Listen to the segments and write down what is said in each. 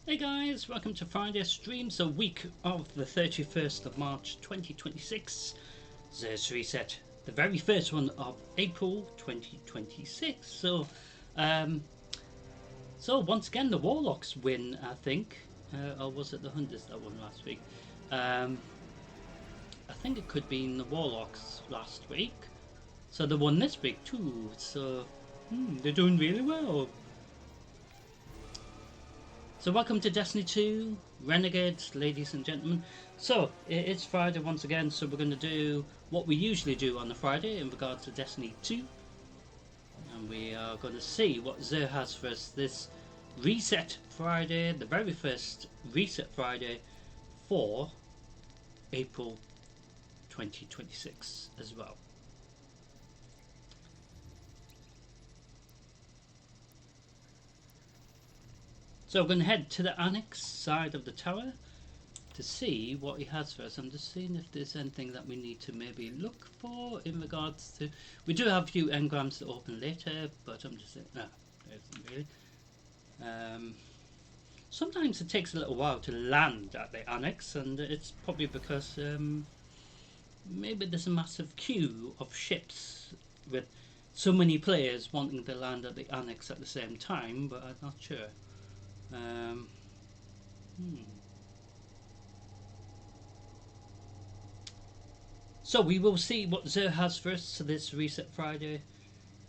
Hey guys, welcome to Friday streams, a week of the 31st of March 2026. There's Reset, the very first one of April 2026. So once again, the Warlocks win, I think. Or was it the Hunters that won last week? I think it could be the Warlocks last week. So they won this week too. So they're doing really well. So welcome to Destiny 2, Renegades, ladies and gentlemen. So, it's Friday once again, so we're going to do what we usually do on the Friday in regards to Destiny 2. And we are going to see what Zer has for us this Reset Friday, the very first Reset Friday for April 2026 as well. So we're going to head to the annex side of the tower to see what he has for us. I'm just seeing if there's anything that we need to maybe look for in regards to... We do have a few engrams to open later, but I'm just saying... No, there isn't really. Sometimes it takes a little while to land at the annex, and it's probably because maybe there's a massive queue of ships with so many players wanting to land at the annex at the same time, but I'm not sure. So we will see what Zer has for us to this Reset Friday,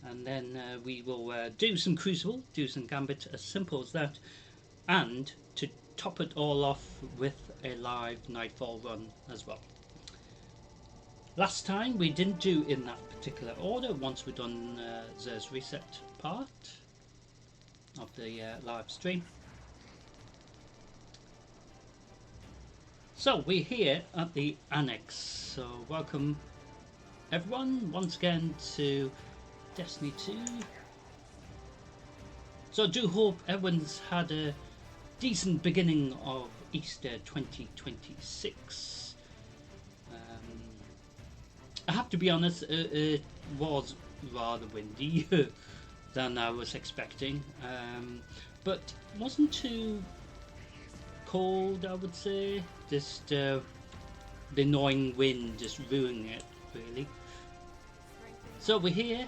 and then we will do some Crucible, do some Gambit, as simple as that, and to top it all off with a live Nightfall run as well. Last time we didn't do in that particular order once we've done Zer's Reset part of the live stream. So we're here at the annex, so welcome everyone once again to Destiny 2. So I do hope everyone's had a decent beginning of Easter 2026. I have to be honest, it was rather windy than I was expecting, but wasn't too cold, I would say. Just the annoying wind just ruining it, really. So we're here,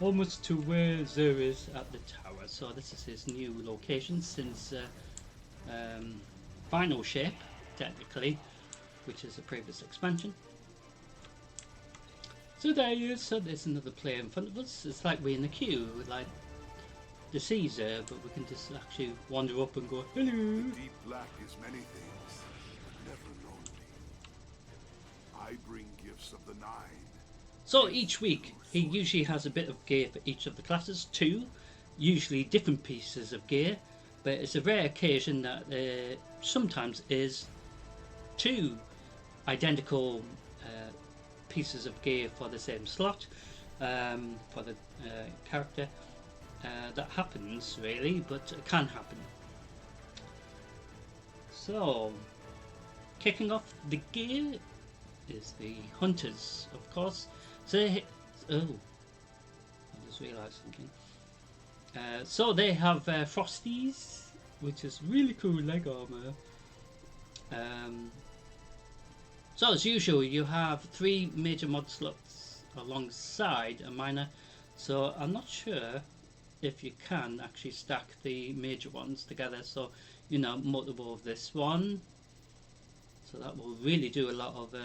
almost to where Zer is at the tower. So this is his new location since Final Shape, technically, which is a previous expansion. So there he is. So there's another player in front of us. It's like we're in a queue, like the Caesar, but we can just actually wander up and go, hello. Deep black is many things, never lonely. I bring gifts of the nine. So each week he usually has a bit of gear for each of the classes, two, usually different pieces of gear, but it's a rare occasion that there sometimes is two identical pieces of gear for the same slot for the character. That happens really, but it can happen. So, kicking off the gear is the Hunters, of course. So, I just realised something. So they have Frosties, which is really cool leg armour. So as usual, you have 3 major mod slots alongside a minor. So I'm not sure if you can actually stack the major ones together, so you know, multiple of this one, so that will really do a lot of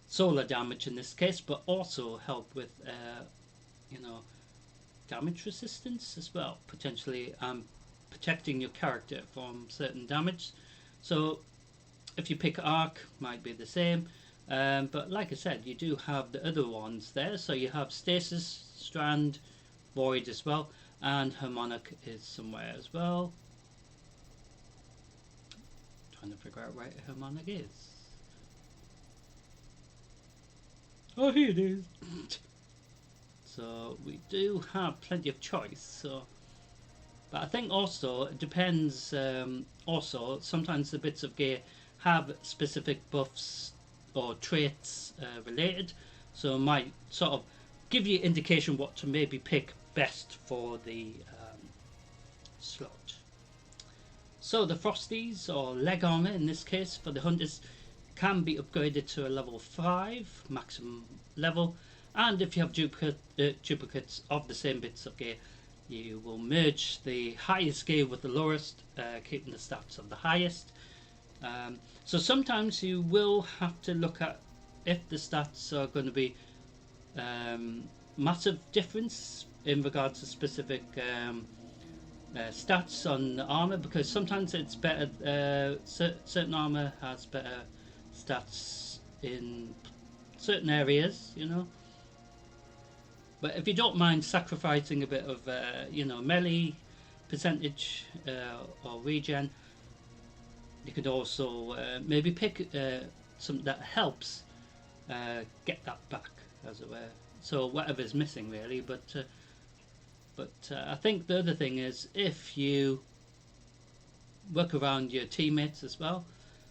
solar damage in this case, but also help with you know, damage resistance as well, potentially protecting your character from certain damage. So if you pick arc, might be the same, but like I said, you do have the other ones there. So you have stasis, strand, void as well, and harmonic is somewhere as well. Trying to figure out where harmonic is. Oh, here it is. So we do have plenty of choice. So, but I think also it depends. Also, sometimes the bits of gear have specific buffs or traits related, so it might sort of give you indication what to maybe pick best for the slot. So the Frosties, or leg armor in this case for the hunters, can be upgraded to a level 5 maximum level, and if you have duplicates of the same bits of gear, you will merge the highest gear with the lowest, keeping the stats of the highest. So sometimes you will have to look at if the stats are going to be massive difference in regards to specific stats on armor, because sometimes it's better. Certain armor has better stats in certain areas, you know. But if you don't mind sacrificing a bit of, melee percentage or regen, you could also maybe pick something that helps get that back, as it were. So whatever's missing, really. But I think the other thing is if you work around your teammates as well.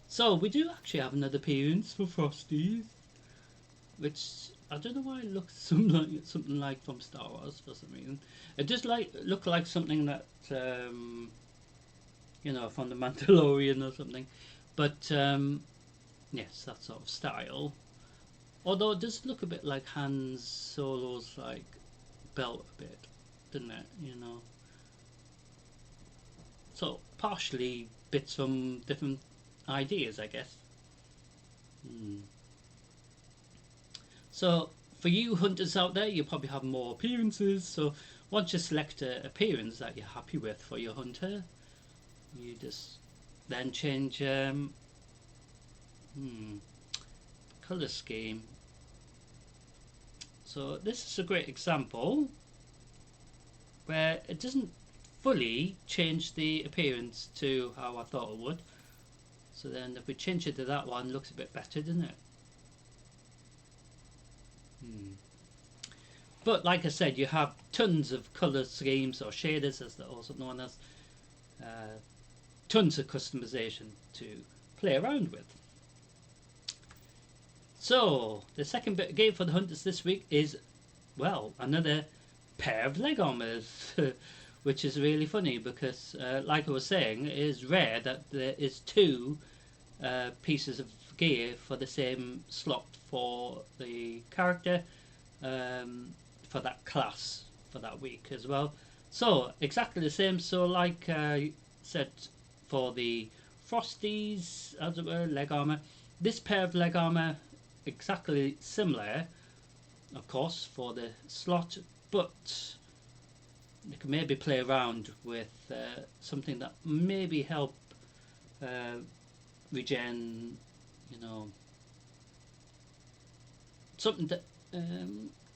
So we do actually have another appearance for Frosties, which I don't know why it looks something like from Star Wars for some reason. It does look like something that from the Mandalorian or something. But yes, that sort of style. Although it does look a bit like Han Solo's belt a bit, doesn't it? So partially bits from different ideas, I guess. So for you hunters out there, you probably have more appearances. So once you select an appearance that you're happy with for your hunter, you just then change color scheme. So this is a great example where it doesn't fully change the appearance to how I thought it would. So then if we change it to that one, it looks a bit better, doesn't it? But like I said, you have tons of color schemes or shaders, as they're also known as, tons of customization to play around with. So the second bit of game for the hunters this week is, well, another pair of leg armors, which is really funny because, like I was saying, it is rare that there is two pieces of gear for the same slot for the character, for that class for that week as well. So exactly the same. So like I said for the Frosties, as it were, leg armor, this pair of leg armor exactly similar, of course, for the slot, but you can maybe play around with something that maybe help regen, something that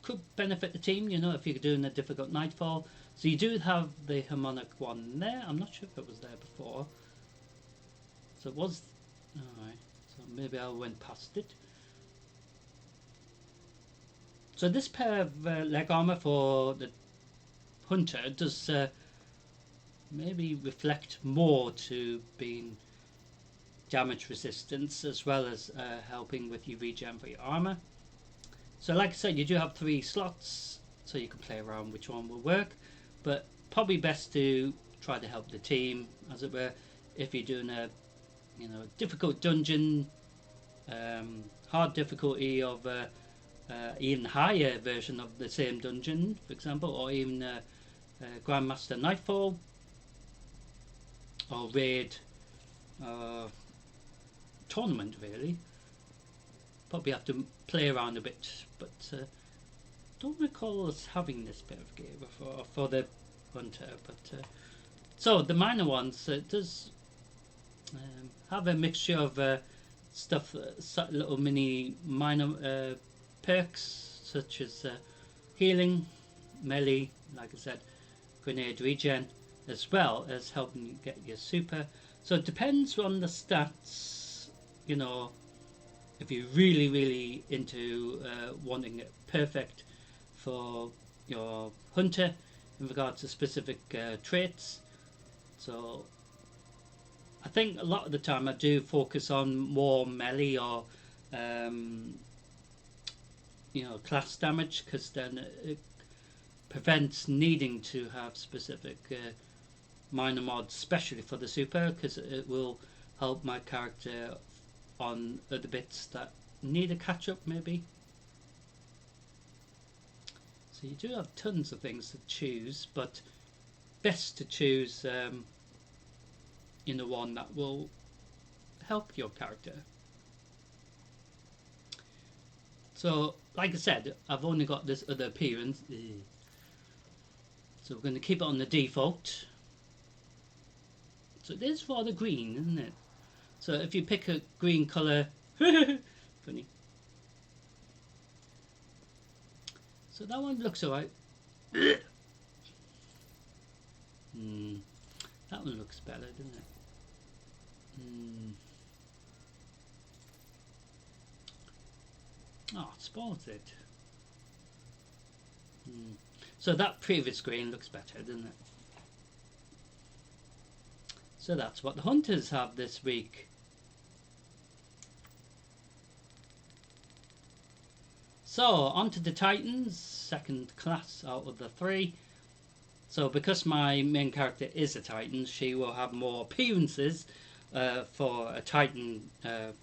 could benefit the team, if you're doing a difficult nightfall. So you do have the harmonic one there. I'm not sure if it was there before. So it was, alright, so maybe I went past it. So this pair of leg armor for the hunter does maybe reflect more to being damage resistance, as well as helping with your regen for your armor. So like I said, you do have 3 slots, so you can play around which one will work, but probably best to try to help the team, as it were, if you're doing a difficult dungeon, hard difficulty of even higher version of the same dungeon, for example, or even Grandmaster Nightfall or Raid tournament, really. Probably have to play around a bit, but don't recall us having this bit of gear before for the hunter. But so the minor ones, it does have a mixture of stuff, little mini minor perks such as healing, melee, like I said, grenade regen, as well as helping you get your super. So it depends on the stats, if you're really into wanting it perfect for your hunter in regards to specific traits. So I think a lot of the time I do focus on more melee or class damage, because then it prevents needing to have specific minor mods, especially for the super, because it will help my character on other bits that need a catch up maybe. So you do have tons of things to choose, but best to choose one that will help your character. So like I said, I've only got this other appearance, so we're going to keep it on the default. So it is for the green, isn't it? So if you pick a green colour, funny. So that one looks alright. That one looks better, doesn't it? Oh, it spoils it. So that previous green looks better, doesn't it? So that's what the hunters have this week. So on to the Titans, second class out of the three. So because my main character is a Titan, she will have more appearances for a Titan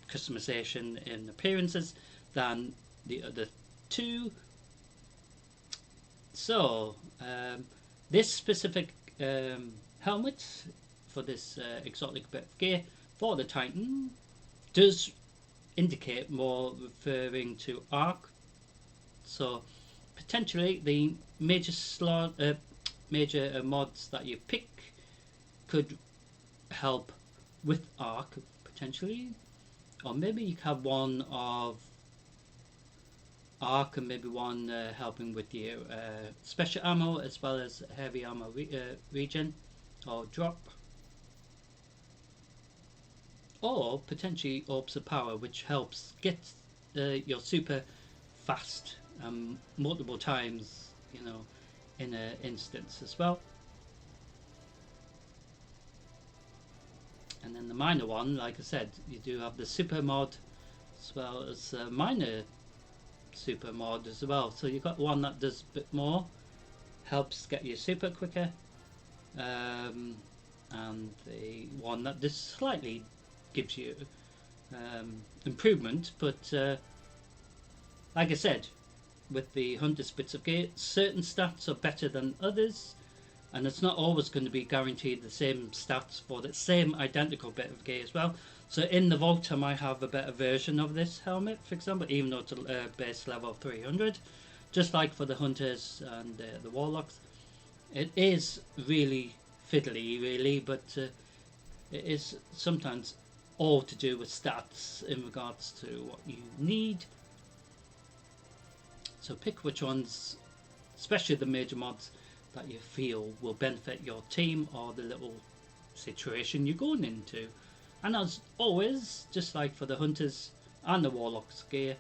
customization in appearances than the other two. So this specific helmet for this exotic bit of gear for the Titan does indicate more referring to arc. So potentially the major mods that you pick could help with arc potentially, or maybe you have one of arc and maybe one helping with your special ammo as well as heavy ammo regen or drop, or potentially orbs of power, which helps get your super fast multiple times, in an instance as well. And then the minor one, like I said, you do have the super mod as well as minor super mod as well. So you've got one that does a bit more, helps get your super quicker, and the one that just slightly gives you improvement. But like I said, with the Hunter's bits of gear, certain stats are better than others, and it's not always going to be guaranteed the same stats for the same identical bit of gear as well. So in the Vault I might have a better version of this helmet, for example, even though it's a base level of 300, just like for the Hunters and the Warlocks. It is really fiddly, really, but it is sometimes all to do with stats in regards to what you need. So pick which ones, especially the major mods, that you feel will benefit your team or the little situation you're going into. And as always, just like for the Hunters and the Warlocks gear,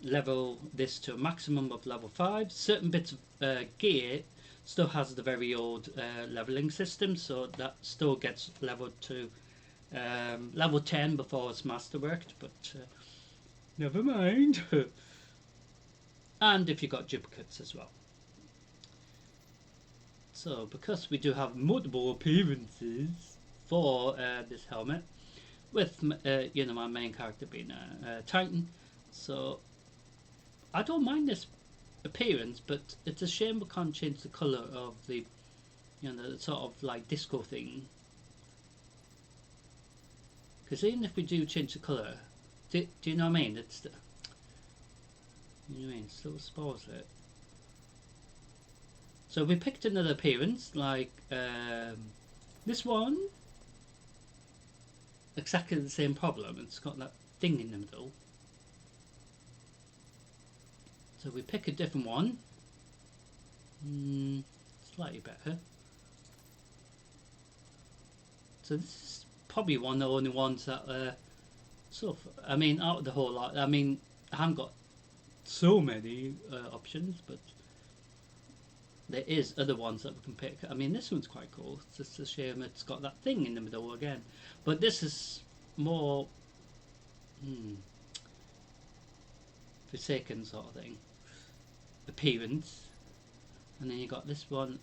level this to a maximum of level 5. Certain bits of gear still has the very old leveling system, so that still gets leveled to level 10 before it's masterworked, but never mind. And if you've got duplicates as well. So because we do have multiple appearances for this helmet, with my main character being a Titan, so I don't mind this appearance, but it's a shame we can't change the colour of the sort of like disco thing, because even if we do change the colour, do you know what I mean? It's still spoils it. So we picked another appearance like this one, exactly the same problem. It's got that thing in the middle. So we pick a different one, slightly better. So this is probably one of the only ones that out of the whole lot, I haven't got so many options, but there is other ones that we can pick. This one's quite cool. It's just a shame it's got that thing in the middle again, but this is more Forsaken sort of thing appearance. And then you got this one,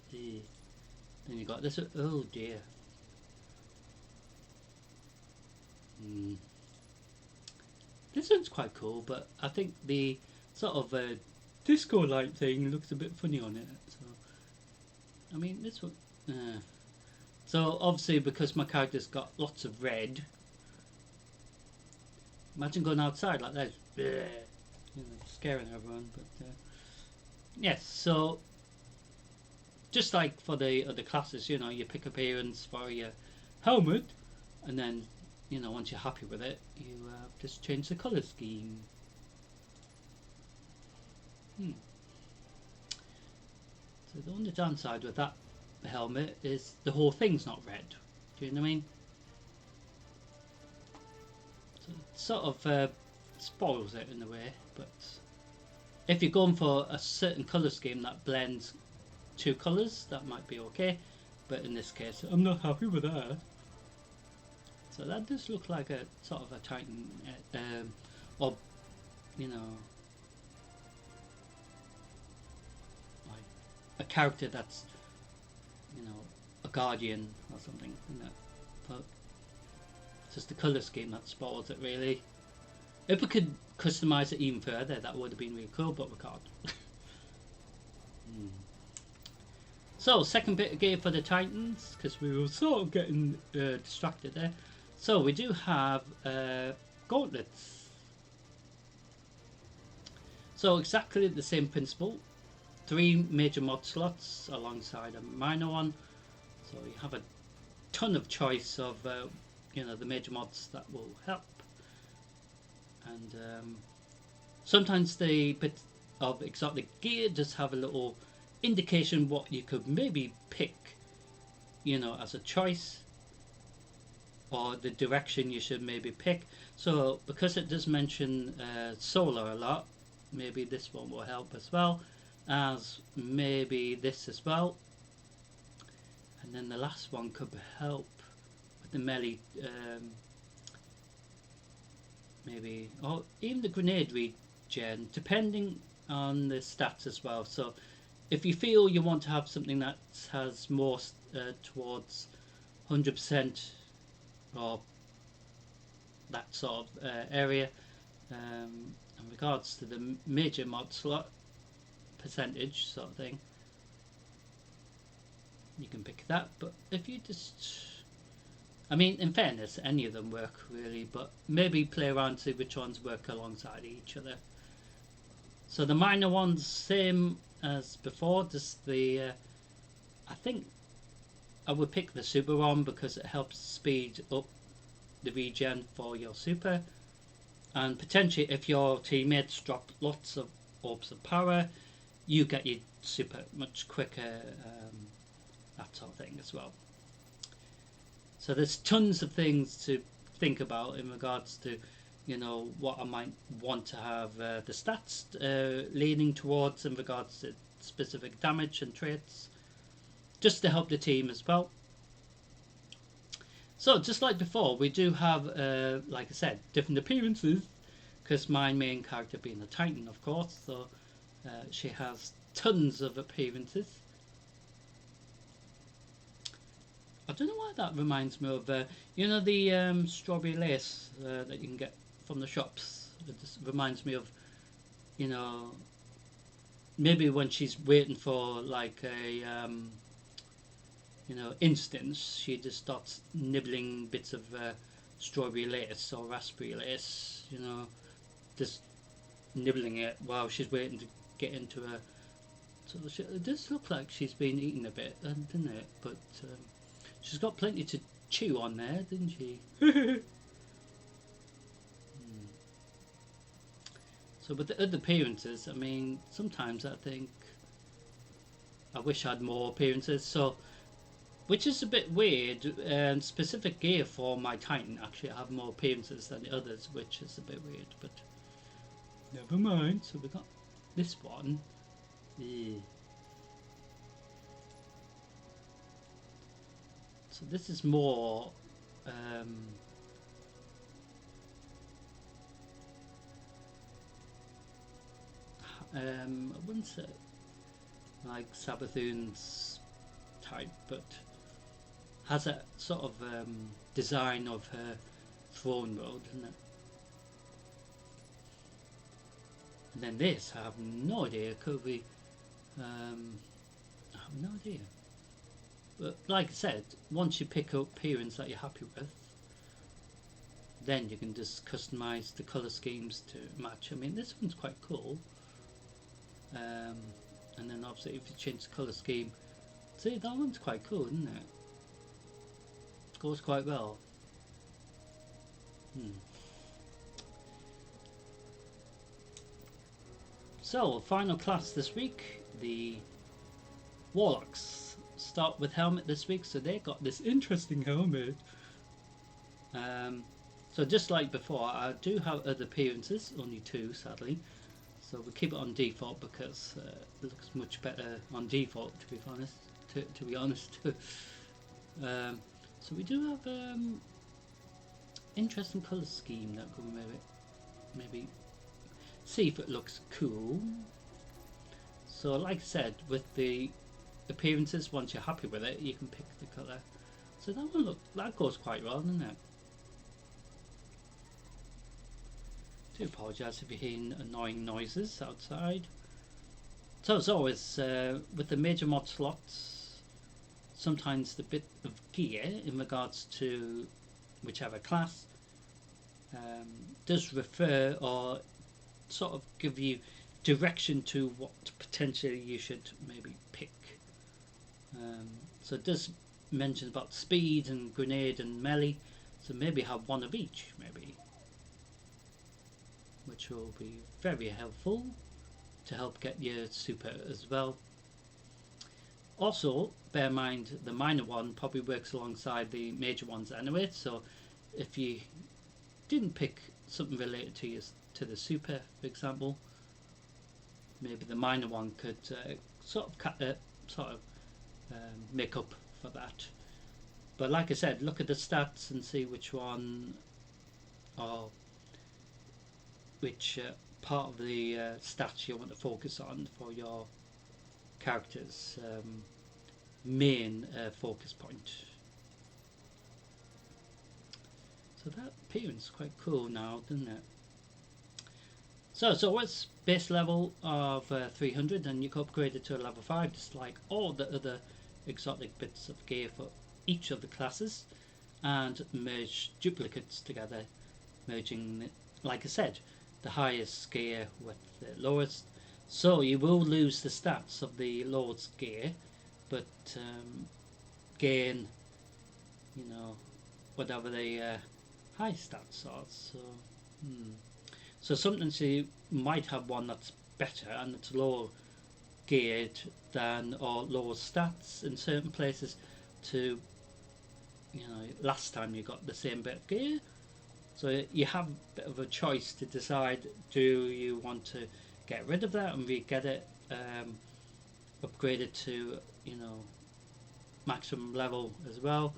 Then you got this. Oh dear. This one's quite cool, but I think the sort of disco light thing looks a bit funny on it. So, I mean, this one. So obviously, because my character's got lots of red, imagine going outside like that, scaring everyone. But yes, so just like for the other classes, you pick appearance for your helmet, and then once you're happy with it, you just change the color scheme. So the only downside with that helmet is the whole thing's not red. Do you know what I mean? So it sort of spoils it in a way, but if you're going for a certain color scheme that blends two colors, that might be okay, but in this case I'm not happy with that. So that does look like a sort of a Titan, or like a character that's a guardian or something, but just the color scheme that spoils it really. If we could customize it even further, that would have been really cool, but we can't. So, second bit of gear for the Titans, because we were sort of getting distracted there. So, we do have gauntlets. So, exactly the same principle. 3 major mod slots alongside a minor one. So, you have a ton of choice of the major mods that will help. And sometimes the bit of exotic gear does have a little indication what you could maybe pick, as a choice, or the direction you should maybe pick. So because it does mention solar a lot, maybe this one will help as well as maybe this as well. And then the last one could help with the melee, maybe, or even the grenade regen, depending on the stats as well. So if you feel you want to have something that has more towards 100% or that sort of area, in regards to the major mod slot percentage sort of thing, you can pick that. But if you in fairness, any of them work really, but maybe play around to see which ones work alongside each other. So the minor ones, same as before, just the I think I would pick the super one because it helps speed up the regen for your super, and potentially if your teammates drop lots of orbs of power, you get your super much quicker, that sort of thing as well. So there's tons of things to think about in regards to what I might want to have the stats leaning towards in regards to specific damage and traits, just to help the team as well. So just like before, we do have, like I said, different appearances, because my main character being a Titan, of course, so she has tons of appearances. I don't know why that reminds me of, the strawberry lace that you can get from the shops. It just reminds me of, maybe when she's waiting for like a, instance, she just starts nibbling bits of strawberry lace or raspberry lace, just nibbling it while she's waiting to get into a. So it does look like she's been eating a bit, doesn't it? But she's got plenty to chew on there, didn't she? So with the other appearances, sometimes I think I wish I had more appearances. So, which is a bit weird. Specific gear for my Titan actually have more appearances than the others, which is a bit weird. But never mind. So we got this one. So this is more. I wouldn't say like Sabathoon's type, but has a sort of design of her throne world, isn't it? And then this, I have no idea. Could be, I have no idea. But like I said, once you pick up appearance that you're happy with, then you can just customize the color schemes to match. I mean, this one's quite cool. And then obviously, if you change the color scheme, see, that one's quite cool, isn't it? It goes quite well. So, final class this week, the Warlocks start with helmet this week, so they got this interesting helmet. So just like before, I do have other appearances, only 2 sadly, so we'll keep it on default because it looks much better on default, to be honest. To be honest. So we do have interesting colour scheme that could maybe see if it looks cool. So like I said, with the appearances, once you're happy with it, you can pick the colour. So that goes quite well, doesn't it? I do apologise if you're hearing annoying noises outside. So as always, with the major mod slots, sometimes the bit of gear in regards to whichever class does refer or sort of give you direction to what potentially you should maybe pick. So it does mention about speed and grenade and melee, so maybe have one of each, maybe, which will be very helpful to help get your super as well. Also, bear in mind the minor one probably works alongside the major ones anyway, so if you didn't pick something related to the super, for example, maybe the minor one could sort of make up for that. But like I said, look at the stats and see which one or which part of the stats you want to focus on for your character's main focus point. So that appearance is quite cool now, doesn't it? So it's base level of 300, and you can upgrade it to a level 5, just like all the other exotic bits of gear for each of the classes, and merge duplicates together, merging, like I said, the highest gear with the lowest. So you will lose the stats of the lowest gear, but gain, whatever the high stats are. So sometimes you might have one that's better and it's lower geared than or lower stats in certain places to, last time you got the same bit of gear. So you have a bit of a choice to decide, do you want to get rid of that and re-get it upgraded to, maximum level as well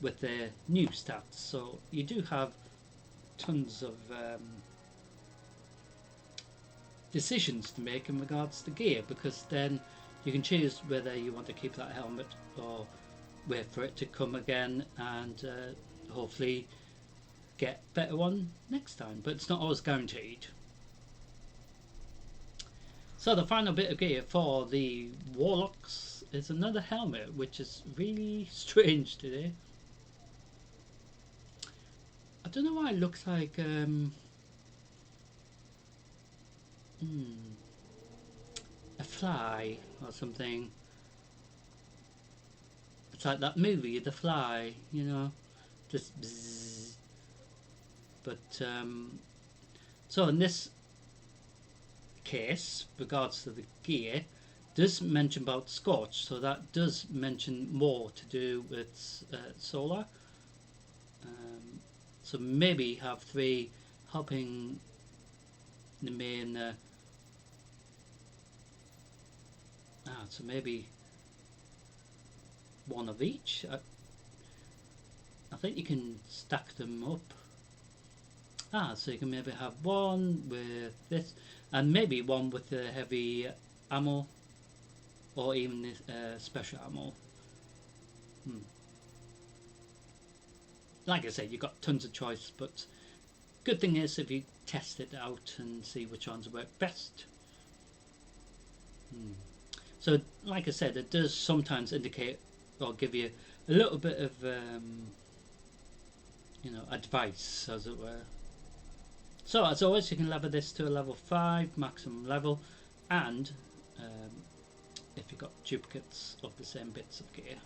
with the new stats. So you do have tons of decisions to make in regards to gear, because then you can choose whether you want to keep that helmet or wait for it to come again and hopefully get a better one next time, but it's not always guaranteed. So the final bit of gear for the Warlocks is another helmet, which is really strange today. I don't know why it looks like a fly or something. It's like that movie, The Fly, just bzzz. But so in this case, regards to the gear, does mention about Scorch, so that does mention more to do with solar. So maybe have 3 helping the main. So maybe one of each. I think you can stack them up. So you can maybe have one with this, and maybe one with the heavy ammo or even this special ammo. Like I said, you've got tons of choice, but good thing is if you test it out and see which ones work best. So like I said, it does sometimes indicate or give you a little bit of advice, as it were. So as always, you can level this to a level 5 maximum level, and if you've got duplicates of the same bits of gear,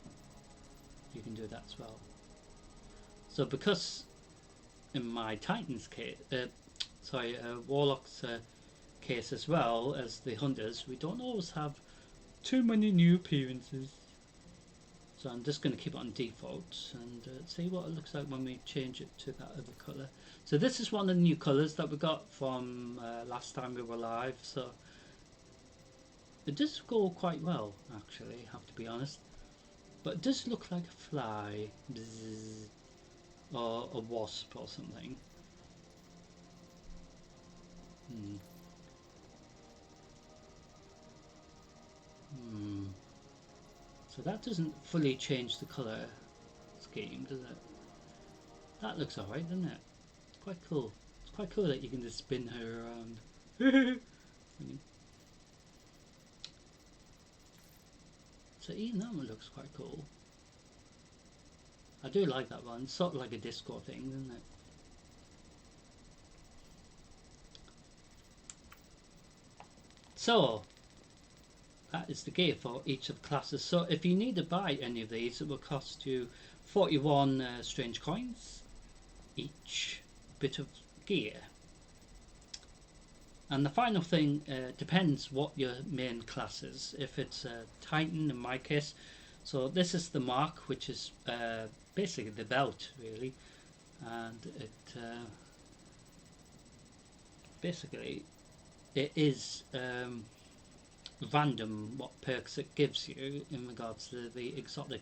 you can do that as well. So because in my Titan's case, Warlock's case as well as the Hunters, we don't always have too many new appearances. So I'm just going to keep it on default and see what it looks like when we change it to that other colour. So this is one of the new colours that we got from last time we were live. So it does go quite well, actually, I have to be honest. But it does look like a fly. Bzzz, or a wasp or something. So that doesn't fully change the colour scheme, does it? That looks alright, doesn't it? It's quite cool. It's quite cool that you can just spin her around. So even that one looks quite cool. I do like that one. It's sort of like a disco thing, isn't it? So that is the gear for each of the classes. So if you need to buy any of these, it will cost you 41 strange coins each bit of gear. And the final thing depends what your main class is. If it's a Titan in my case, so this is the mark, which is basically the belt really, and it basically it is random what perks it gives you in regards to the exotic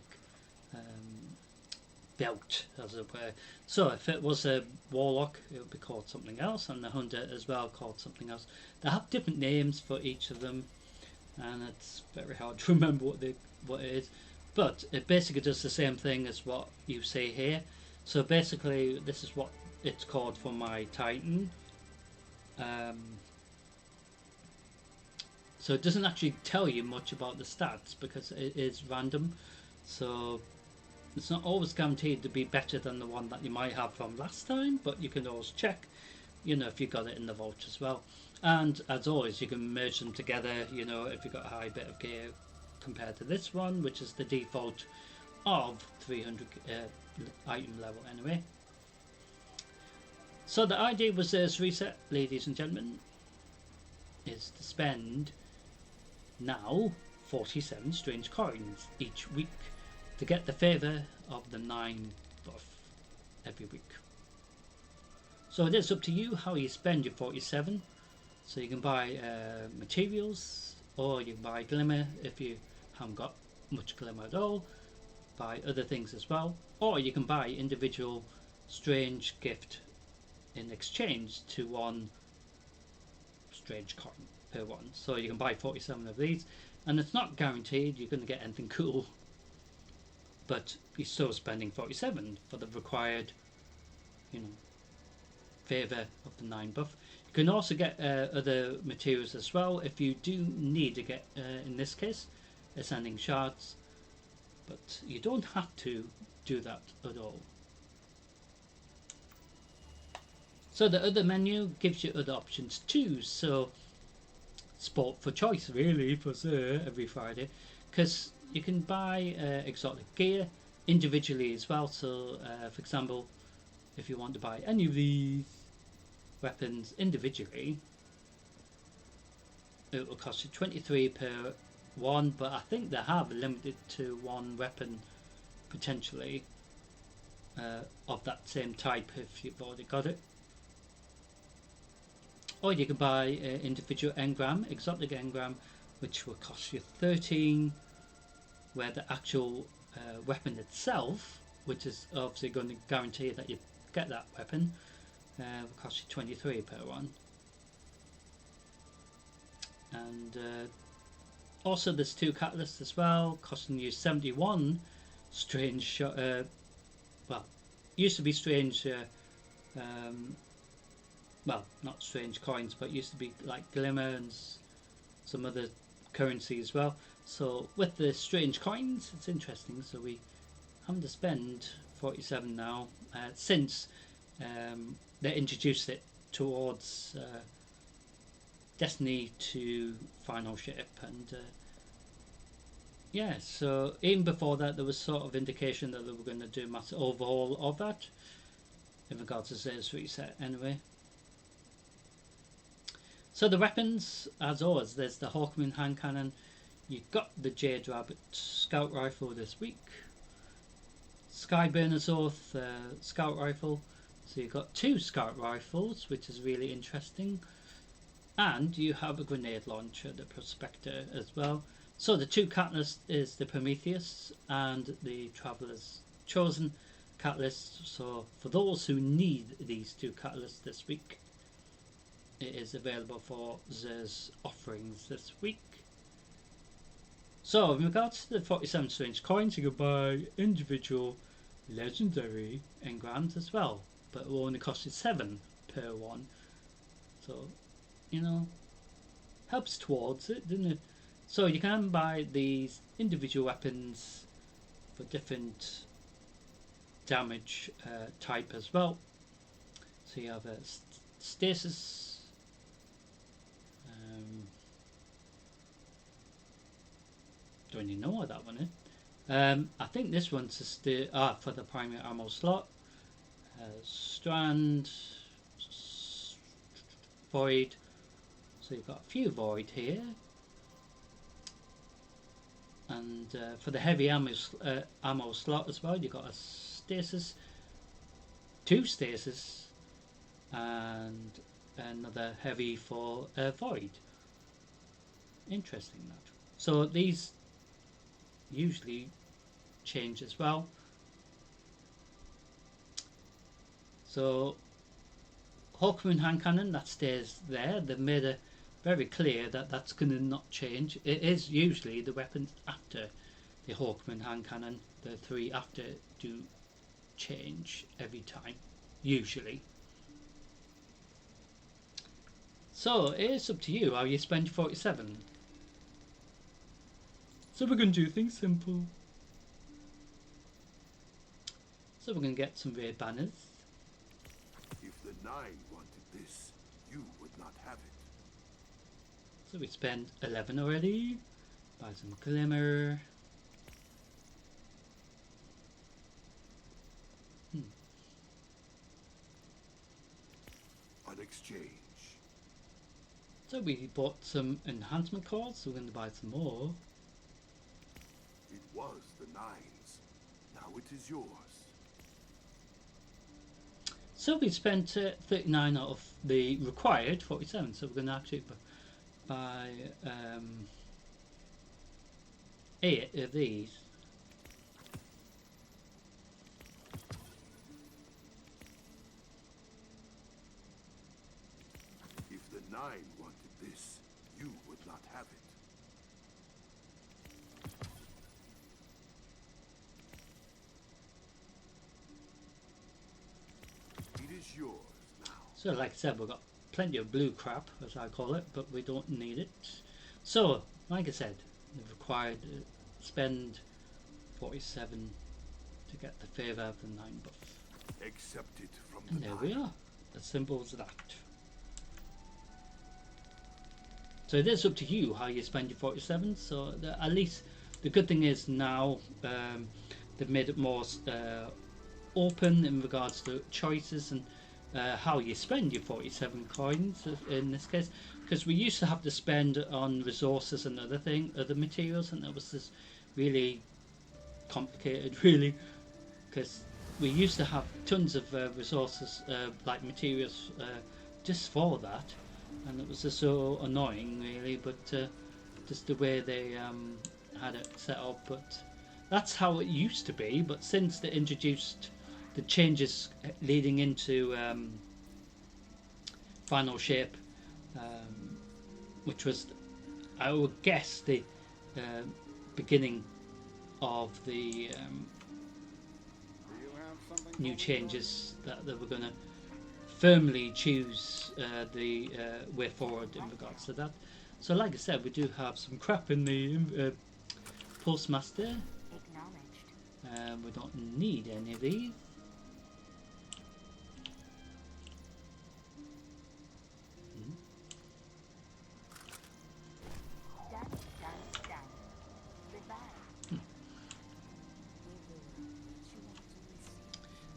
belt, as it were. So if it was a warlock, it would be called something else, and the hunter as well called something else. They have different names for each of them, and it's very hard to remember what it is. But it basically does the same thing as what you see here. So basically, this is what it's called for my Titan. So it doesn't actually tell you much about the stats because it is random. So it's not always guaranteed to be better than the one that you might have from last time, but you can always check, if you got it in the vault as well. And as always, you can merge them together, if you've got a high bit of gear compared to this one, which is the default of 300 item level anyway. So the idea with this reset, ladies and gentlemen, is to spend now 47 strange coins each week to get the favour of the 9 buff every week. So it is up to you how you spend your 47. So you can buy materials, or you can buy glimmer if you haven't got much glimmer at all, buy other things as well, or you can buy individual strange gift in exchange to 1 strange coin per one. So you can buy 47 of these, and it's not guaranteed you're going to get anything cool, but you're still spending 47 for the required favour of the 9 buff. You can also get other materials as well if you do need to get in this case ascending shards, but you don't have to do that at all. So the other menu gives you other options too, so sport for choice really for sure every Friday, because you can buy exotic gear individually as well. So for example, if you want to buy any of these weapons individually, it will cost you 23 per one, but I think they have limited to 1 weapon potentially of that same type if you've already got it. Or you can buy individual engram, exotic engram, which will cost you 13, where the actual weapon itself, which is obviously going to guarantee that you get that weapon, will cost you 23 per one. And Also, there's 2 catalysts as well, costing you 71 strange, well, used to be strange, well, not strange coins, but used to be like glimmer and some other currency as well. So with the strange coins, it's interesting. So we having to spend 47 now, since they introduced it towards Destiny 2 Final Ship, and yeah, so even before that there was sort of indication that they were going to do a massive overhaul of that in regards to Zay's reset anyway. So the weapons, as always, there's the Hawkmoon hand cannon. You've got the Jade Rabbit scout rifle this week, Skyburner's Oath scout rifle. So you've got 2 scout rifles, which is really interesting, and you have a grenade launcher, the Prospector, as well. So the 2 catalysts is the Prometheus and the Traveler's Chosen catalyst. So for those who need these 2 catalysts this week, it is available for Zer's offerings this week. So in regards to the 47 strange coins, you can buy individual legendary engrams as well, but it will only cost you 7 per one. So, you know, helps towards it, doesn't it? So you can buy these individual weapons for different damage type as well. So you have a stasis. Don't even know what that one is. I think this one's for the primary ammo slot. Strand, void. So you've got a few void here, and for the heavy ammo slot as well, you've got a stasis, 2 stasis, and another heavy for void. Interesting that. So these usually change as well. So Hawkmoon hand cannon, that stays there. They've made it very clear that that's going to not change. It is usually the weapons after the Hawkmoon hand cannon, the 3 after, do change every time, usually. So it's up to you how you spend your 47. So we're going to do things simple. So we're going to get some red banners. If the 9 wanted this, you would not have it. So we spend 11 already. Buy some glimmer. On exchange. So we bought some enhancement cards, so we're going to buy some more. It was the 9's. Now it is yours. So we spent 39 out of the required 47, so we're going to actually buy 8 of these. If the 9 wanted this, you would not have it. It is yours now. So like I said, we've got plenty of blue crap, as I call it, but we don't need it. So, like I said, we've required spend 47 to get the favour of the 9 buff. Accept it from And the there 9. we are, as simple as that. So it is up to you how you spend your 47. So at least the good thing is now they've made it more open in regards to choices and how you spend your 47 coins in this case, because we used to have to spend on resources and other materials, and that was just really complicated, really, because we used to have tons of resources like materials just for that, and it was just so annoying, really. But just the way they had it set up, but that's how it used to be. But since they introduced the changes leading into Final Shape, which was, I would guess, the beginning of the new changes that they were going to firmly choose the way forward in regards to that. So like I said, we do have some crap in the postmaster. We don't need any of these.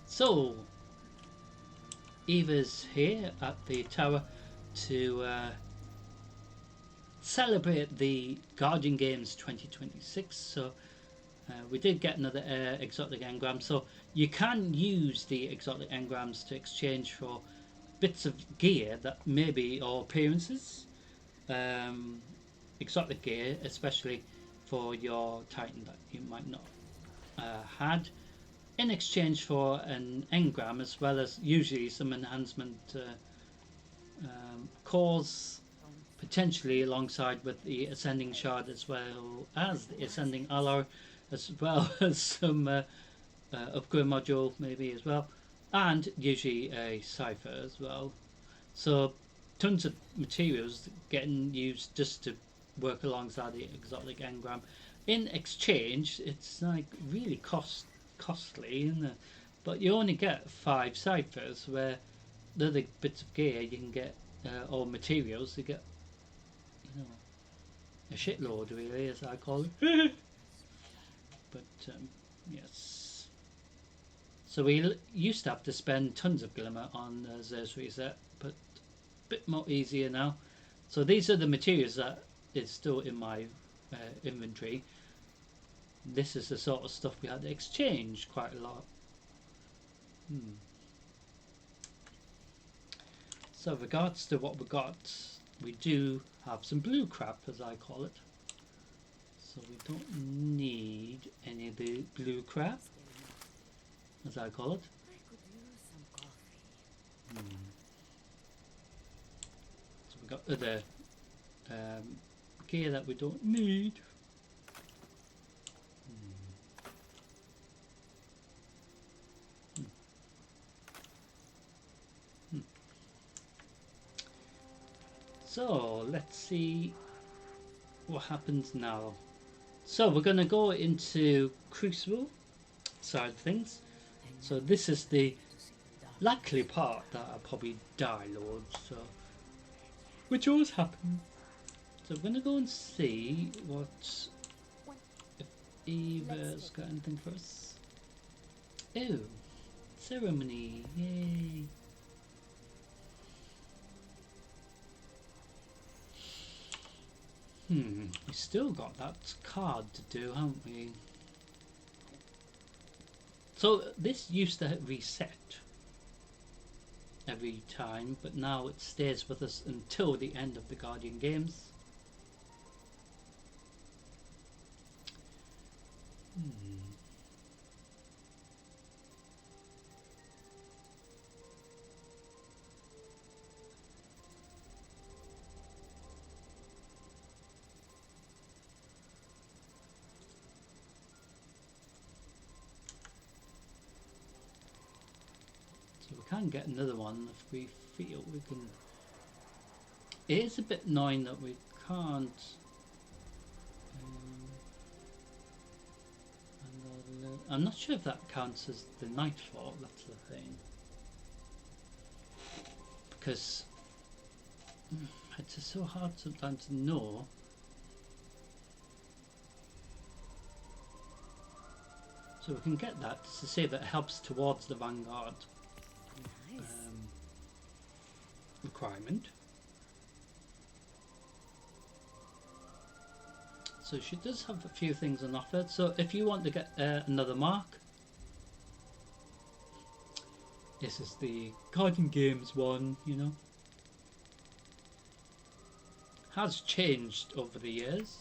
So, Eva's here at the tower to celebrate the Guardian Games 2026. So, we did get another exotic engram. So, you can use the exotic engrams to exchange for bits of gear that maybe, or appearances. Exotic gear, especially for your Titan that you might not had, in exchange for an engram, as well as usually some enhancement cores, potentially alongside with the ascending shard, as well as the ascending alloy, as well as some upgrade module maybe as well, and usually a cipher as well. So tons of materials getting used just to work alongside the exotic engram. In exchange, it's like really costly, isn't it? But you only get 5 ciphers, where the other bits of gear you can get, or materials, you get, you know, a shitload really, as I call it. But yes, so we used to have to spend tons of glimmer on Zer's reset, but a bit more easier now. So these are the materials that is still in my inventory. This is the sort of stuff we had to exchange quite a lot. So regards to what we got, we do have some blue crap, as I call it. So we don't need any of the blue crap, as I call it. So we got other gear that we don't need. So let's see what happens now. So we're going to go into Crucible side of things. So this is the likely part that I'll probably die loads, so which always happens. So we're going to go and see what if Eva's got anything for us. Oh, ceremony, yay! We still got that card to do, haven't we? So this used to reset every time, but now it stays with us until the end of the Guardian Games. We can get another one if we feel we can. It is a bit annoying that we can't. I'm not sure if that counts as the nightfall. That's the thing, because it's just so hard sometimes to know. So we can get that to say that it helps towards the Vanguard requirement. So she does have a few things on offer. So if you want to get another mark, this is the Guardian Games one, you know. Has changed over the years.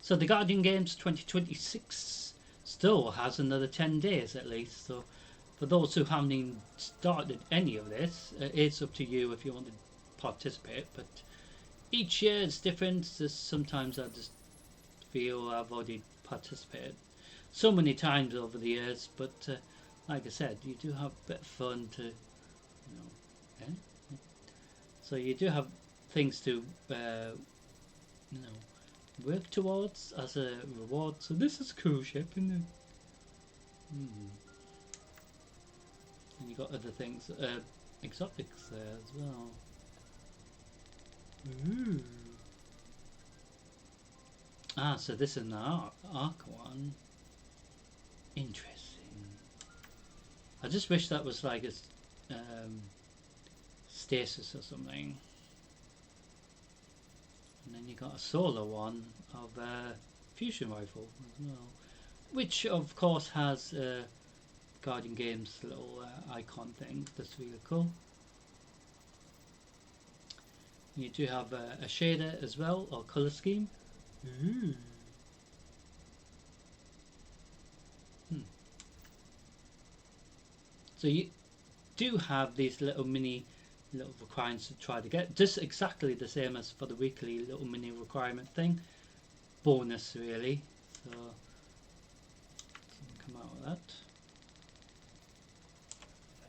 So the Guardian Games 2026 still has another 10 days at least. So for those who haven't even started any of this, it's up to you if you want to participate. But each year it's different. Sometimes I just feel I've already participated so many times over the years, but like I said, you do have a bit of fun to, eh? So you do have things to, work towards as a reward. So this is a cool ship, isn't it? And you got other things, exotics there as well. Ooh. Ah, so this is an arc one. Interesting. I just wish that was like a stasis or something. And then you got a solar one of a fusion rifle as well, which of course has Guardian Games little icon thing. That's really cool. You do have a shader as well, or color scheme. Ooh. So you do have these little requirements to try to get, just exactly the same as for the weekly little mini requirement thing. Bonus really. So come out of that.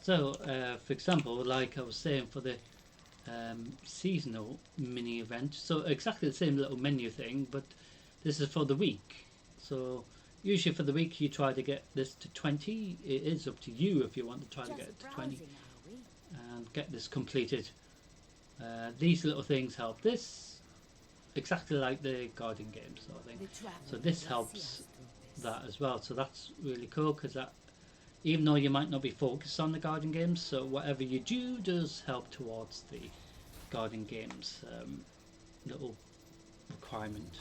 So for example, like I was saying, for the seasonal mini event, so exactly the same little menu thing, but this is for the week. So usually for the week you try to get this to 20. It is up to you if you want to try to get it to 20 and get this completed. These little things help this, exactly like the Guardian Games sort of thing. So this helps that as well. So that's really cool, because that, even though you might not be focused on the Guardian Games, so whatever you do does help towards the Guardian Games little requirement.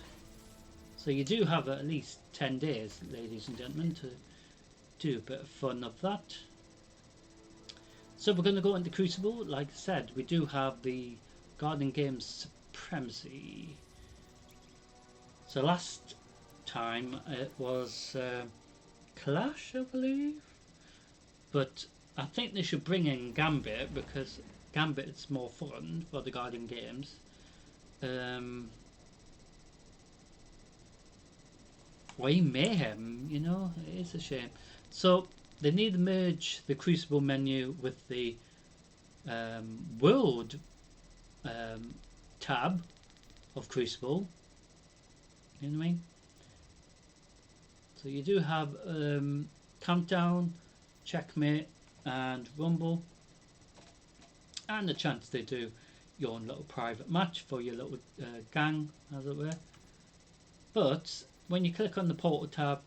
So you do have at least 10 days, ladies and gentlemen, to do a bit of fun of that. So we're going to go into Crucible. Like I said, we do have the Guardian Games Supremacy. So last time it was Clash, I believe. But I think they should bring in Gambit, because Gambit's more fun for the Guardian Games. Why Mayhem, it is a shame. So they need to merge the Crucible menu with the World tab of Crucible. You know what I mean? So you do have Countdown, Checkmate, and Rumble, and a chance to do your own little private match for your little gang, as it were. But when you click on the Portal tab,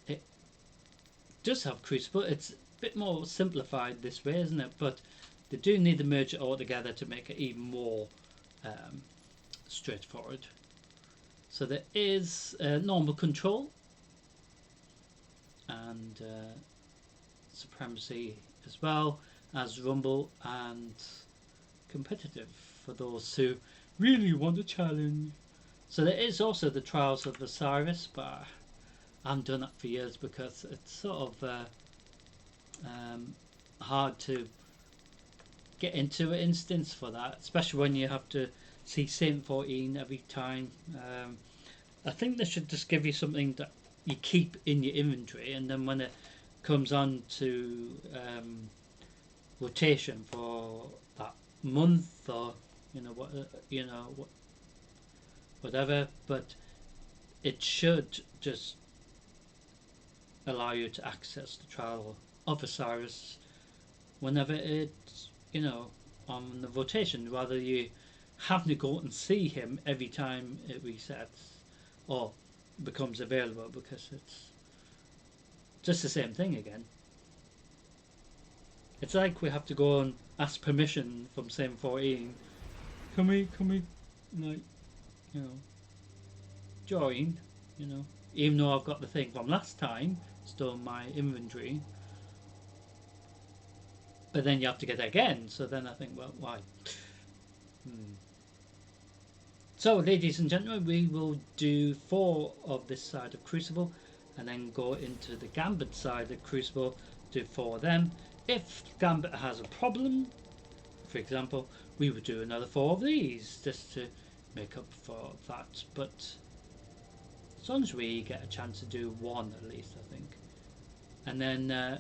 it does have Crucible. It's a bit more simplified this way, isn't it? But they do need to merge it all together to make it even more straightforward. So there is normal control and Supremacy, as well as Rumble and competitive for those who really want a challenge. So there is also the Trials of Osiris, but I haven't done that for years because it's sort of hard to get into an instance for that, especially when you have to see Saint 14 every time. I think they should just give you something that you keep in your inventory, and then when it comes on to rotation for that month, or whatever, but it should just allow you to access the Trial of Osiris whenever it's on the rotation, rather you having to go and see him every time it resets or becomes available, because it's just the same thing again. It's like we have to go and ask permission from Saint 14. Can we like join, even though I've got the thing from last time still in my inventory, but then you have to get it again. So then I think, well, why? So ladies and gentlemen, we will do 4 of this side of Crucible and then go into the Gambit side of Crucible, do 4 of them. If Gambit has a problem, for example, we would do another 4 of these, just to make up for that. But as long as we get a chance to do one at least, I think. And then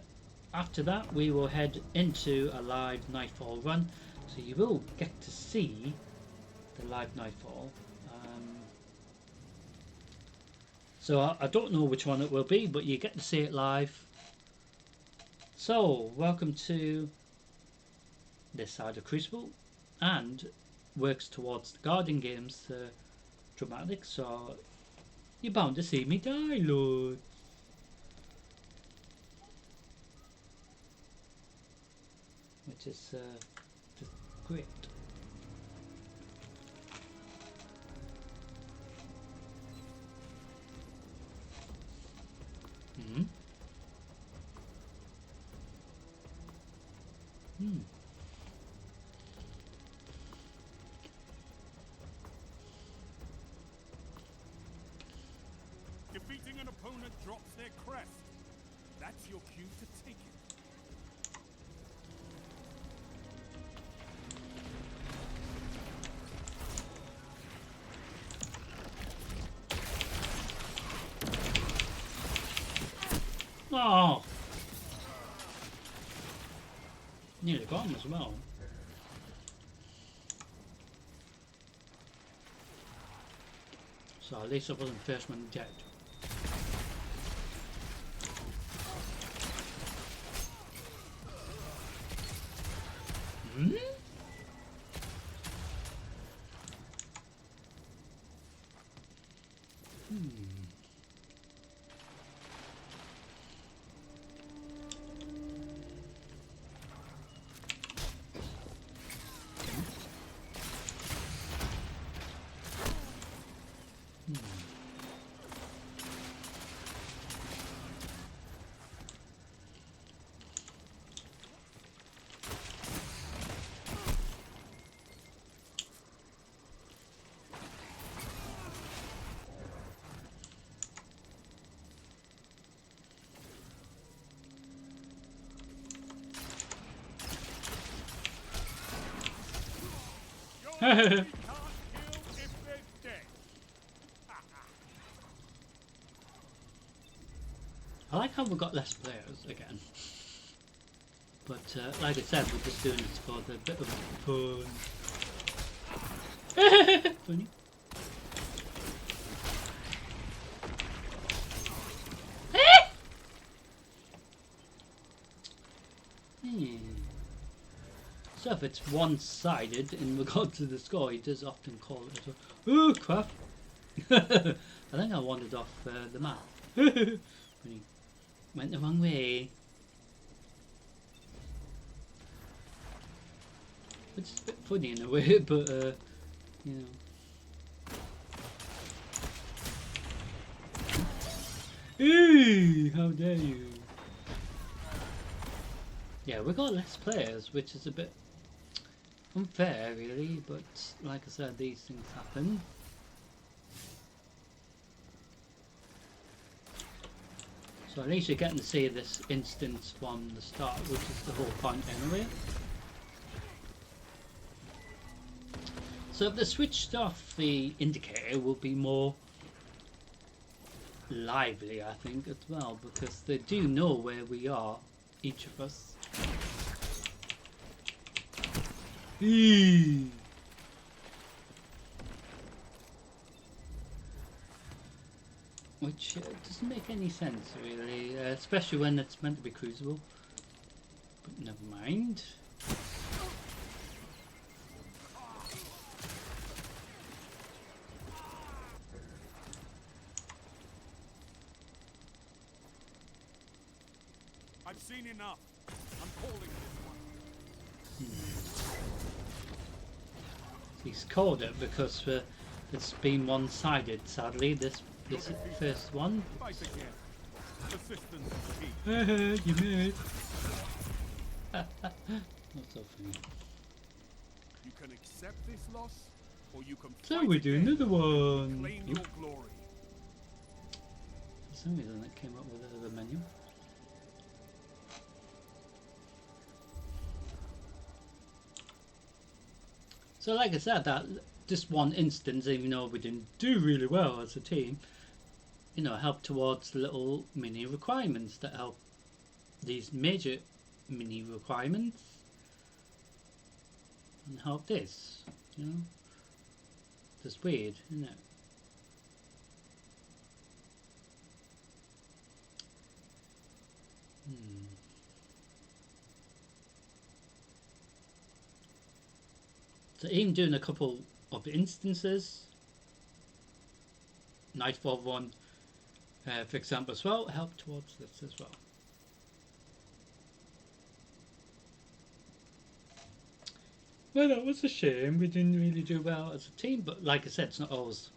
after that we will head into a live Nightfall run, so you will get to see the live Nightfall. So I don't know which one it will be, but you get to see it live. So welcome to this side of Crucible, and works towards the Guardian Games dramatic, so you're bound to see me die, Lord. Which is just great. Hmm. Hmm. Defeating an opponent drops their crest. That's your cue to take it. Oh! Nearly got him as well. So at least I wasn't first one dead. Hmm? Can't kill if they're dead. I like how we've got less players again. But like I said, we're just doing this for the bit of fun. Funny. So if it's one-sided in regard to the score, he does often call it a oh crap. I think I wandered off the map. When he went the wrong way. Which is a bit funny in a way, but you know. Hey, how dare you? Yeah, we got less players, which is a bit unfair really, but like I said, these things happen. So at least you're getting to see this instance from the start, which is the whole point anyway. So if they switched off the indicator, will be more lively, I think, as well, because they do know where we are, each of us. Eee. Which doesn't make any sense really, especially when it's meant to be Crucible. But never mind. I've seen enough. I'm calling this one. He's called it because it's been one-sided, sadly, this first one. Fight again. Assistance is key. You made. Not so funny. You can accept this loss, or you can So fight we do again another and one. claim Yep. your glory. For some reason it came up with another menu. So like I said, that this one instance, even though we didn't do really well as a team, you know, help towards the little mini requirements that help these major mini requirements and help this, you know. That's weird, isn't it? So even doing a couple of instances, Nightfall 1, for example, as well, help towards this as well. Well, that was a shame. We didn't really do well as a team, but like I said, it's not always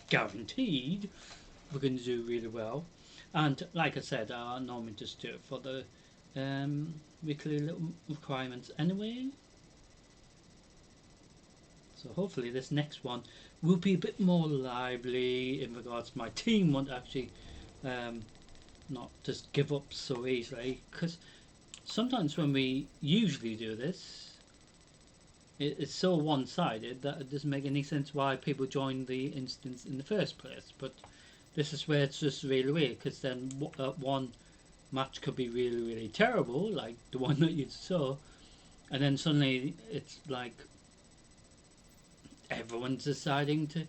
guaranteed we're going to do really well. And like I said, I normally just do it for the weekly little requirements anyway. So hopefully this next one will be a bit more lively in regards to my team won't actually not just give up so easily, because sometimes when we usually do this, it's so one-sided that it doesn't make any sense why people join the instance in the first place. But this is where it's just really weird, because then one match could be really, really terrible, like the one that you saw, and then suddenly it's like everyone's deciding to,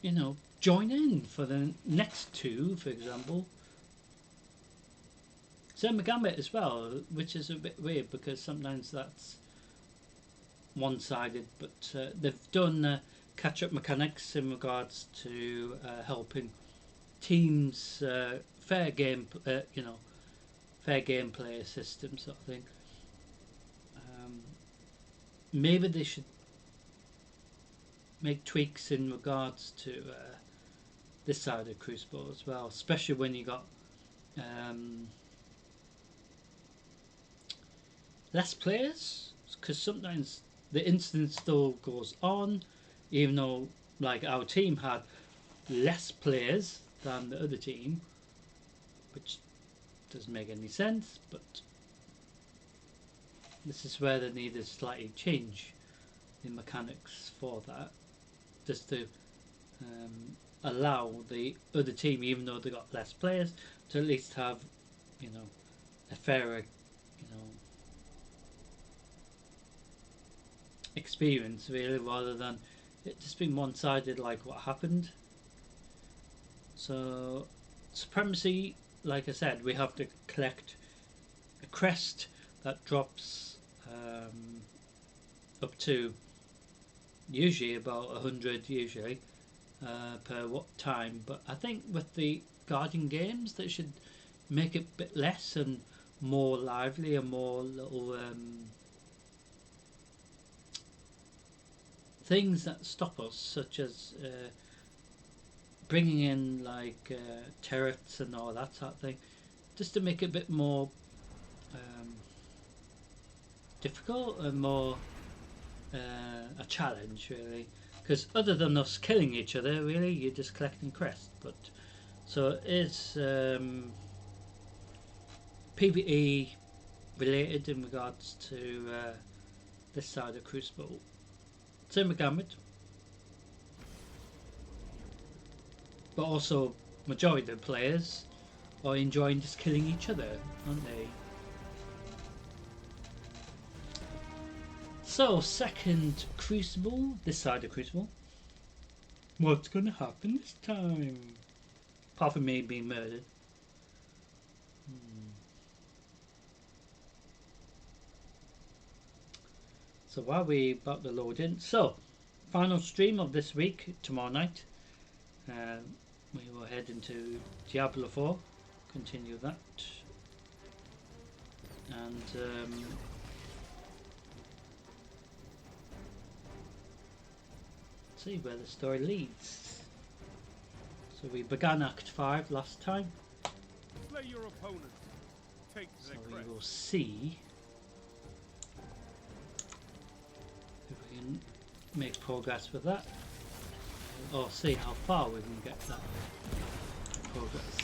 you know, join in for the next two, for example. Same with Gambit as well, which is a bit weird because sometimes that's one-sided, but they've done catch-up mechanics in regards to helping teams fair gameplay system sort of thing. Maybe they should make tweaks in regards to this side of Crucible as well, especially when you got less players, because sometimes the instance still goes on, even though like our team had less players than the other team, which doesn't make any sense. But this is where they need to slightly change the mechanics for that, just to allow the other team, even though they got less players, to at least have, you know, a fairer, you know, experience really, rather than it just being one-sided like what happened. So supremacy, like I said, we have to collect a crest that drops up to usually about 100 usually per time, but I think with the Guardian games that should make it a bit less and more lively and more little things that stop us, such as bringing in like turrets and all that sort of thing, just to make it a bit more difficult and more a challenge really, because other than us killing each other really, you're just collecting crests. But so it is PvE related in regards to this side of Crucible. Same with Gambit, but also majority of the players are enjoying just killing each other, aren't they? So second Crucible, this side of Crucible. What's going to happen this time? Apart from me being murdered. So while we about to load in, so final stream of this week, tomorrow night, we will head into Diablo 4, continue that, and see where the story leads. So we began Act 5 last time, Slay your opponent. Take so the we crest. will see if we can make progress with that, or see how far we can get that progress.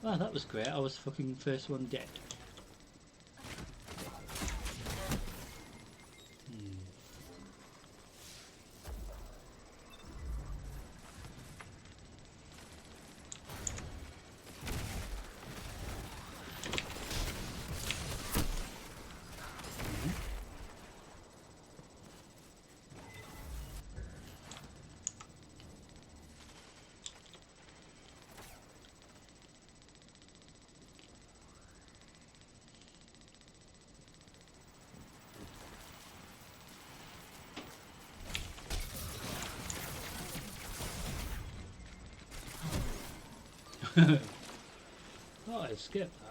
Well, Ah, that was great. I was fucking first one dead. Oh, I skipped that.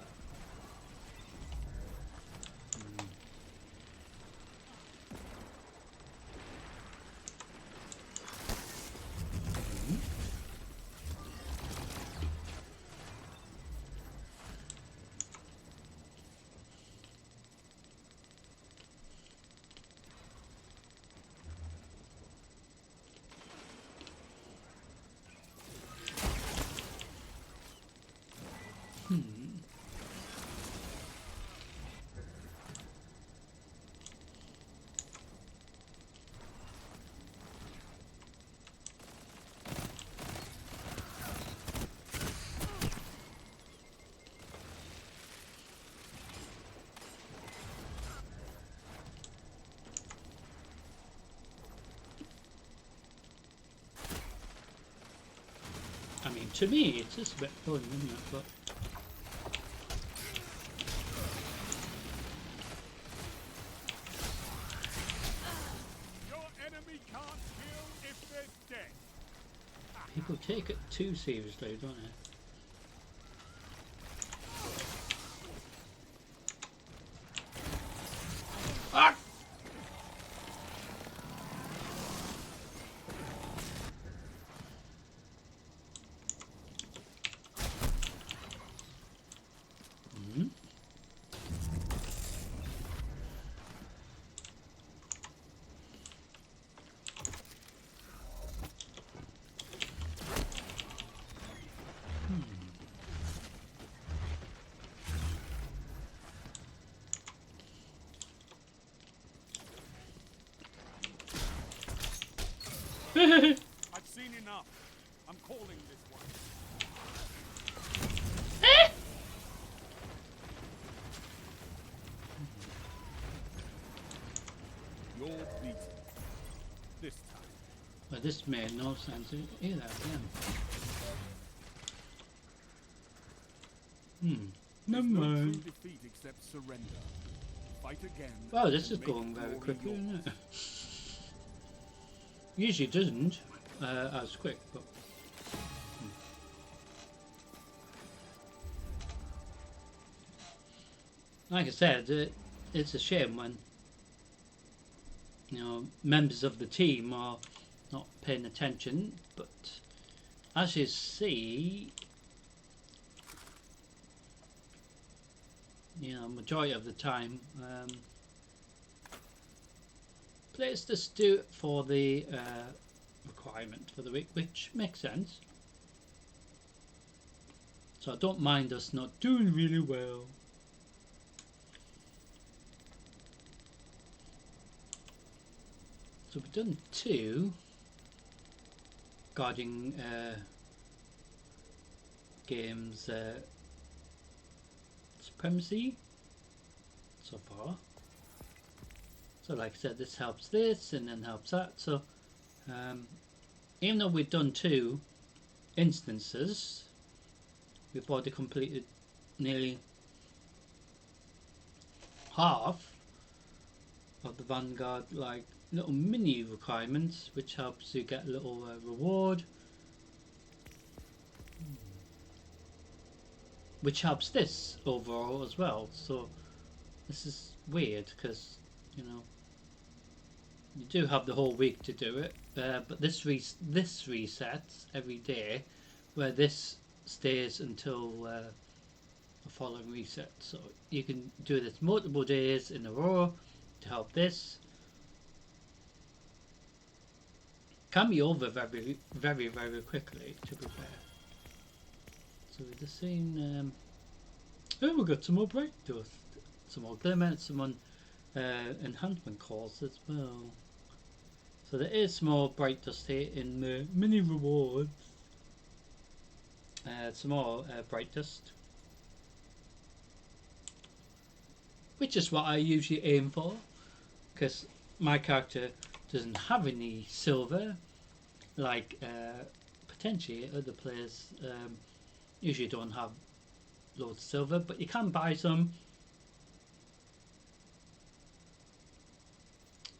I mean, to me, it's just a bit fun, isn't it? But Your enemy can't kill if they're dead. people take it too seriously, don't they? Ah! I've seen enough. I'm calling this one. You're beaten. This time. But this made no sense either, yeah. Never There's no mind. true defeat except surrender. Fight again. Wow, this is and make going very glory quickly, yours. isn't it? Usually doesn't as quick, but like I said, it's a shame when members of the team are not paying attention. But as you see, majority of the time, players just do it for the requirement for the week, which makes sense. So I don't mind us not doing really well. So we've done 2 guarding games supremacy so far. So like I said, this helps this and then helps that. So even though we've done 2 instances, we've already completed nearly half of the Vanguard like little mini requirements, which helps you get a little reward, which helps this overall as well. So this is weird because you do have the whole week to do it, but this resets every day, where this stays until the following reset. So you can do this multiple days in a row to help this. Can be over very, very, very quickly, to be fair. So we've just seen. Oh, we've got some more bright dust, some more glimmer, some more enhancement cores as well. So there is more bright dust here in the mini rewards. Some more bright dust, which is what I usually aim for, because my character doesn't have any silver, like potentially other players usually don't have loads of silver, but you can buy some,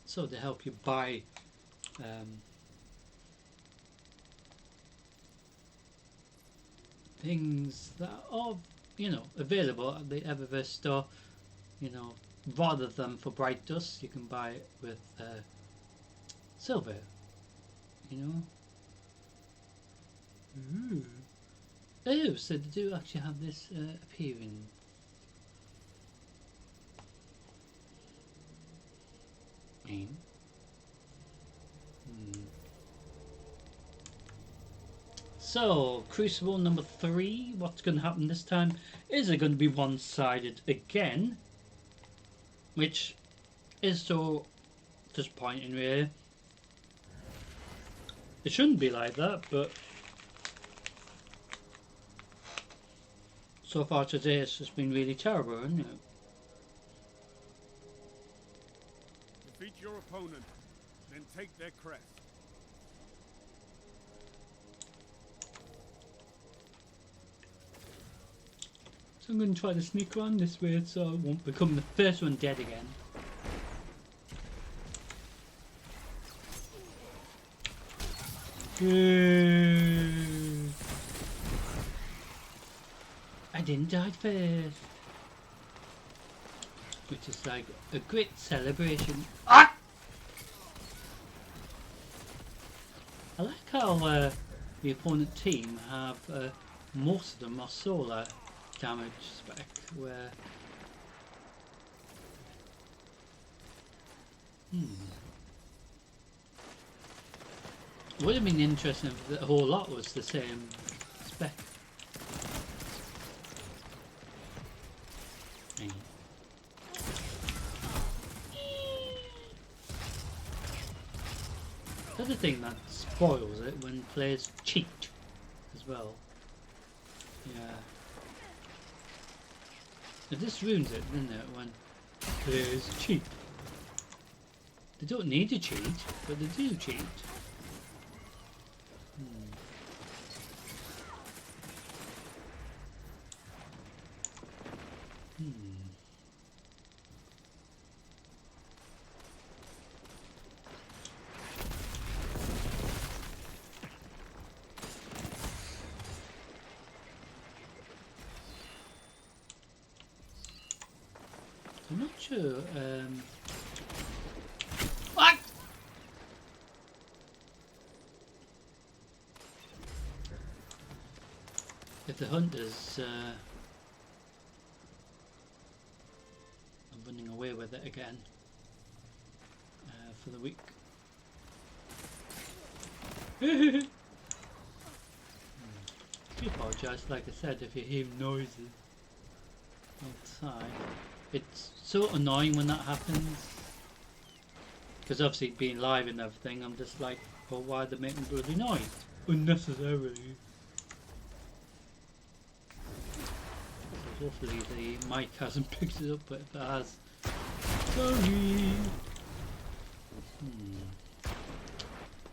so they help you buy things that are, you know, available at the Eververse store. You know, rather than for bright dust, you can buy it with silver. You know. Ooh. Oh, so they do actually have this appearing. So, Crucible number 3, what's going to happen this time? Is it going to be one-sided again? Which is so disappointing, really. It shouldn't be like that, but so far today it's just been really terrible, hasn't it? Defeat your opponent, then take their crest. So I'm going to try to sneak around this way so I won't become the first one dead again. I didn't die first. Which is like a great celebration. Ah! I like how the opponent team have most of them are solar damage spec, where would have been interesting if the whole lot was the same spec. The other thing that spoils it when players cheat as well. Yeah. This ruins it, doesn't it, when players cheat. They don't need to cheat, but they do cheat. I'm not sure. What? If the hunters are running away with it again for the week. I apologise, like I said, if you hear noises outside. It's so annoying when that happens, because obviously being live and everything, I'm just like, well, why are they making bloody noise unnecessarily? So hopefully the mic hasn't picked it up, but if it has, sorry.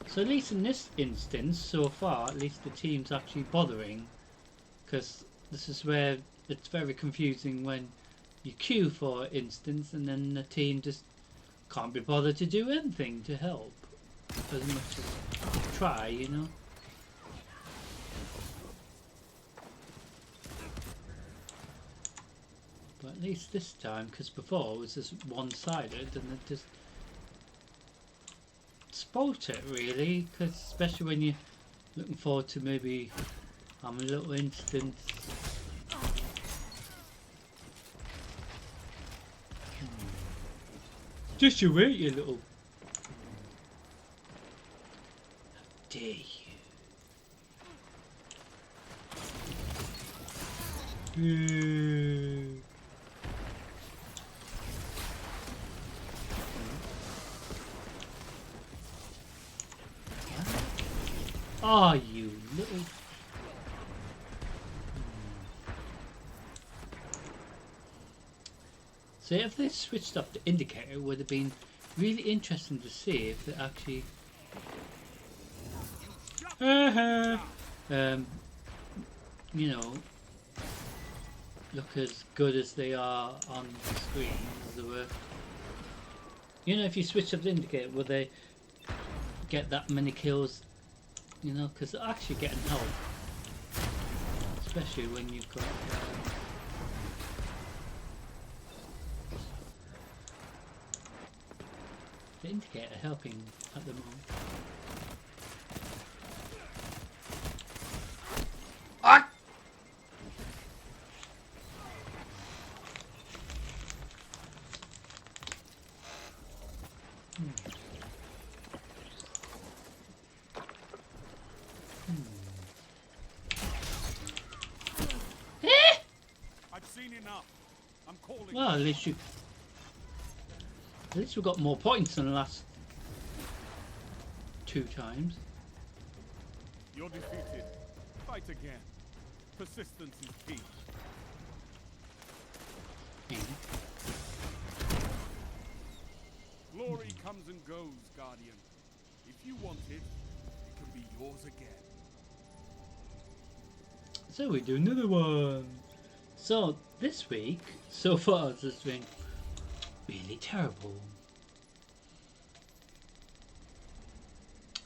So at least in this instance, so far, at least the team's actually bothering, because this is where it's very confusing when you queue, for instance, and then the team just can't be bothered to do anything to help as much as try, you know. But at least this time, because before it was just one-sided and it just spoilt it really, because especially when you're looking forward to maybe having a little instance. Just you wait, you little. How dare you? Oh, you little... So if they switched off the indicator, it would have been really interesting to see if it actually... you know, look as good as they are on the screen as they were. You know, if you switch up the indicator, will they get that many kills? You know, because they're actually getting help, especially when you've got the indicator helping at the moment. Ah! I've seen enough. I'm calling. Well, at least we got more points than the last 2 times. You're defeated. Fight again. Persistence is key. Glory comes and goes, Guardian. If you want it, it can be yours again. So we do another one. So this week, so far, it's just been really terrible.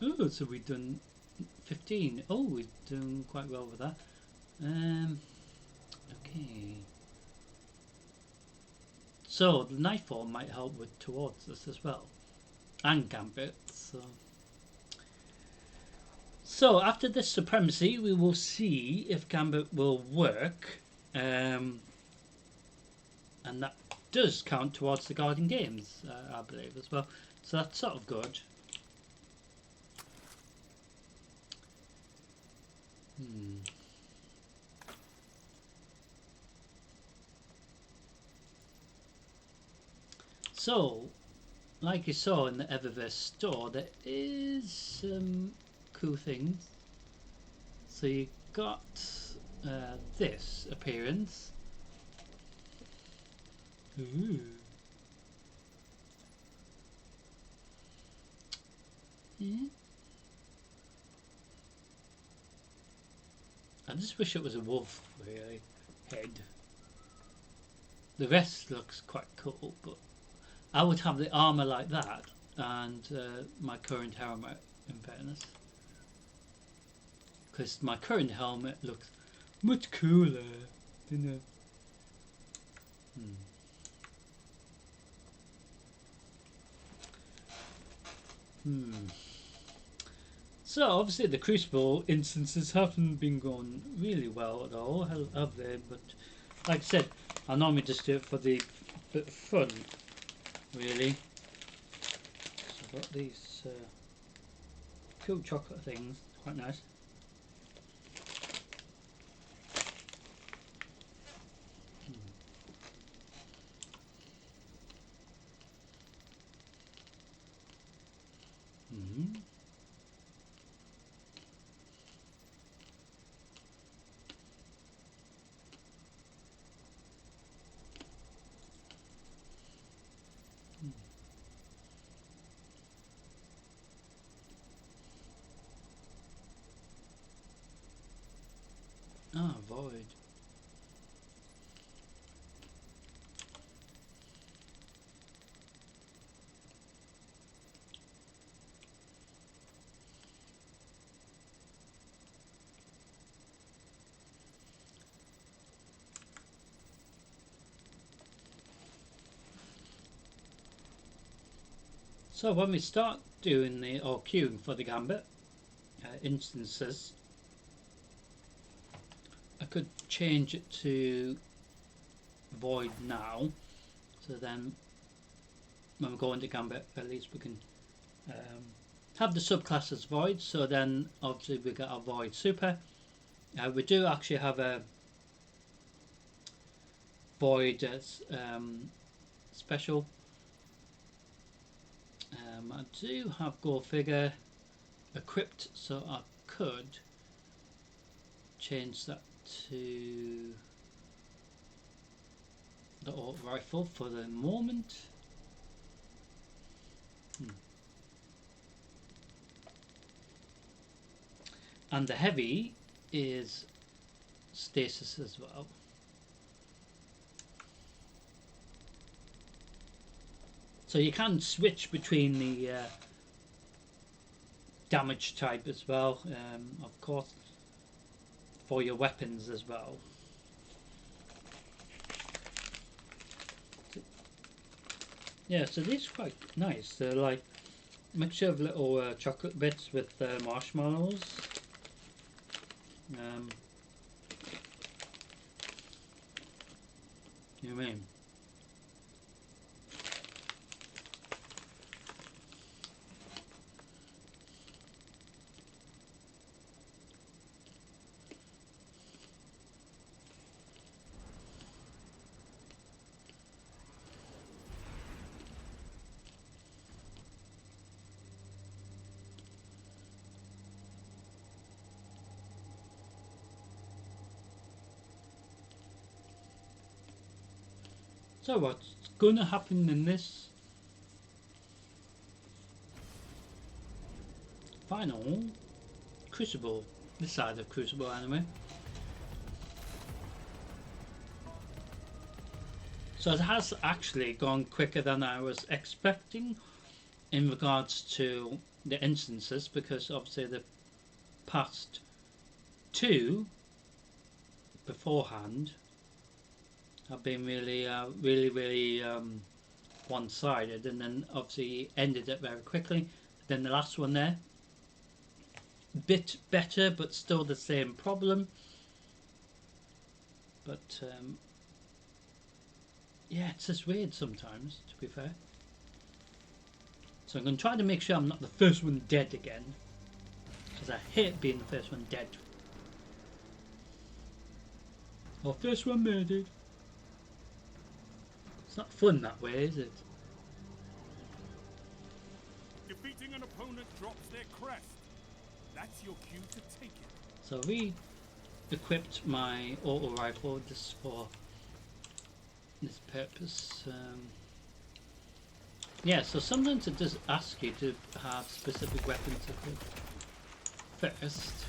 Oh, so we've done 15. Oh, we're doing quite well with that. Okay. So the Nightfall might help with towards us as well, and Gambit. So after this supremacy, we will see if Gambit will work, and that does count towards the Guardian games, I believe, as well. So that's sort of good. So, like you saw in the Eververse store, there is some cool things. So you got this appearance. Ooh. Yeah. I just wish it was a wolf, really, head. The rest looks quite cool, but I would have the armour like that and my current helmet, in fairness. Because my current helmet looks much cooler, you know. So obviously the Crucible instances haven't been going really well at all, have they? But like I said, I normally just do it for the bit of fun, really. So I've got these cool chocolate things, quite nice. Ah, void. So when we start doing the or queuing for the Gambit instances, I could change it to void now, so then when we go into Gambit, at least we can have the subclass as void. So then obviously we got our void super. We do actually have a void special. I do have Go Figure equipped, so I could change that to the auto rifle for the moment. And the heavy is stasis as well. So you can switch between the damage type as well, of course, for your weapons as well. Yeah, so these are quite nice. They're like a mixture of little chocolate bits with marshmallows. You know what I mean? So what's gonna happen in this final Crucible, this side of Crucible anyway? So it has actually gone quicker than I was expecting in regards to the instances, because obviously the past two beforehand have been really one-sided, and then obviously ended it very quickly. Then the last one there, bit better but still the same problem. But yeah, it's just weird sometimes, to be fair. So I'm going to try to make sure I'm not the first one dead again, because I hate being the first one dead. Or first one murdered. It's not fun that way, is it? Defeating an opponent drops their crest. That's your cue to take it. So I re-equipped my auto rifle just for this purpose. Yeah, so sometimes it does ask you to have specific weapons equipped first.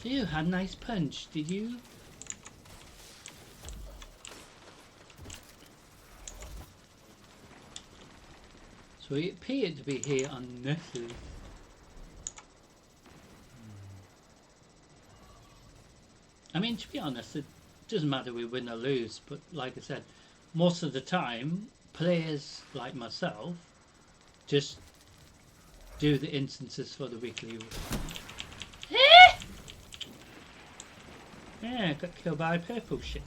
You had a nice punch, did you? So it appeared to be here unnecessary. I mean, to be honest, it doesn't matter we win or lose, but like I said, most of the time, players like myself just do the instances for the weekly. Yeah, got killed by purple shit.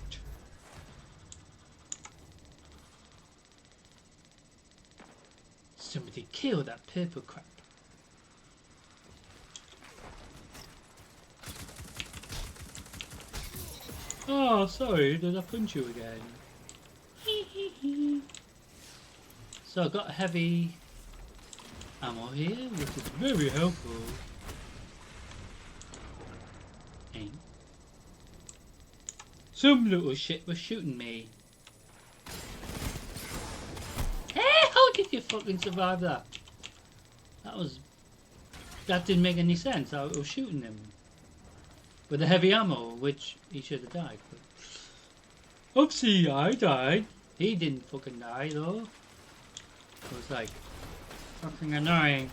Somebody kill that purple crap. Oh, sorry, did I punch you again? So I got heavy ammo here, which is very helpful. Ain't. Some little shit was shooting me. Hey, how did you fucking survive that? That didn't make any sense. I was shooting him with the heavy ammo, which he should have died. But oopsie, I died. He didn't fucking die though. It was like fucking annoying.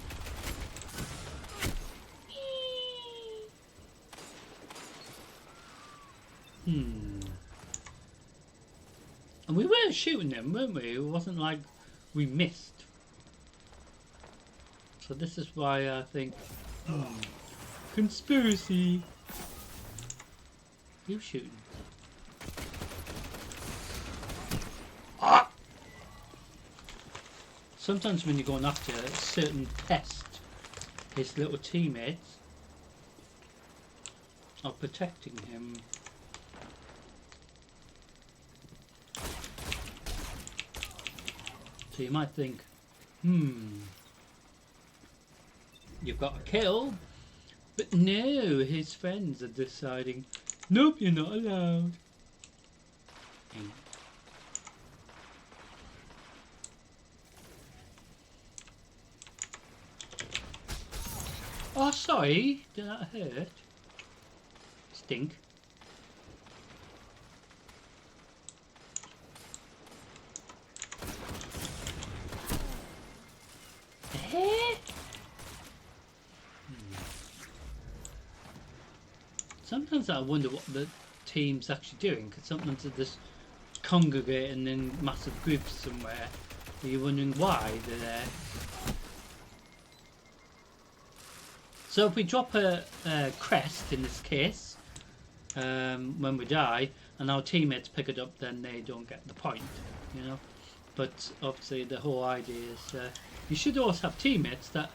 And we were shooting them, weren't we? It wasn't like we missed. So this is why I think conspiracy. Who's shooting? Ah! Sometimes when you're going after a certain pest, his little teammates are protecting him. So you might think, you've got a kill, but no, his friends are deciding, nope, you're not allowed. Oh, sorry, did that hurt? Stink. Sometimes I wonder what the team's actually doing, because sometimes they're just congregating in massive groups somewhere. Are you wondering why they're there? So if we drop a crest in this case, when we die, and our teammates pick it up, then they don't get the point, you know. But obviously the whole idea is you should always have teammates that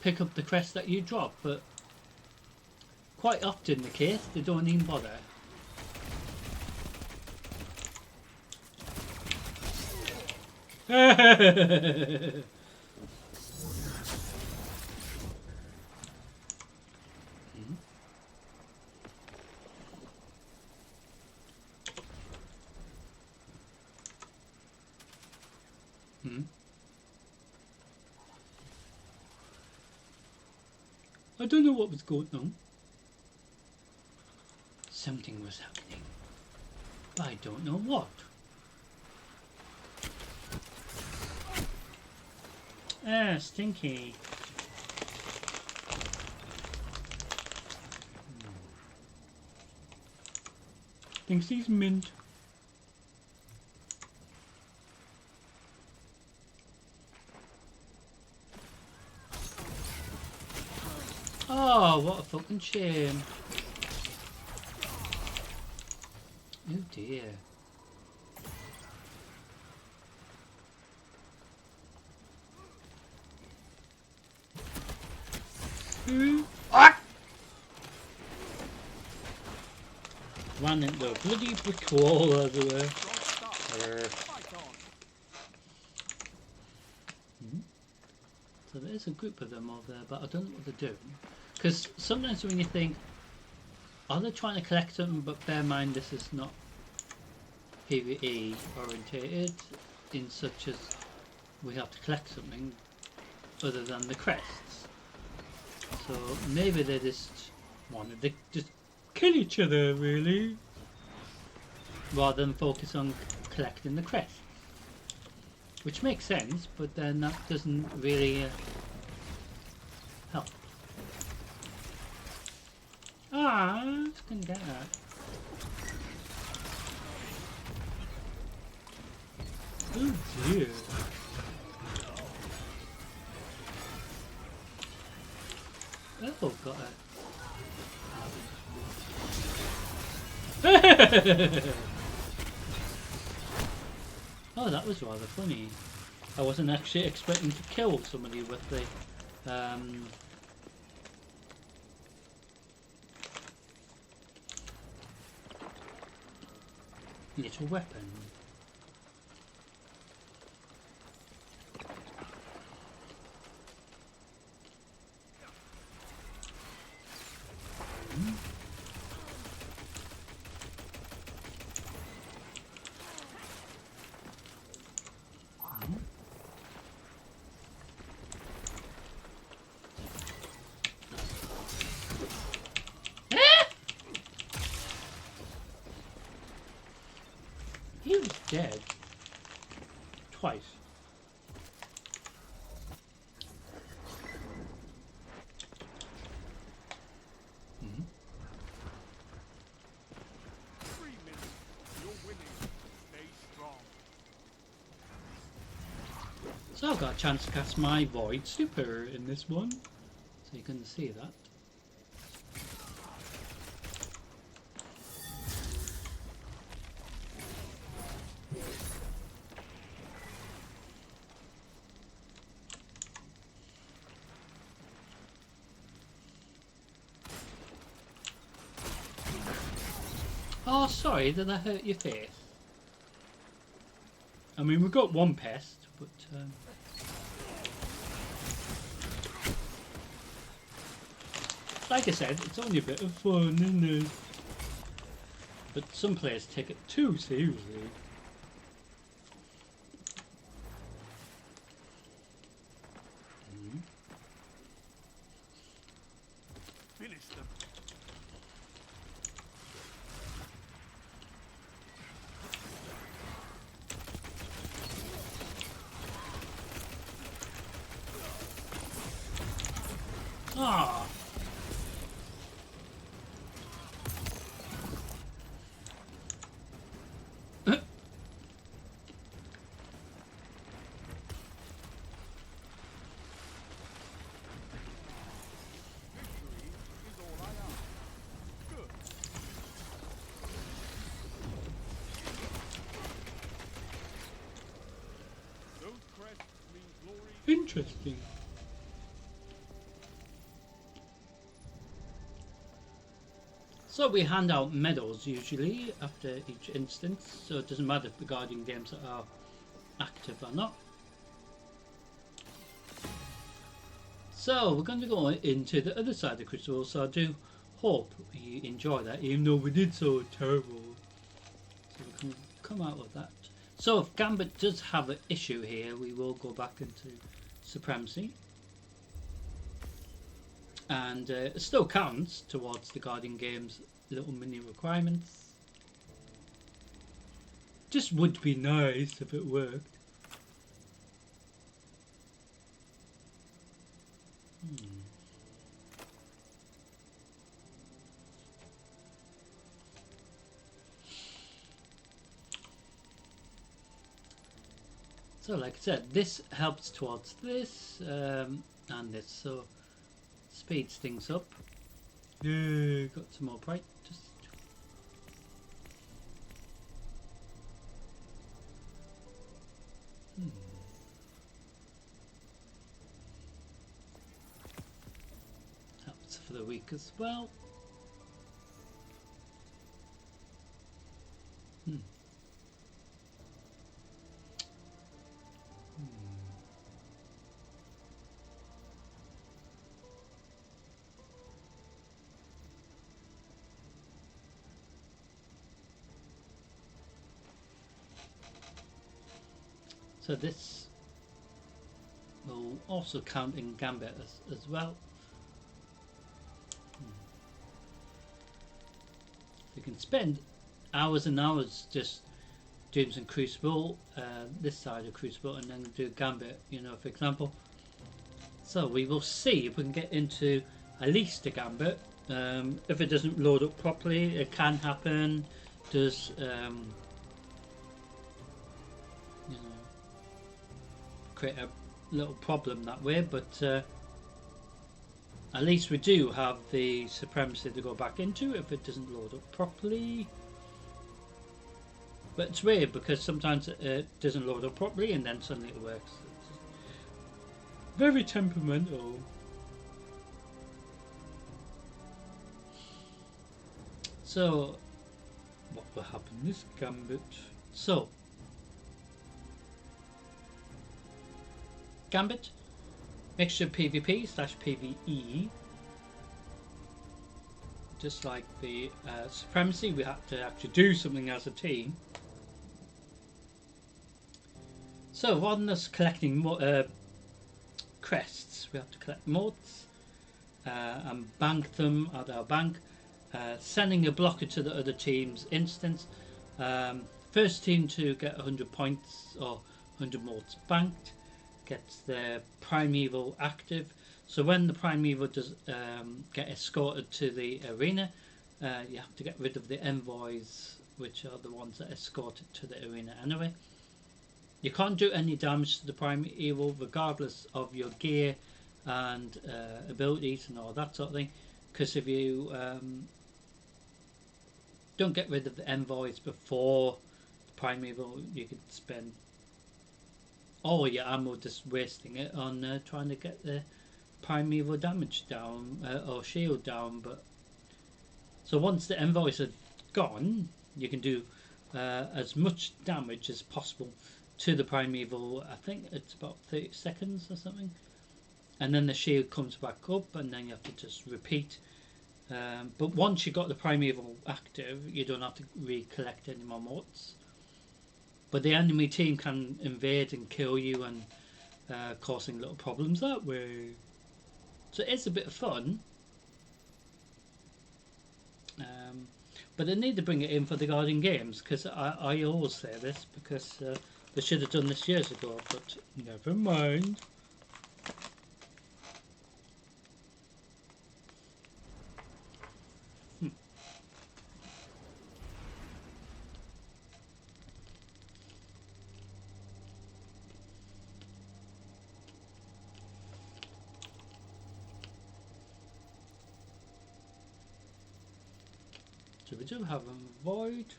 pick up the crest that you drop, but quite often the case they don't even bother. I don't know what was going on. Something was happening. But I don't know what. Ah, stinky. Thinks he's mint. Oh, what a fucking shame. Oh dear. Ah! Ran into a bloody brick wall everywhere. So there is a group of them over there, but I don't know what they're doing. Because sometimes when you think, are they trying to collect them? But bear in mind this is not PvE orientated, in such as we have to collect something other than the crests. So maybe they just wanted to just kill each other, really, rather than focus on collecting the crests. Which makes sense, but then that doesn't really help. Ah, I just couldn't get that. Oh dear. Oh, got it. Oh, that was rather funny. I wasn't actually expecting to kill somebody with the little weapon. He was dead. Twice. Mm-hmm. 3 minutes. You're winning. Stay strong. So I've got a chance to cast my Void Super in this one. So you can see that. Oh, sorry, did I hurt your face? I mean, we've got one pest, but like I said, it's only a bit of fun, isn't it? But some players take it too seriously. Finish them. Ah. Interesting. So we hand out medals usually after each instance, so it doesn't matter if the Guardian games are active or not. So we're going to go into the other side of the Crucible, so I do hope you enjoy that, even though we did so terrible. So we can come out with that. So if Gambit does have an issue here, we will go back into Supremacy. And it still counts towards the Guardian Games little mini requirements. Just would be nice if it worked. So like I said, this helps towards this and this, so speeds things up. Yeah, got some more practice. Helps for the week as well. So this will also count in Gambit as well. You can spend hours and hours just doing some Crucible, this side of Crucible, and then do Gambit, you know, for example. So we will see if we can get into at least a Gambit. If it doesn't load up properly, it can happen. Does you know, create a little problem that way, but at least we do have the Supremacy to go back into if it doesn't load up properly. But it's weird because sometimes it doesn't load up properly and then suddenly it works. It's very temperamental. So what will happen this Gambit? So Gambit, mixture PvP/PvE. Just like the Supremacy, we have to actually do something as a team. So rather than us collecting more crests, we have to collect motes and bank them at our bank, sending a blocker to the other team's instance. First team to get 100 points or 100 motes banked gets their primeval active. So when the primeval does get escorted to the arena, you have to get rid of the envoys, which are the ones that escort it to the arena anyway. You can't do any damage to the primeval regardless of your gear and abilities and all that sort of thing, because if you don't get rid of the envoys before the primeval, you could spend all your ammo just wasting it on trying to get the primeval damage down or shield down. But so once the envoys are gone, you can do as much damage as possible to the primeval. I think it's about 30 seconds or something, and then the shield comes back up, and then you have to just repeat. But once you've got the primeval active, you don't have to recollect any more motes. But the enemy team can invade and kill you, and causing little problems that way. So it's a bit of fun. But they need to bring it in for the Guardian Games, because I always say this, because they should have done this years ago, but never mind. So we do have a void.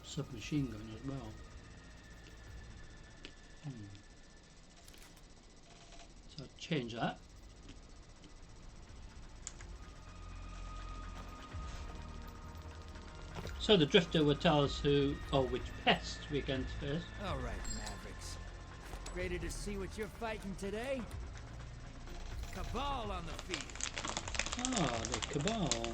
Submachine gun as well. So I'll change that. So the drifter will tell us which pests we against first. All right, Mavericks. Ready to see what you're fighting today? Cabal on the field. Ah, the Cabal.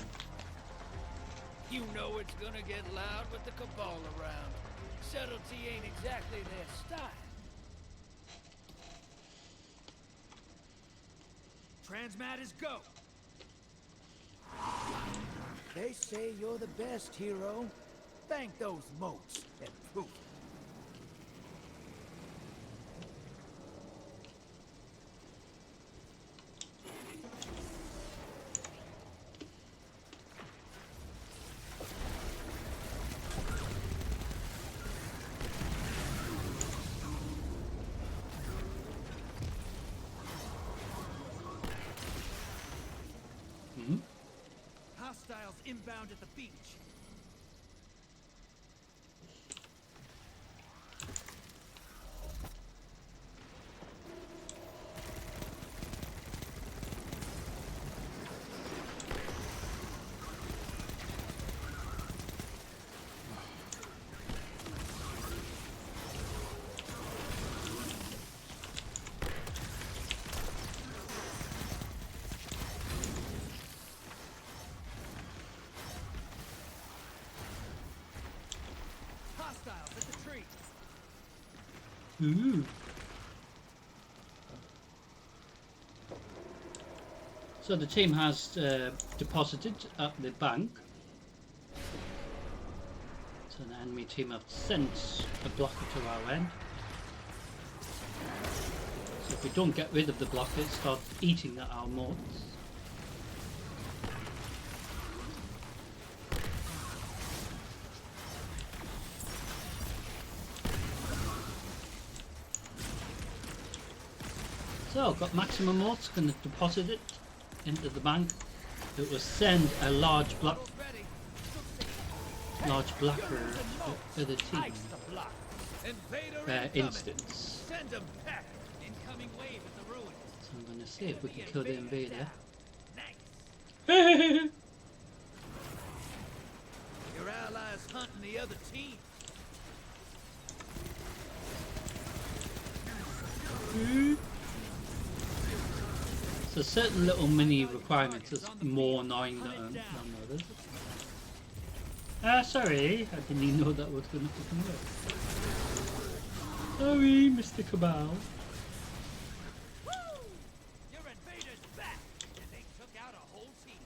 You know it's gonna get loud with the Cabal around. Subtlety ain't exactly their style. Transmat go. They say you're the best, hero. Thank those motes and proof. Hostiles inbound at the beach. Hostiles at the tree. Ooh. So the team has deposited at the bank. So the enemy team have sent a blocker to our end. So if we don't get rid of the blocker, it starts eating at our motes. So I've got maximum motes, going to deposit it into the bank. It will send a large blocker to the team instance. So I'm going to see if we can kill the invader. Your allies hunting the other team. So certain little mini requirements is more annoying than others. Sorry, I didn't even know that was going to fucking work. Sorry, Mr. Cabal. Woo! Your invaders back, and they took out a whole team.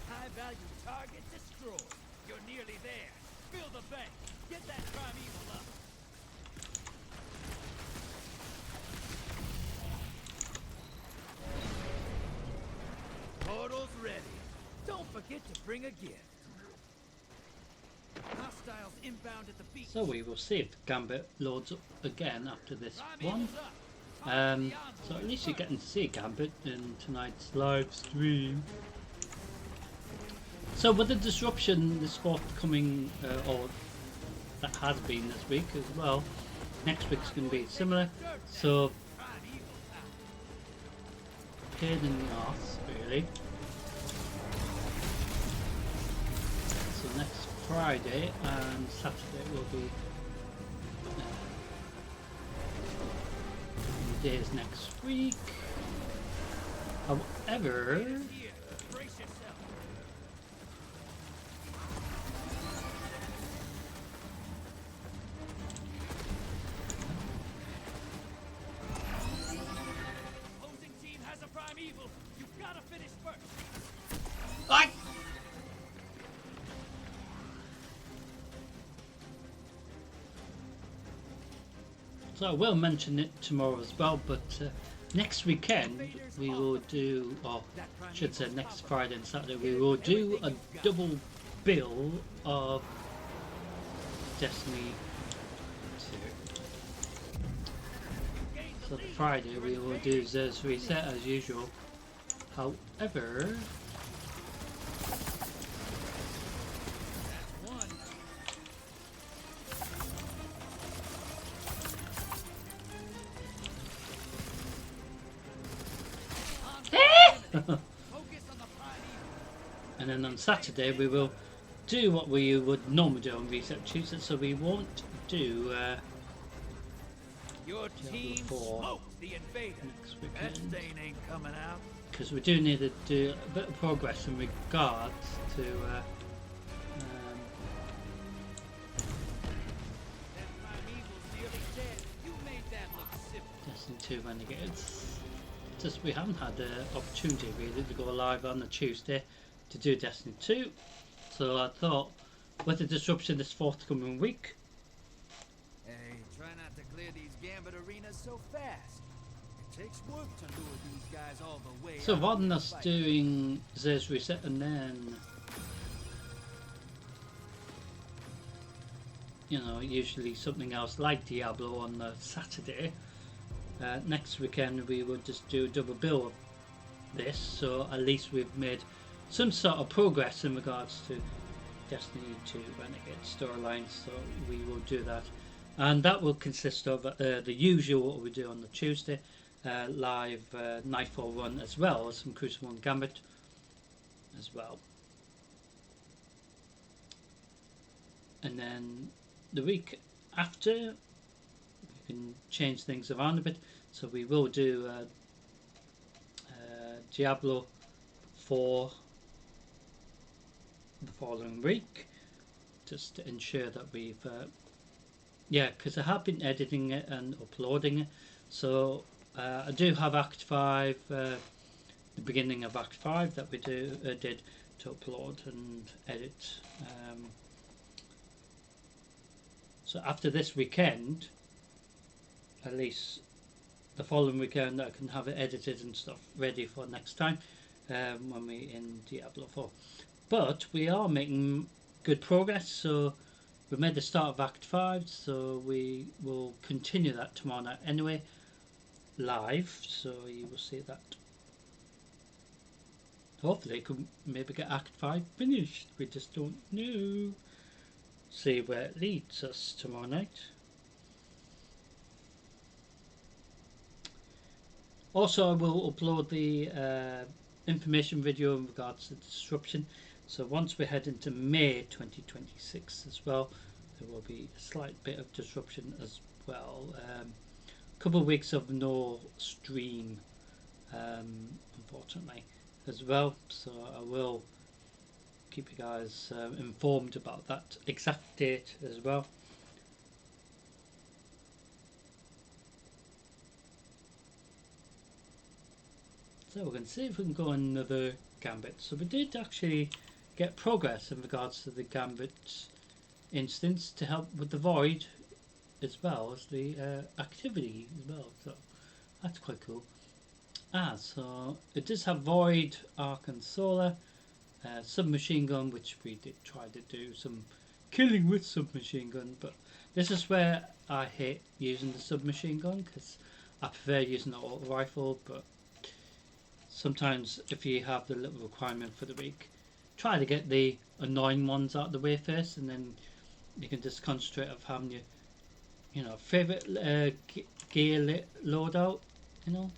High value target destroyed. You're nearly there. Fill the bank. Get that primeval up. Portal's ready. Don't forget to bring a gift. Hostiles inbound at the beach. So we will see if Gambit loads up again after this one. So at least you're getting to see Gambit in tonight's live stream. So with the disruption, this forthcoming or that has been this week as well. Next week's going to be similar, so pain in the arse really. So next Friday and Saturday will be days next week. However, Opposing team has a primeval. You've got to finish first. so I will mention it tomorrow as well, but next weekend we will do, or I should say next Friday and Saturday, we will do a double bill of Destiny 2. So the Friday we will do Zer's Reset as usual. However, and then on Saturday we will do what we would normally do on Reset Tuesday, so we won't do Your team smoked the invader. next That weekend, stain ain't coming out. because we do need to do a bit of progress in regards to That primeval's nearly dead. You made that look simple. Destiny 2 Renegades. Just we haven't had the opportunity really to go live on a Tuesday to do Destiny 2, so I thought with the disruption this forthcoming week, Hey, try not to clear these gambit arenas so fast. It takes work to lure these guys all the way. so out rather than to us fight. doing Zer's Reset and then, you know, usually something else like Diablo on the Saturday, next weekend we will just do a double bill of this, so at least we've made some sort of progress in regards to Destiny 2 Renegade storyline, so we will do that, and that will consist of the usual what we do on the Tuesday, live Nightfall run, as well as some Crucible and Gambit as well. And then the week after we can change things around a bit, so we will do Diablo 4 the following week, just to ensure that we've yeah, because I have been editing it and uploading it, so I do have Act 5, the beginning of Act 5 that we did to upload and edit, so after this weekend, at least the following weekend, I can have it edited and stuff ready for next time when we in Diablo 4. But we are making good progress, so we made the start of Act 5, so we will continue that tomorrow night anyway, live, so you will see that. Hopefully could maybe get Act 5 finished, we just don't know. See where it leads us tomorrow night. Also I will upload the information video in regards to disruption. So once we head into May 2026 as well, there will be a slight bit of disruption as well. A couple of weeks of no stream, unfortunately, as well. So I will keep you guys informed about that exact date as well. So we're going to see if we can go another Gambit. So we did actually get progress in regards to the Gambit instance to help with the Void as well as the activity as well. So that's quite cool. So it does have Void, Arc and Solar, submachine gun, which we did try to do some killing with submachine gun, but this is where I hate using the submachine gun because I prefer using the auto rifle. But sometimes if you have the little requirement for the week, try to get the annoying ones out of the way first, and then you can just concentrate of having your, favorite gear loadout. You know.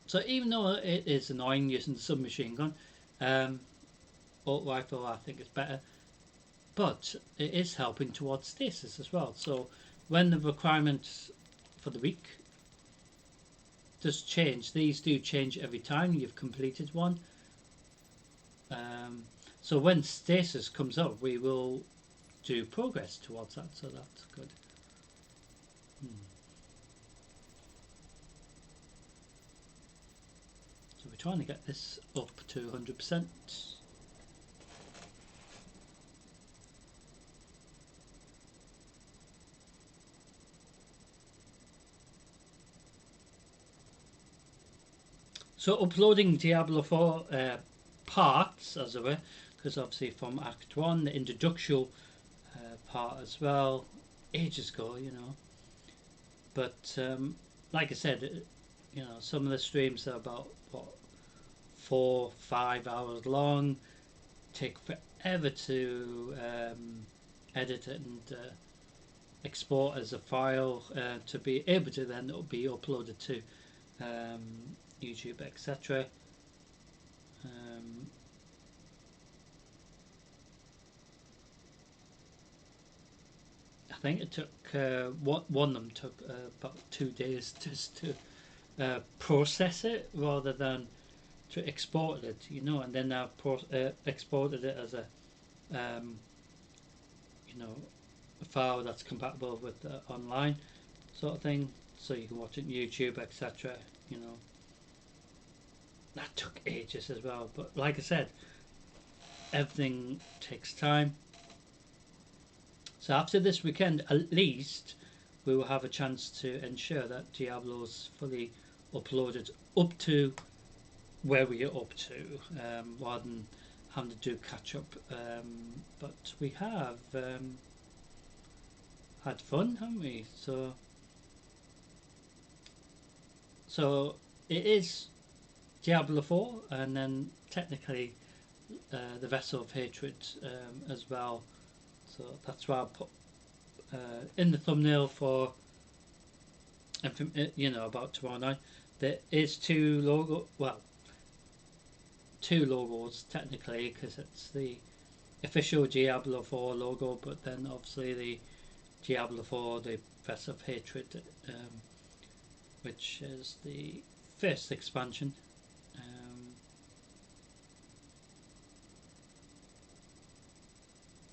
So even though it is annoying using the submachine gun, alt rifle I think is better, but it is helping towards stasis as well. So when the requirements for the week does change, these do change every time you've completed one. So when stasis comes up, we will do progress towards that, so that's good. So we're trying to get this up to 100%. So uploading Diablo 4 parts, as it were, because obviously from Act 1, the introduction part as well, ages ago, But like I said, some of the streams are about, 4-5 hours long, take forever to edit it and export as a file to be able to then be uploaded to YouTube, etc. I think it took one of them took about 2 days just to process it rather than to export it, and then I've exported it as a a file that's compatible with online sort of thing, so you can watch it on YouTube, etc. That took ages as well, but like I said, everything takes time. So after this weekend, at least, we will have a chance to ensure that Diablo's fully uploaded up to where we are up to, rather than having to do catch up. But we have had fun, haven't we? So it is Diablo 4, and then technically the Vessel of Hatred as well. So that's why I put in the thumbnail for about tomorrow night. There is two logos technically, because it's the official Diablo 4 logo, but then obviously the Diablo 4, the Vessel of Hatred, which is the first expansion.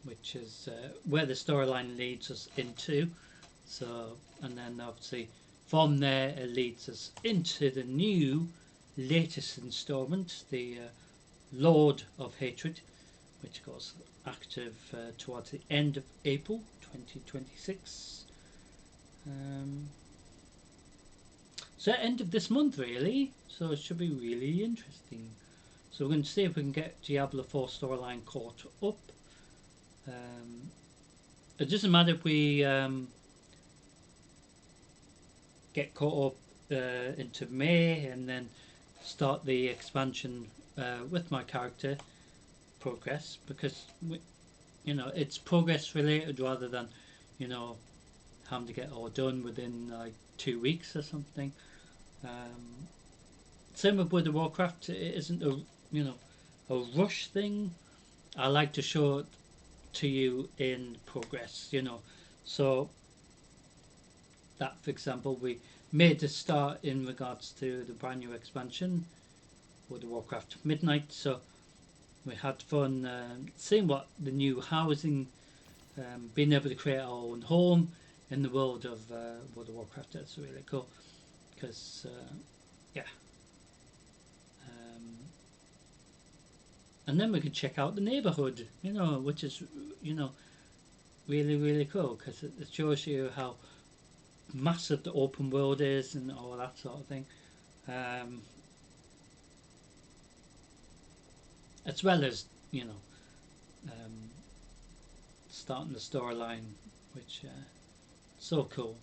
Which is where the storyline leads us into. So, and then obviously from there it leads us into the new latest installment, the Lord of Hatred, which goes active towards the end of April 2026. So end of this month really, so it should be really interesting. So we're going to see if we can get Diablo 4 storyline caught up. It doesn't matter if we get caught up into May and then start the expansion with my character progress, because it's progress related rather than having to get it all done within like 2 weeks or something. Same with World of Warcraft. It isn't a rush thing. I like to show it to you in progress, so that, for example, we made the start in regards to the brand new expansion, World of Warcraft Midnight. So we had fun seeing what the new housing, being able to create our own home in the world of World of Warcraft. That's really cool, because and then we could check out the neighborhood, which is really, really cool, because it shows you how massive the open world is and all that sort of thing, as well as starting the storyline, which so cool.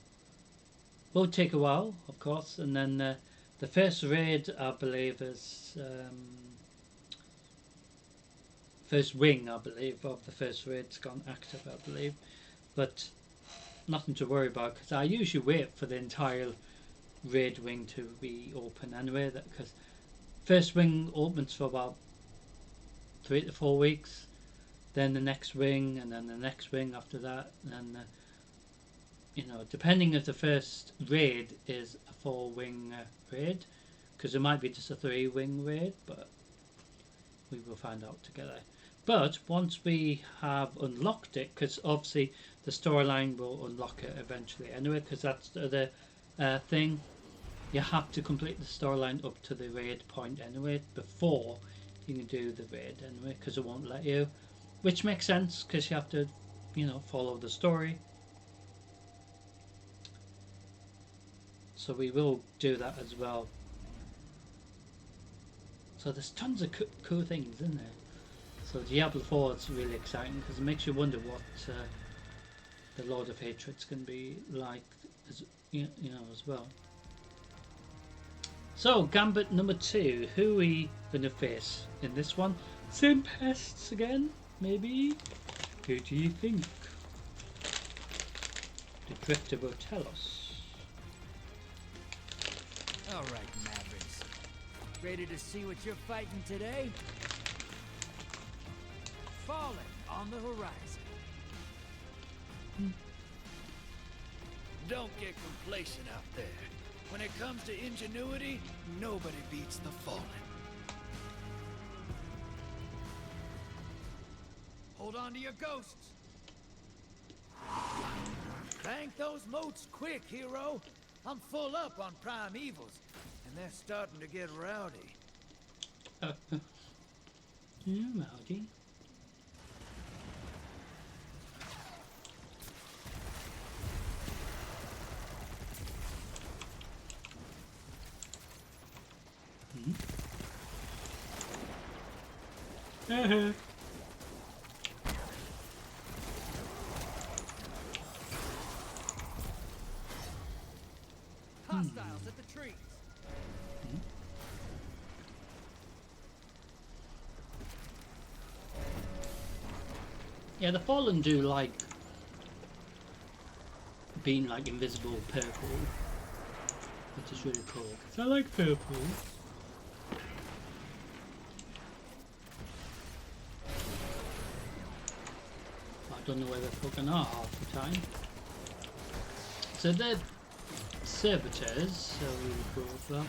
Will take a while, of course, and then the first raid, I believe, is first wing, I believe, of the first raid's gone active, I believe. But nothing to worry about, because I usually wait for the entire raid wing to be open anyway, because first wing opens for about 3 to 4 weeks, then the next wing, and then the next wing after that, and you know, depending if the first raid is a 4-wing raid, because it might be just a 3-wing raid, but we will find out together. But once we have unlocked it, because obviously the storyline will unlock it eventually anyway, because that's the thing, you have to complete the storyline up to the raid point anyway before you can do the raid anyway, because it won't let you, which makes sense, because you have to, you know, follow the story. So we will do that as well. So there's tons of cool things in there. So Diablo 4 is really exciting, because it makes you wonder what the Lord of Hatred's going to be like, as you know, as well. So Gambit number 2, who are we going to face in this one? Same pests again, maybe? Who do you think? The Drifter will tell us. All right, Mavericks. Ready to see what you're fighting today? Fallen on the horizon. Don't get complacent out there. When it comes to ingenuity, nobody beats the Fallen. Hold on to your ghosts. Crank those moats quick, hero. I'm full up on primevals, and they're starting to get rowdy. Yeah, rowdy. Hostiles at the trees. Yeah, the Fallen do like being like invisible purple, which is really cool. 'Cause I like purple. I don't know where they fucking are half the time. So they're servitors, so we will go with that.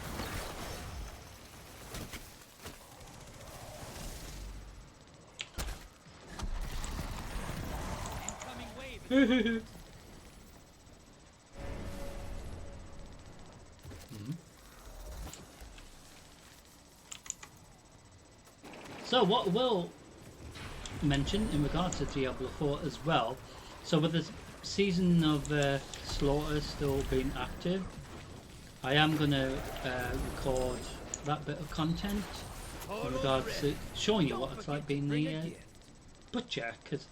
Incoming wave. So what we'll mention in regards to Diablo 4 as well, so with the season of Slaughter still being active, I am going to record that bit of content in regards to showing you what it's like being the butcher, because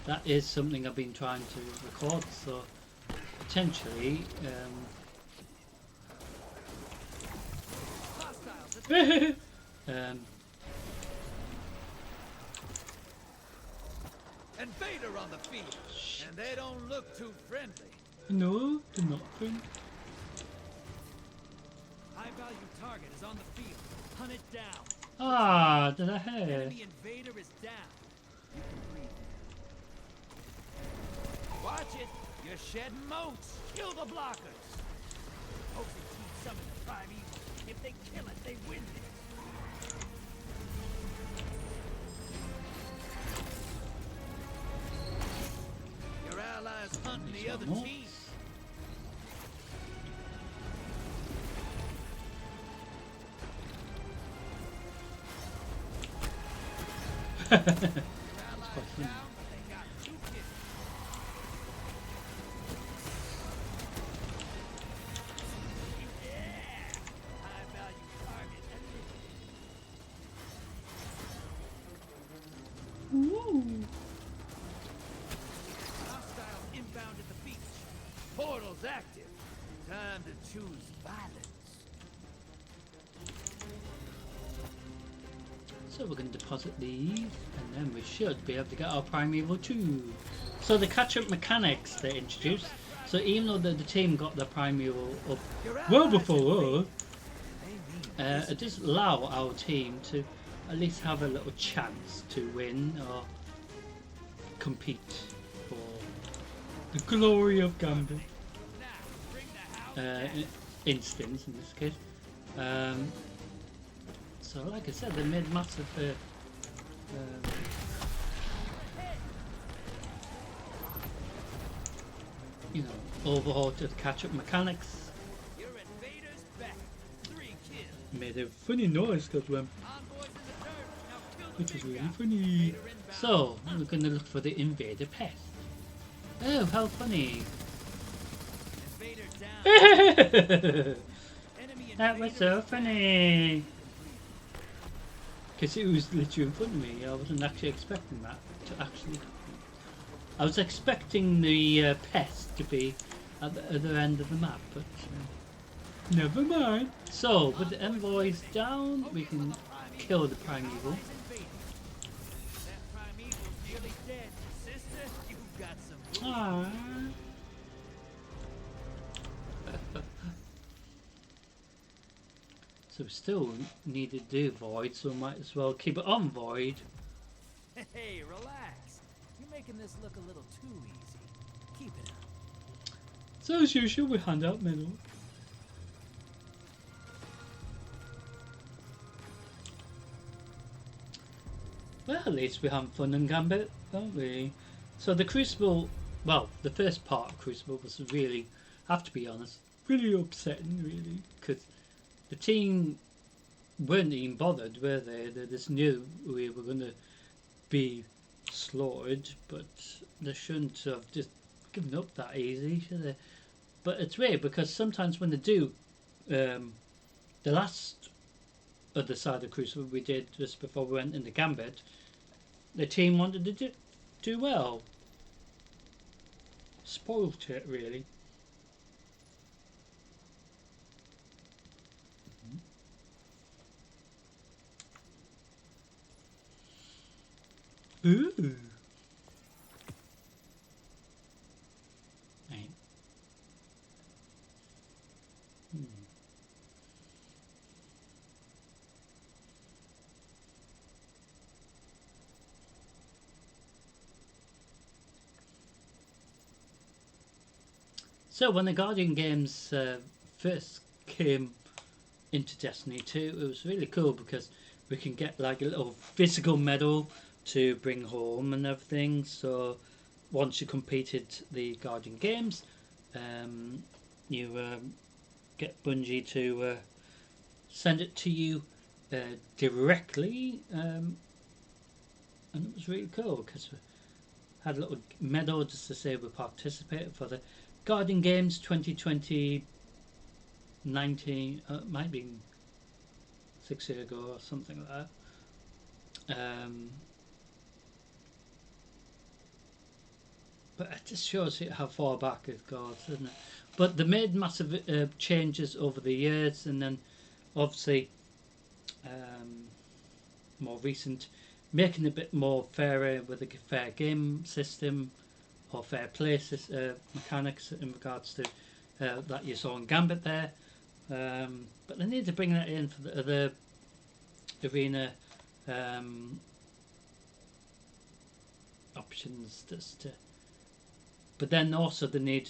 that is something I've been trying to record, so potentially Invader on the field, and they don't look too friendly. no, they're not friendly. High value target is on the field. Hunt it down. Ah, did I hear? Enemy invader is down. You can breathe now. Watch it. You're shedding moats. Kill the blockers. Opposing team summon the primeval. If they kill it, they win this. Your allies hunting the other team. Your allies down, they got 2 kills. Yeah! High value target eliminated. Hostiles inbound at the beach. Portals active. Time to choose violence. So we're going to deposit these, and then we should be able to get our primeval too. So the catch-up mechanics they introduced. So even though the team got the primeval up well before us, it does allow our team to at least have a little chance to win or compete for the glory of Gambit. Instance in this case. So like I said, they made massive you know, overhaul to the catch-up mechanics. Made a funny noise that went, which was really funny. So we're going to look for the invader pest. Oh, how funny! That was so funny. Because it was literally in front of me. I wasn't actually expecting that to actually happen. I was expecting the pest to be at the other end of the map, but never mind. So, with the envoys down, we can kill the primeval. Aww. So we still need to do void, so we might as well keep it on void. Hey, relax. You're making this look a little too easy. Keep it up. So as usual, we hand out medals. Well, at least we have fun in Gambit, don't we? So the Crucible, well, the first part of Crucible was really, I have to be honest, really upsetting, really, because the team weren't even bothered, were they? They just knew we were going to be slaughtered, but they shouldn't have just given up that easy, should they? But it's weird because sometimes when they do, the last other side of Crucible we did just before we went into Gambit, the team wanted to do well. Spoilt it, really. Ooh. Right. So when the Guardian games first came into Destiny 2, it was really cool because we can get like a little physical medal to bring home and everything. So once you completed the Guardian games, you get Bungie to send it to you directly, and it was really cool because we had a little medal just to say we participated for the Guardian Games 2020 19, might be 6 years ago or something like that. But it just shows you how far back it goes, doesn't it? But they made massive changes over the years, and then obviously more recent, making it a bit more fairer with a fair game system or fair play mechanics in regards to that you saw in Gambit there. But they need to bring that in for the other arena options. But then also they need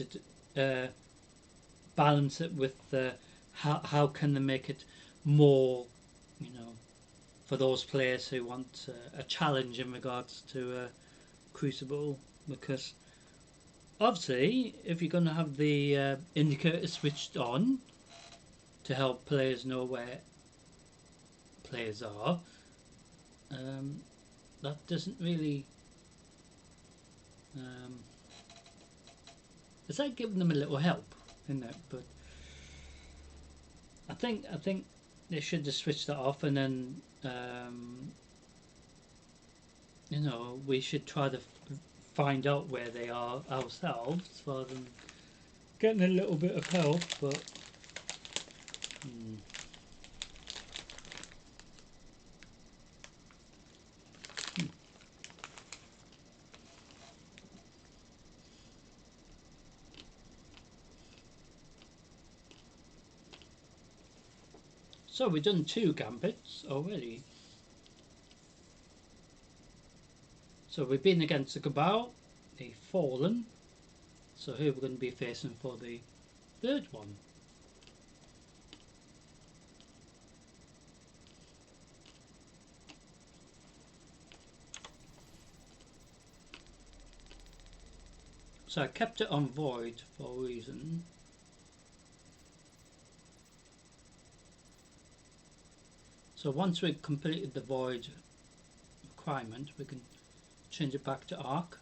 to balance it with how can they make it more, you know, for those players who want a challenge in regards to Crucible, because obviously if you're going to have the indicator switched on to help players know where players are, that doesn't really it's like giving them a little help, isn't it? But I think they should just switch that off, and then you know, we should try to find out where they are ourselves rather than getting a little bit of help. But So we've done 2 gambits already. So we've been against the Cabal, a Fallen. So here we're going to be facing for the 3rd one. So I kept it on void for a reason. So once we've completed the void requirement, we can change it back to arc.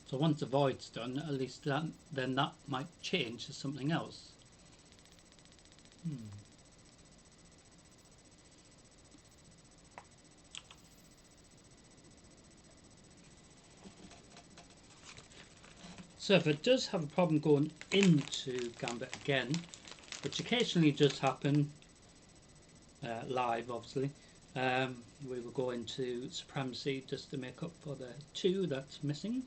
So once the void's done, at least then that might change to something else. So if it does have a problem going into Gambit again, which occasionally does happen, live obviously, we will go into Supremacy just to make up for the 2 that's missing.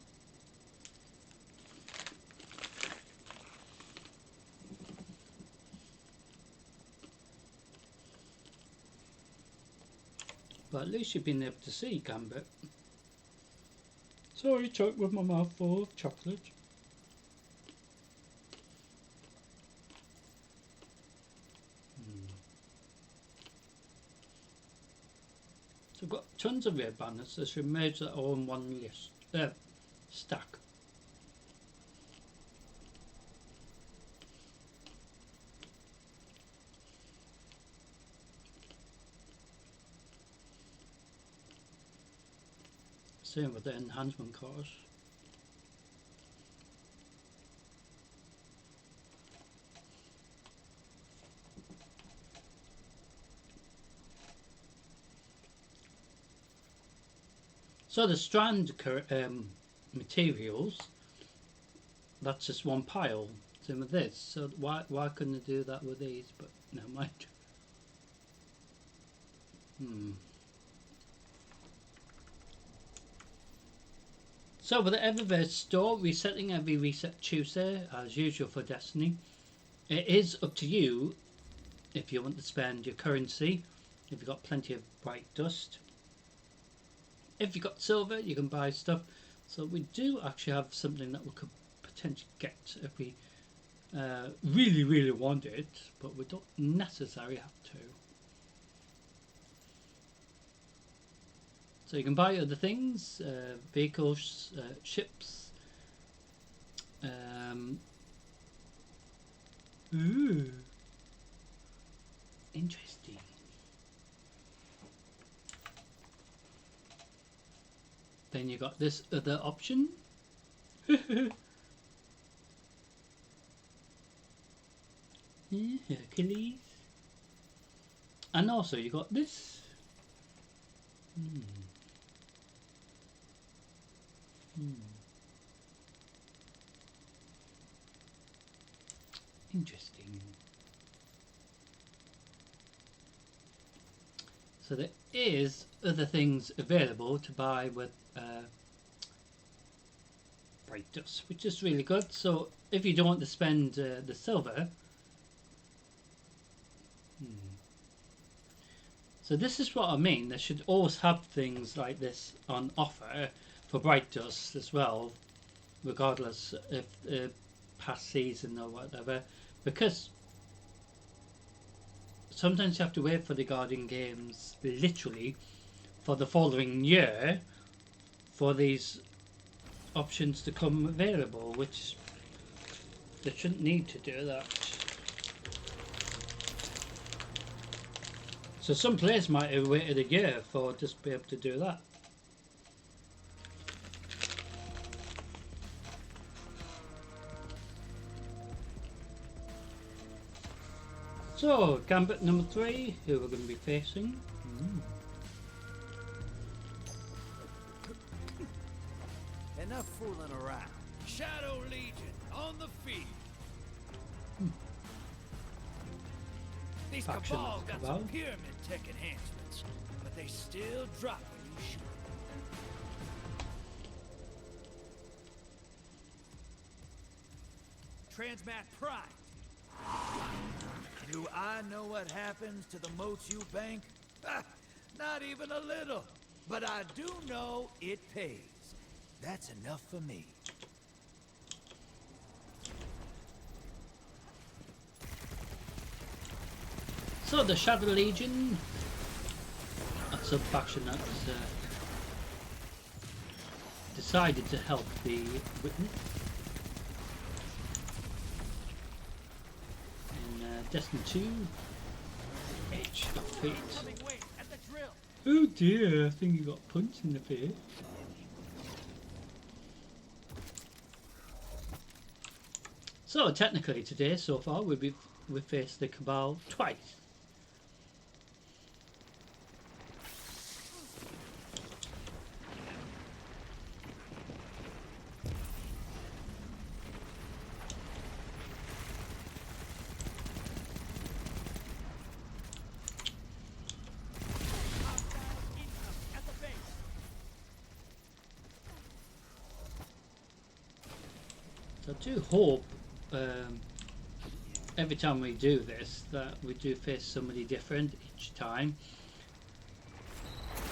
But at least you've been able to see Gambit. Sorry, Chuck, with my mouth full of chocolate. So we've got tons of red banners. So should merge that all in one list, stack. Same with the enhancement cores. So the strand materials, that's just one pile. Same with this. So why couldn't I do that with these? But never mind. So with the Eververse store, resetting every reset Tuesday, as usual for Destiny. It is up to you if you want to spend your currency, if you've got plenty of bright dust. If you've got silver, you can buy stuff. So we do actually have something that we could potentially get if we really want it, but we don't necessarily have to. So you can buy other things, vehicles, ships. Ooh, interesting. Then you got this other option. Hercules. And also you got this. Interesting. So there is other things available to buy with bright dust, which is really good. So if you don't want to spend the silver, so this is what I mean. They should always have things like this on offer for bright dust as well, regardless if past season or whatever, because sometimes you have to wait for the Guardian games literally for the following year for these options to come available, which they shouldn't need to do that. So some players might have waited a year for just be able to do that. So, Gambit number 3, who we're going to be facing. Enough fooling around. Shadow Legion on the field. These Faction Cabal of got Cabal. some pyramid tech enhancements, but they still drop when you shoot transmat prime. Do I know what happens to the moats you bank? Ha, not even a little. But I do know it pays. That's enough for me. So the Shadow Legion, that's a faction that's decided to help the Britain in Destiny 2. Edge of Fate. Oh dear, I think he got punched in the face. So technically today, so far, we've faced the Cabal twice. So I do hope every time we do this that we do face somebody different each time.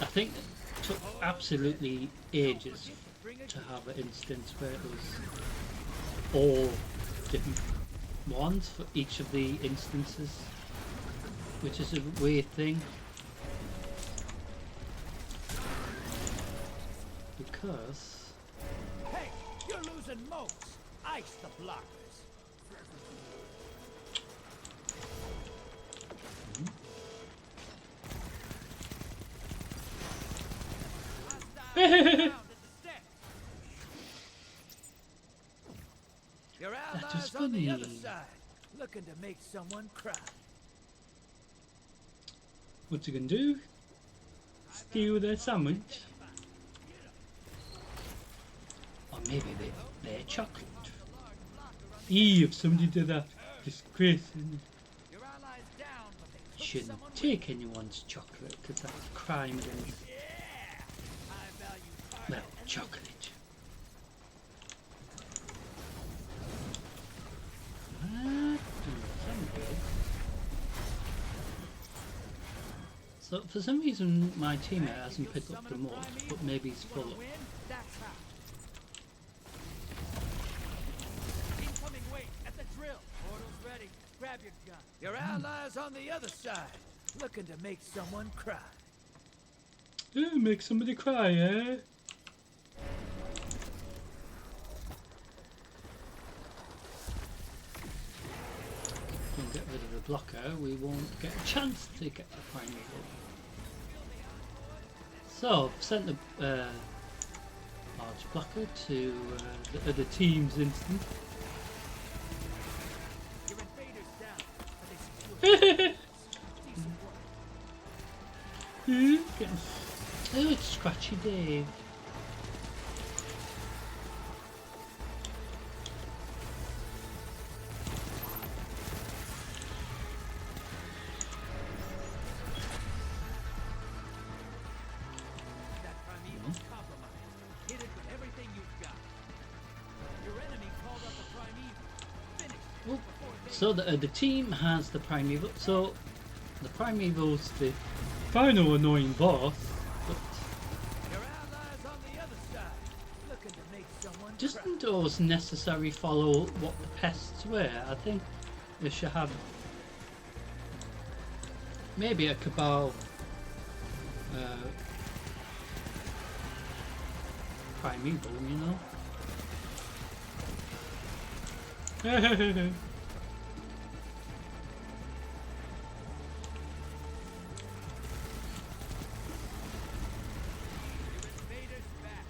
I think it took absolutely ages to have an instance where it was all different ones for each of the instances, which is a weird thing because Hey, you're losing moats. Ice the blockers. Your allies on the other side, looking to make someone cry. what's he gonna do? Steal their sandwich? Or maybe their chocolate. If somebody did that, disgrace, isn't it? Your allies down, but they took Shouldn't someone take anyone's chocolate because that's a crime against, with. Yeah, I value target well, and chocolate. So for some reason my teammate hasn't picked up the moat, but maybe he's full up. win. That's how. Incoming weight at the drill. Portal's ready. Grab your gun. Your allies on the other side, looking to make someone cry. Make somebody cry, eh? If we get rid of the blocker, we won't get a chance to get the primary goal. So, I've sent the large blocker to the other team's instance. Your invaders down, but they secured. Decent work. Oh, it's Scratchy Dave. That primeval's compromised. Hit it with everything you've got. Your enemy called up the primeval. Finish it Oh, before they so the team has the primeval. So the primeval's the final annoying boss, but Your allies on the other side, looking to make someone cry. doesn't always necessarily follow what the pests were. I think they should have maybe a Cabal primeval, you know. Invaders back.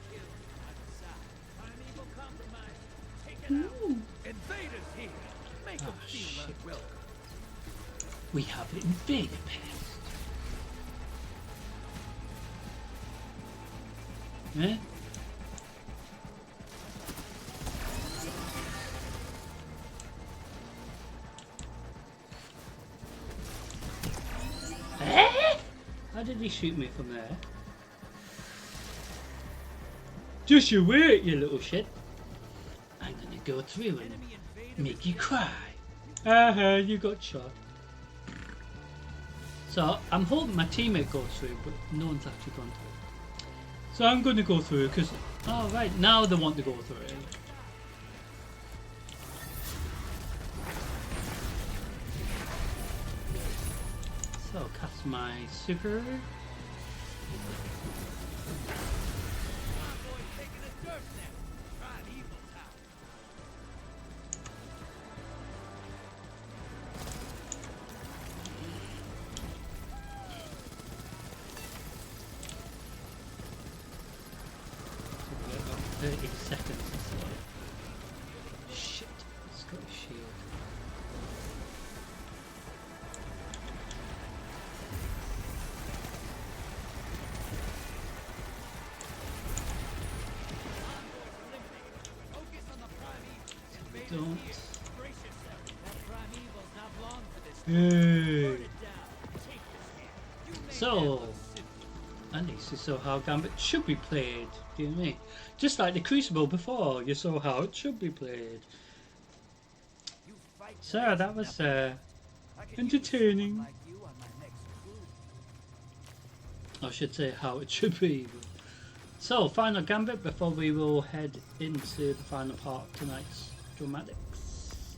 Kill either side. Primeval compromised. Take it out. Invaders here. Make them feel shit. unwelcome. We have invader pest. Eh? Eh? How did he shoot me from there? Just you wait, you little shit. I'm gonna go through and Enemy make you cry. Aha, you got shot. So I'm hoping my teammate goes through, but no one's actually gone through. So I'm going to go through because, oh right, now they want to go through it. So cast my super. So we got about 30 seconds or so. Shit, it's got a shield. Don't. Yay. So, at least you saw how Gambit should be played, do you mean? Just like the Crucible before, you saw how it should be played. So that was entertaining. I should say how it should be. So, final Gambit before we will head into the final part of tonight's dramatics.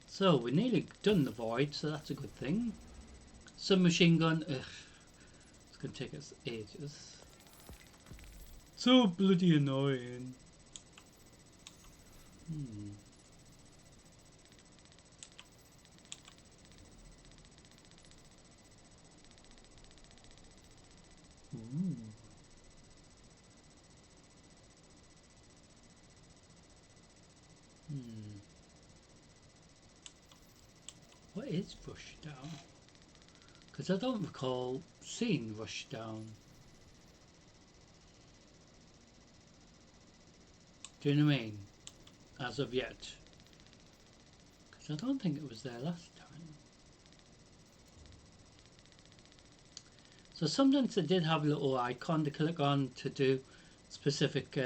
So, we're nearly done the void, so that's a good thing. Submachine gun, ugh, it's going to take us ages. So bloody annoying. Ooh. What is Rushdown? Because I don't recall seeing Rushdown. Do you know what I mean? As of yet. Because I don't think it was there last time. So sometimes they did have a little icon to click on to do specific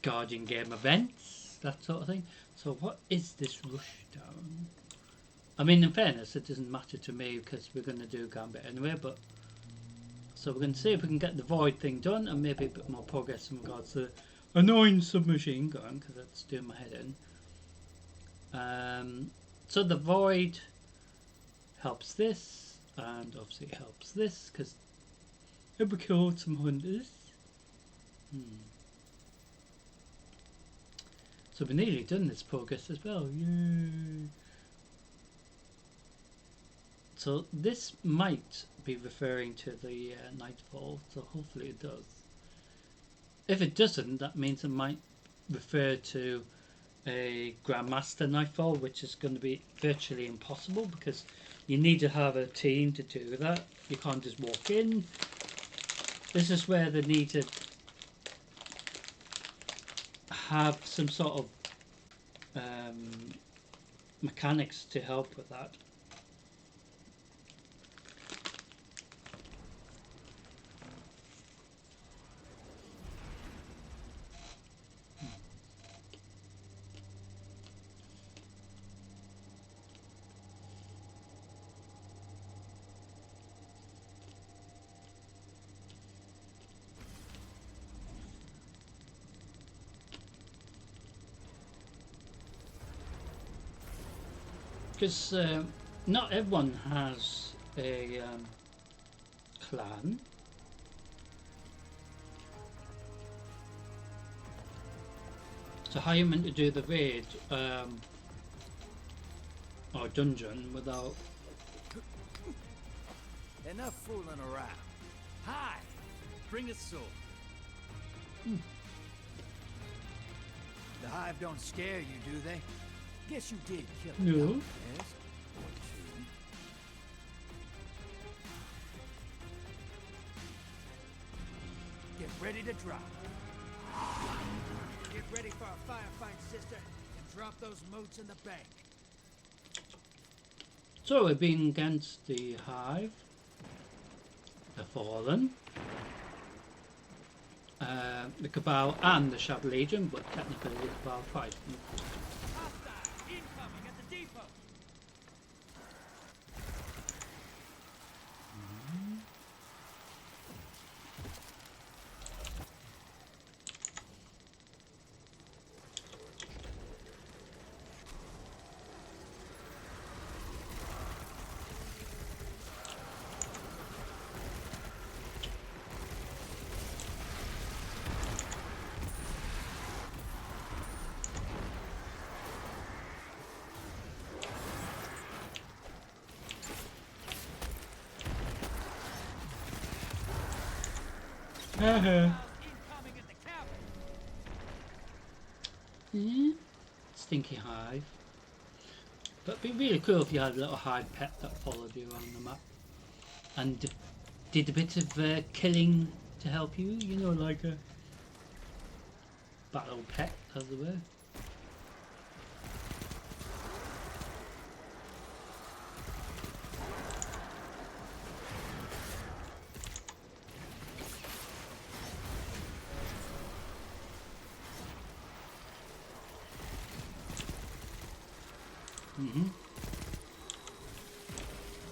Guardian game events, that sort of thing. So what is this Rushdown? I mean, in fairness, it doesn't matter to me because we're going to do Gambit anyway, but so we're going to see if we can get the Void thing done and maybe a bit more progress in regards to annoying submachine gun because that's doing my head in. So the Void helps this, and obviously it helps this because it will kill some hunters. So we've nearly done this progress as well. Yay! So this might be referring to the Nightfall, so hopefully it does. If it doesn't, that means it might refer to a Grandmaster Nightfall, which is going to be virtually impossible because you need to have a team to do that. You can't just walk in. This is where they need to have some sort of mechanics to help with that. Because not everyone has a clan. So how are you meant to do the raid or dungeon without... Enough fooling around. Hi! Bring a sword. The hive don't scare you, do they? Guess you did kill a No. dog, yes? Or two. Get ready to drop. Get ready for a firefight, sister, and drop those moats in the bank. So we're being against the hive, the fallen. the Cabal and the Shadow Legion, but technically the Cabal fight. Hostile incoming at the depot. Incoming at the cabin. Stinky hive. But it'd be really cool if you had a little hive pet that followed you around the map and did a bit of killing to help you, you know, like a battle pet, as it were.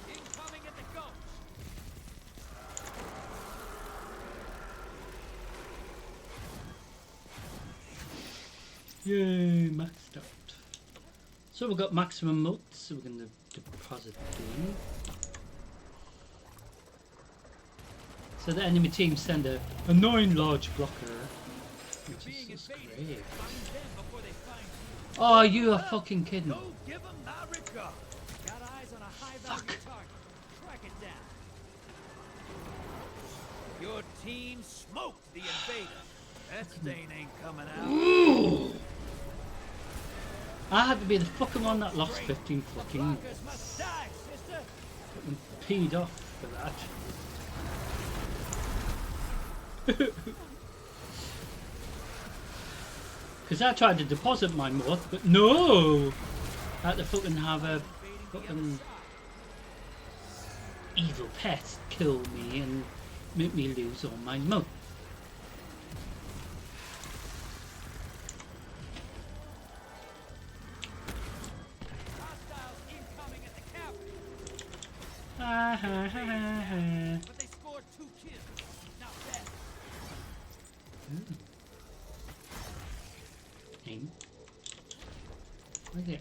Incoming at the gulch. Yay, maxed out. So we've got maximum motes, so we're going to deposit these. So the enemy team send a annoying large blocker, which is just great. Oh, you are fucking kidding. Go give him my regard. Got eyes on a high value target. Track it down. Your team smoked the invader. That stain ain't coming out. Ooh. I had to be the fucking one that lost 15 fucking Blockers must die, sister. fucking peed off for that. Because I tried to deposit my moth, but no! I had to fucking have a fucking evil pest kill me and make me lose all my moth. Hostiles incoming at the cabin. Ha ha ha ha. But they scored 2 kills. Not bad. Aim. Right there.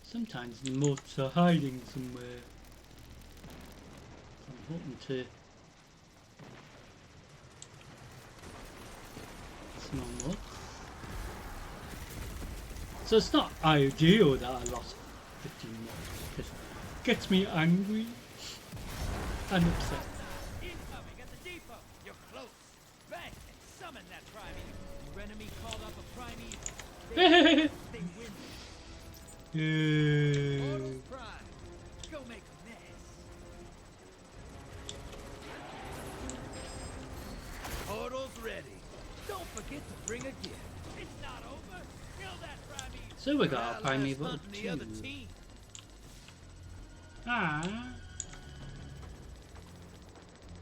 Sometimes the moths are hiding somewhere. I'm hoping to small moths. So it's not ideal that I lost 15 moths, because it gets me angry and upset. Incoming at the depot. You're close. Bang and summon that primate. Your enemy called up a primate. They win. Portals prime. Go make a mess. Portals ready. Don't forget to bring a gift. It's not over. Kill that primate. So we got our primeval Hunting the other too. team. Ah.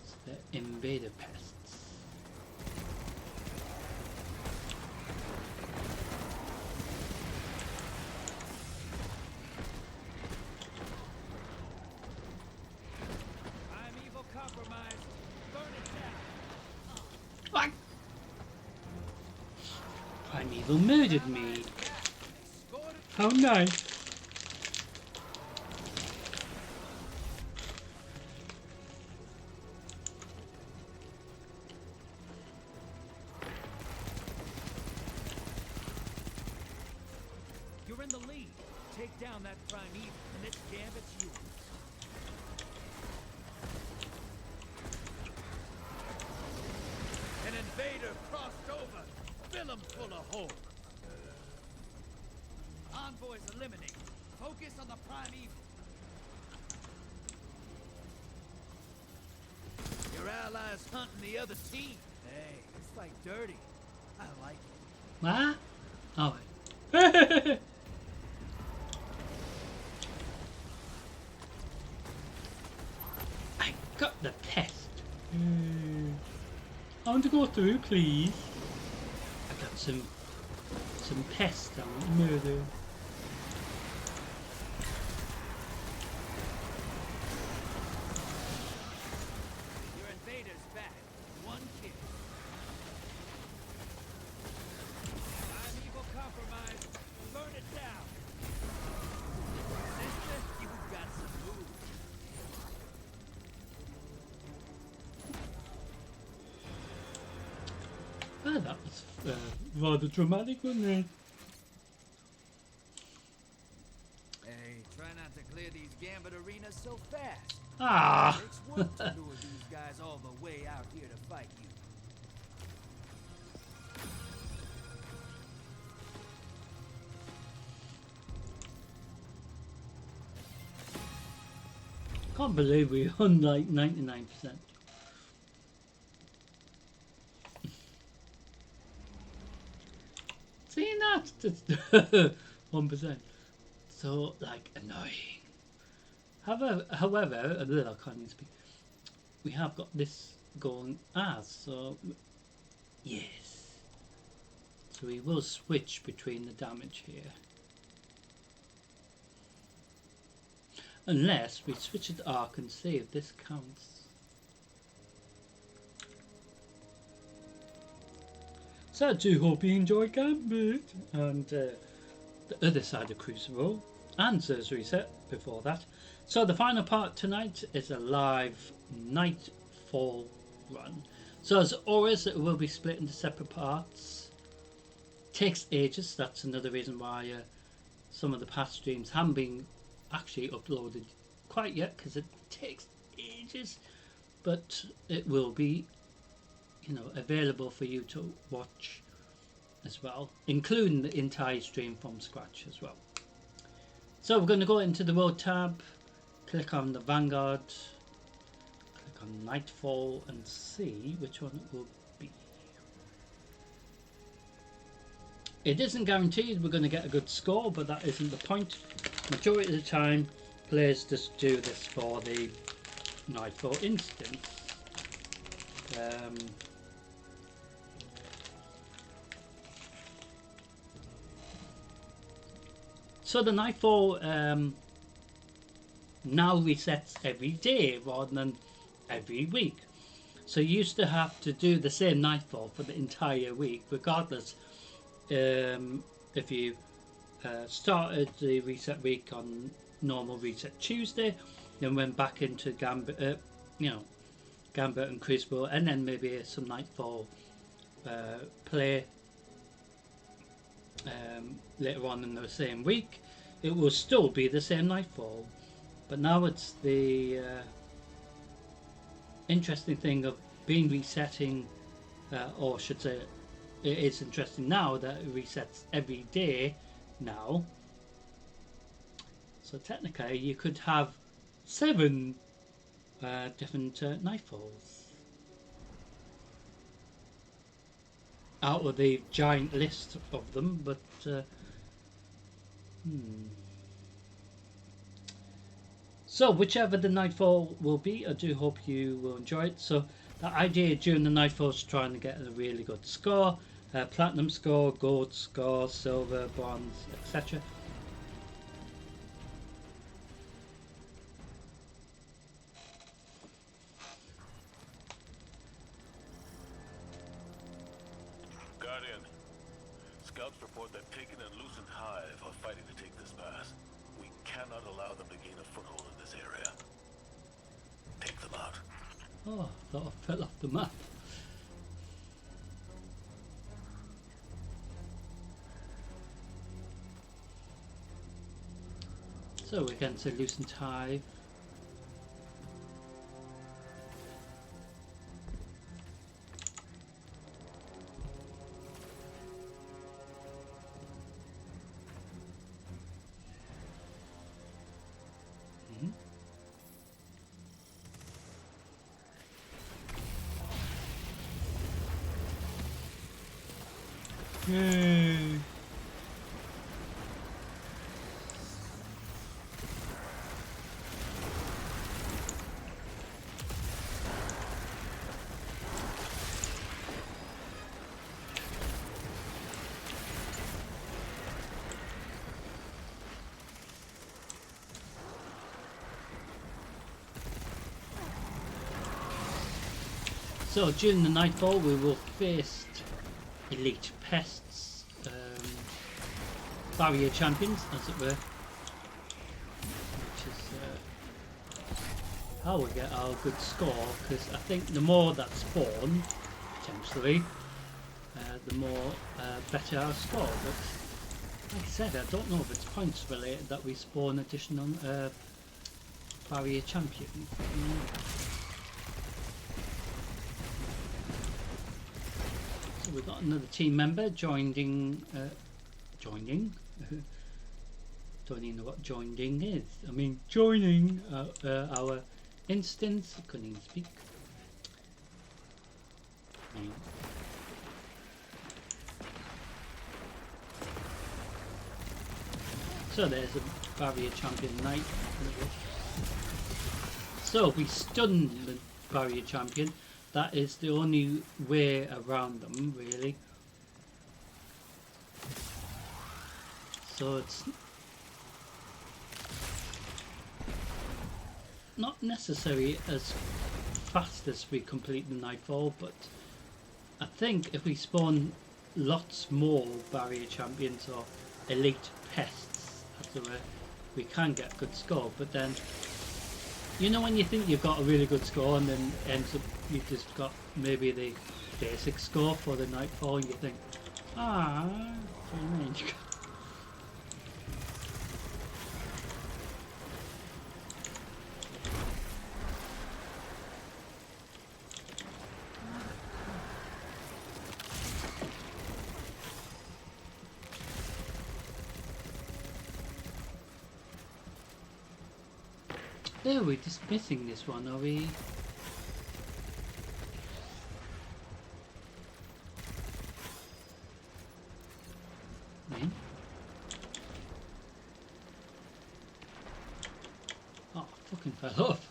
It's the invader pests. I'm evil compromised. Burn it down. What? Primeval murdered me. Scored it. How nice. You're in the lead. Take down that primeval, and this gambit's yours. An invader crossed over. Fill him full of hope. Envoys eliminated. Focus on the primeval. Your allies hunting the other team. Hey, it's like dirty. I like it. What? Oh. got the pest. I want to go through, please. I got some pests I want to murder. Your invader's back. One kill. Primeval compromise. Burn it down. Sister, you've got some moves. Oh, that was rather dramatic, wasn't it? Hey, try not to clear these gambit arenas so fast. Ah! It takes work to lure these guys all the way out here to fight you. Can't believe we won like 99%. See that? Just 1%. So like annoying. However, I can't even speak. We have got this going as so. Yes. So we will switch between the damage here. Unless we switch it to arc and see if this counts. So I do hope you enjoyed Gambit and the other side of Crucible and Zer's Reset before that. So the final part tonight is a live Nightfall run. So as always, it will be split into separate parts. Takes ages, that's another reason why some of the past streams haven't been actually uploaded quite yet, because it takes ages, but it will be, you know, available for you to watch as well, including the entire stream from scratch as well. So we're going to go into the world tab, click on the Vanguard, click on Nightfall and see which one it will be. It isn't guaranteed we're going to get a good score, but that isn't the point. Majority of the time players just do this for the Nightfall instance. So the Nightfall now resets every day rather than every week. So you used to have to do the same Nightfall for the entire week, regardless if you started the reset week on normal reset Tuesday, then went back into Gambit, Gambit and Crucible, and then maybe some Nightfall play later on in the same week. It will still be the same Nightfall, but now it's the interesting thing of being resetting, or should say, it is interesting now that it resets every day now. So technically you could have 7 different Nightfalls out of the giant list of them, but so whichever the Nightfall will be, I do hope you will enjoy it. So the idea during the Nightfall is trying to get a really good score, platinum score, gold score, silver, bronze, etc. Guardian, scouts report that Taken and Lucent Hive are fighting to take this pass. We cannot allow them to gain a foothold in this area. Take them out. Oh, I thought I fell off the map. So we're going to Lucent Hive. Yay! So during the nightfall we will face elite pests, barrier champions as it were, which is how we get our good score, because I think the more that spawn, potentially, the more better our score. But like I said, I don't know if it's points related that we spawn additional barrier champions. So we've got another team member joining. Don't even know what joining is. I mean, joining our instance. I couldn't even speak. So there's a barrier champion knight. So if we stun the barrier champion, that is the only way around them, really. So it's not necessarily as fast as we complete the nightfall, but I think if we spawn lots more barrier champions or elite pests, as it were, we can get a good score. But then, you know, when you think you've got a really good score and then ends up you've just got maybe the basic score for the nightfall, and you think, what do you mean? Oh, we're just missing this one, are we? Oh, fucking fell off.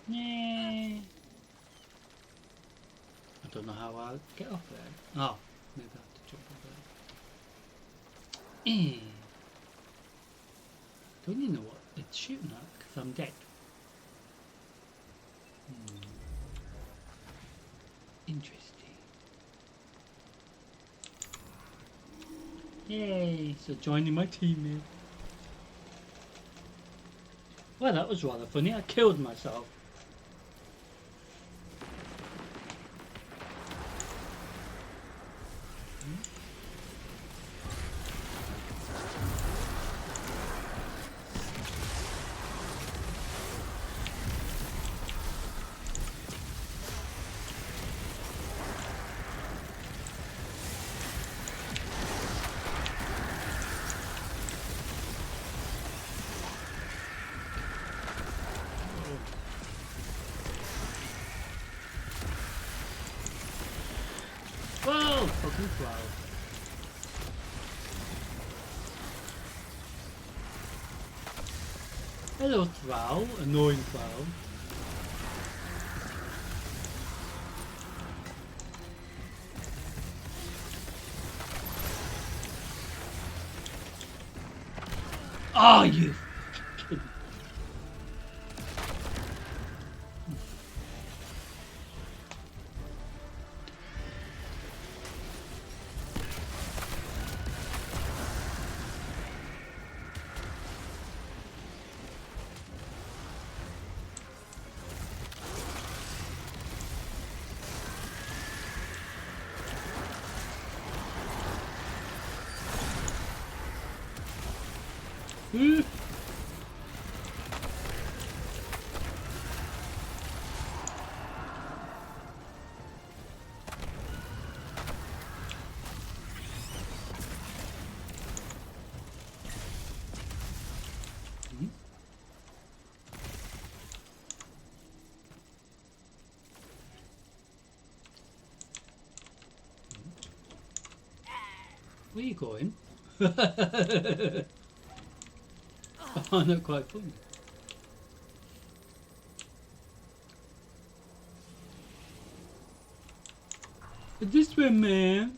Yeah. I don't know how I'll get off there. Oh, maybe I have to jump over there. Don't you know what it's shooting at? Because I'm dead. Interesting. Yay! So joining my team. Well, that was rather funny. I killed myself. Whoa! Fucking cloud. Hello, Thrall. Annoying Thrall. Oh, you fucking... Where are you going? Oh, not quite funny. This way, man.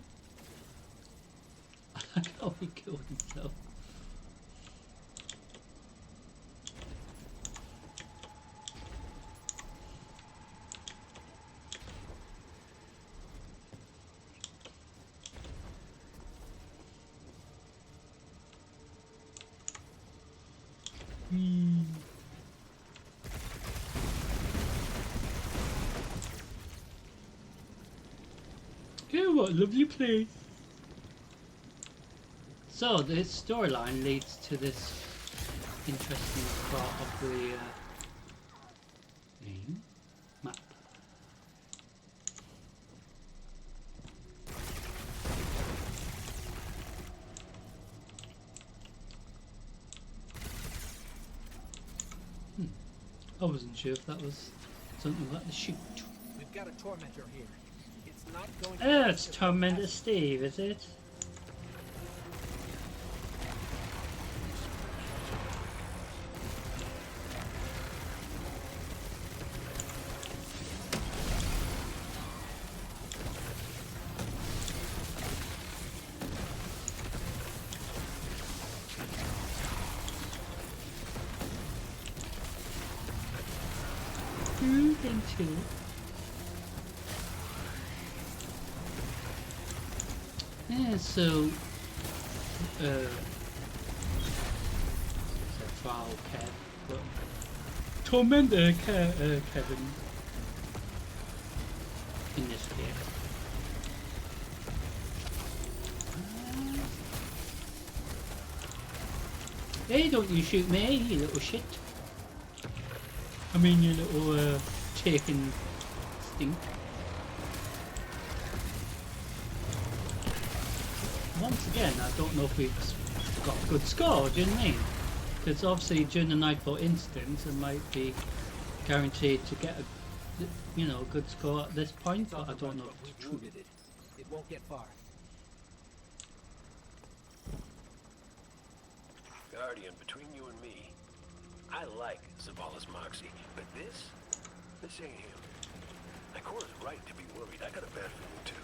I like how he killed himself. Oh, what a lovely place. So this storyline leads to this interesting part of the map. I wasn't sure if that was something like the shoot. We've got a tormentor here. It's not going Oh, it's Tormentor Steve, is it? Thank you. Yeah, so trial Kev, but Tormentor Kevin in this game. Hey, don't you shoot me, you little shit. I mean, you little chicken stink. Once again, I don't know if we've got a good score, do you know what I mean? Because obviously during the Nightfall instance, it might be guaranteed to get a good score at this point, but I don't know if it's true. It won't get far. Guardian, between you and me, I like Zavala's moxie, but this ain't him. Ikora's right to be worried. I got a bad feeling too.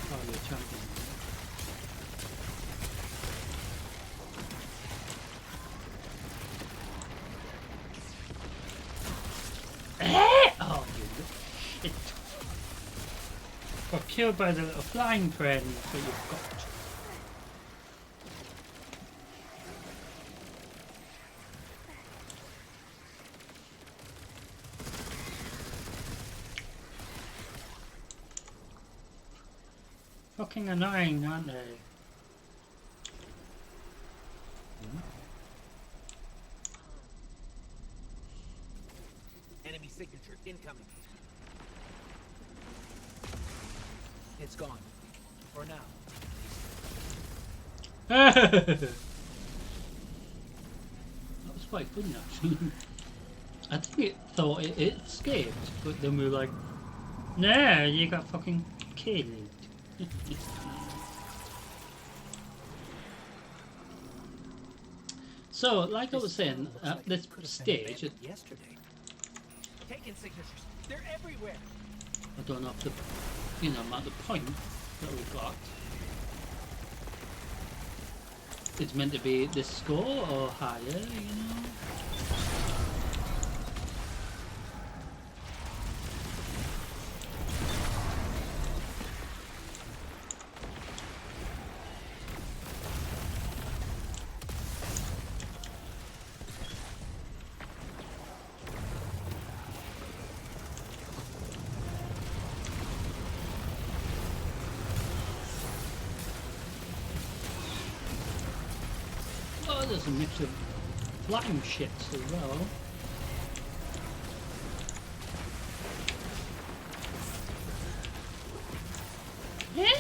Probably a champion. Oh, you shit. Got killed by the little flying friend that you've got. Fucking annoying, aren't they? Enemy signature incoming. It's gone. For now. That was quite funny actually. I think it thought it escaped, but then we were like, no, you got fucking killed. So, like I was saying, at this stage, Yesterday. Taking signatures. They're everywhere. I don't know if the, at the point that we got, it's meant to be this score or higher, Oh, there's a mix of flying shits as well. Yeah?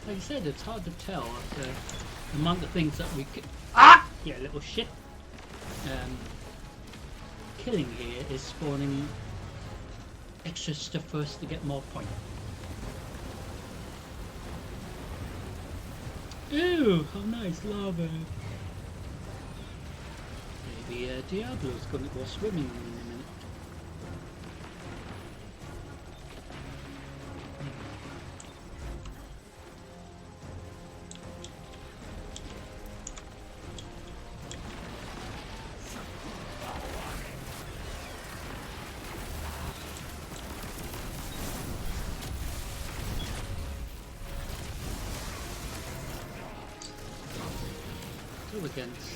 Like I said, it's hard to tell the amount of things that we can. Yeah, little shit. Killing here is spawning extra stuff for us to get more points. Ooh, how nice lava. Maybe Diablo's gonna go swimming in a minute. against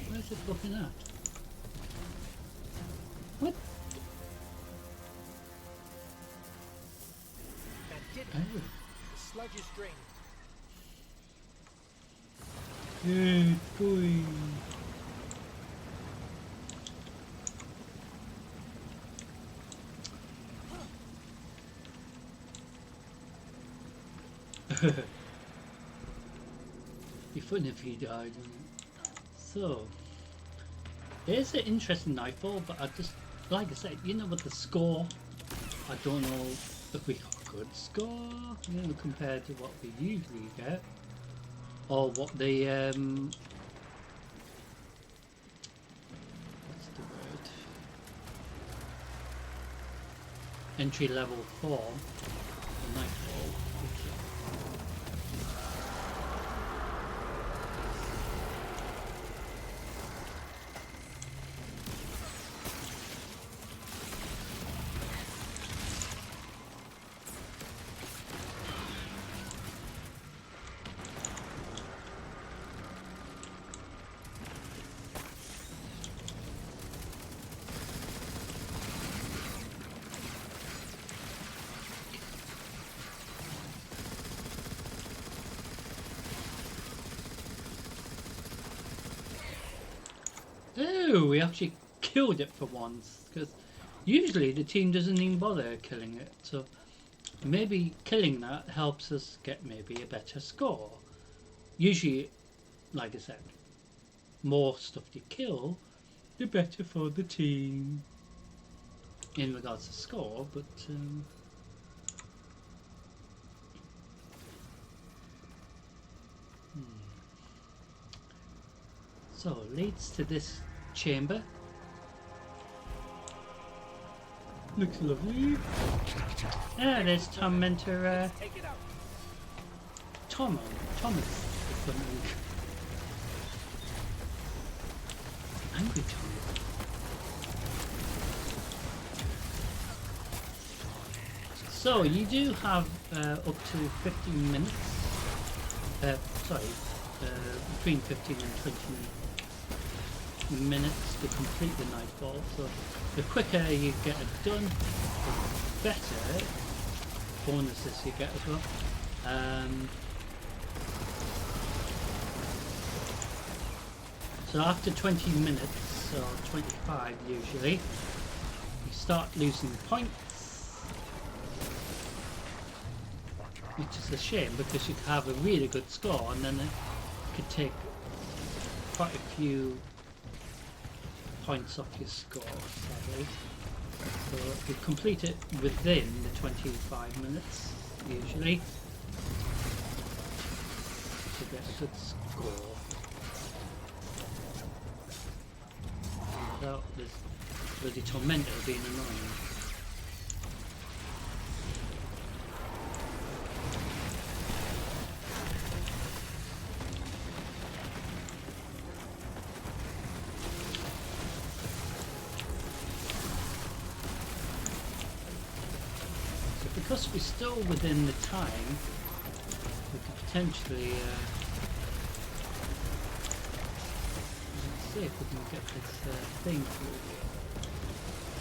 where's it looking at? What? That did Oh. The sludge is drained. Good boy. Be fun if he died. Wouldn't it? So, it's an interesting nightfall, but I just, like I said, you know, with the score, I don't know if we got a good score, you know, compared to what we usually get, or what the what's the word? Entry level form, the nightfall. Oh, we actually killed it for once, because usually the team doesn't even bother killing it, so maybe killing that helps us get maybe a better score. Usually, like I said, more stuff you kill, the better for the team in regards to score, but so leads to this chamber. Looks lovely. Ah, there's Tormentor Take it out. Thomas or something. Angry Tom. So you do have up to 15 minutes. Between 15 and 20 minutes to complete the nightfall. So the quicker you get it done, the better bonuses you get as well. So after 20 minutes, or 25 usually, you start losing points, which is a shame because you could have a really good score and then it could take quite a few points off your score, sadly. So if you complete it within the 25 minutes, usually, to get a good score. Without this bloody Tormentor being annoying. So because we're still within the time, we could potentially see if we can get this thing through.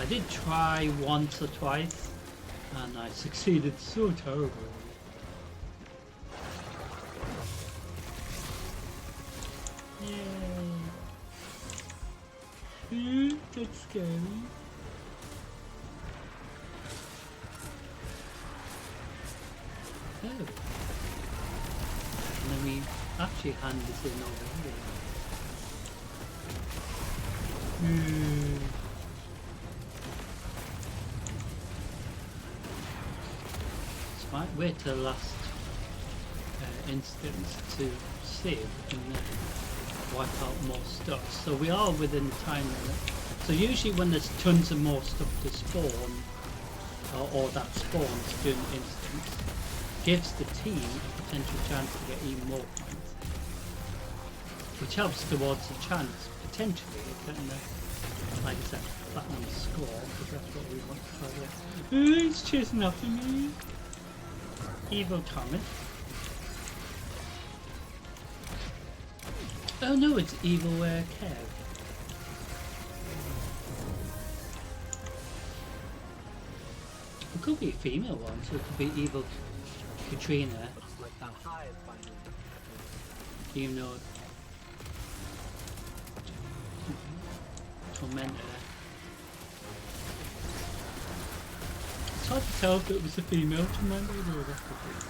I did try once or twice and I succeeded so terribly. Yay! That's scary. Oh. And then we actually hand this in over here. So I might wait till the last instance to see if we can wipe out more stuff. So we are within the time limit. So usually when there's tons of more stuff to spawn, or that spawns during the instance, gives the team a potential chance to get even more points. which helps towards the chance potentially of getting a, like I said, platinum score, because that's what we want to try to. He's chasing after me. Evil Thomas. Oh no, it's Evil Kev. It could be a female one, so it could be Evil Katrina, Looks like the hive finally. even though Tormentor. It's hard to tell if it was a female Tormentor or that could be.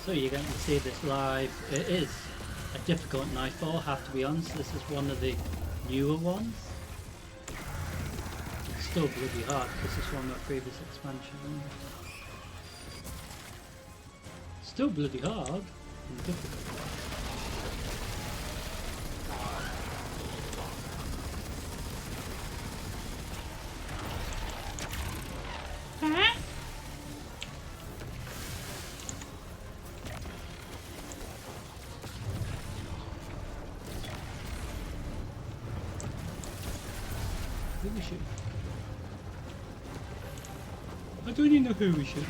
So you're going to see this live. It is a difficult Nightfall, have to be honest. This is one of the newer ones. It's still bloody hard because it's one of the previous expansion. Still bloody hard and difficult. Who we shoot? I don't even know who we shoot.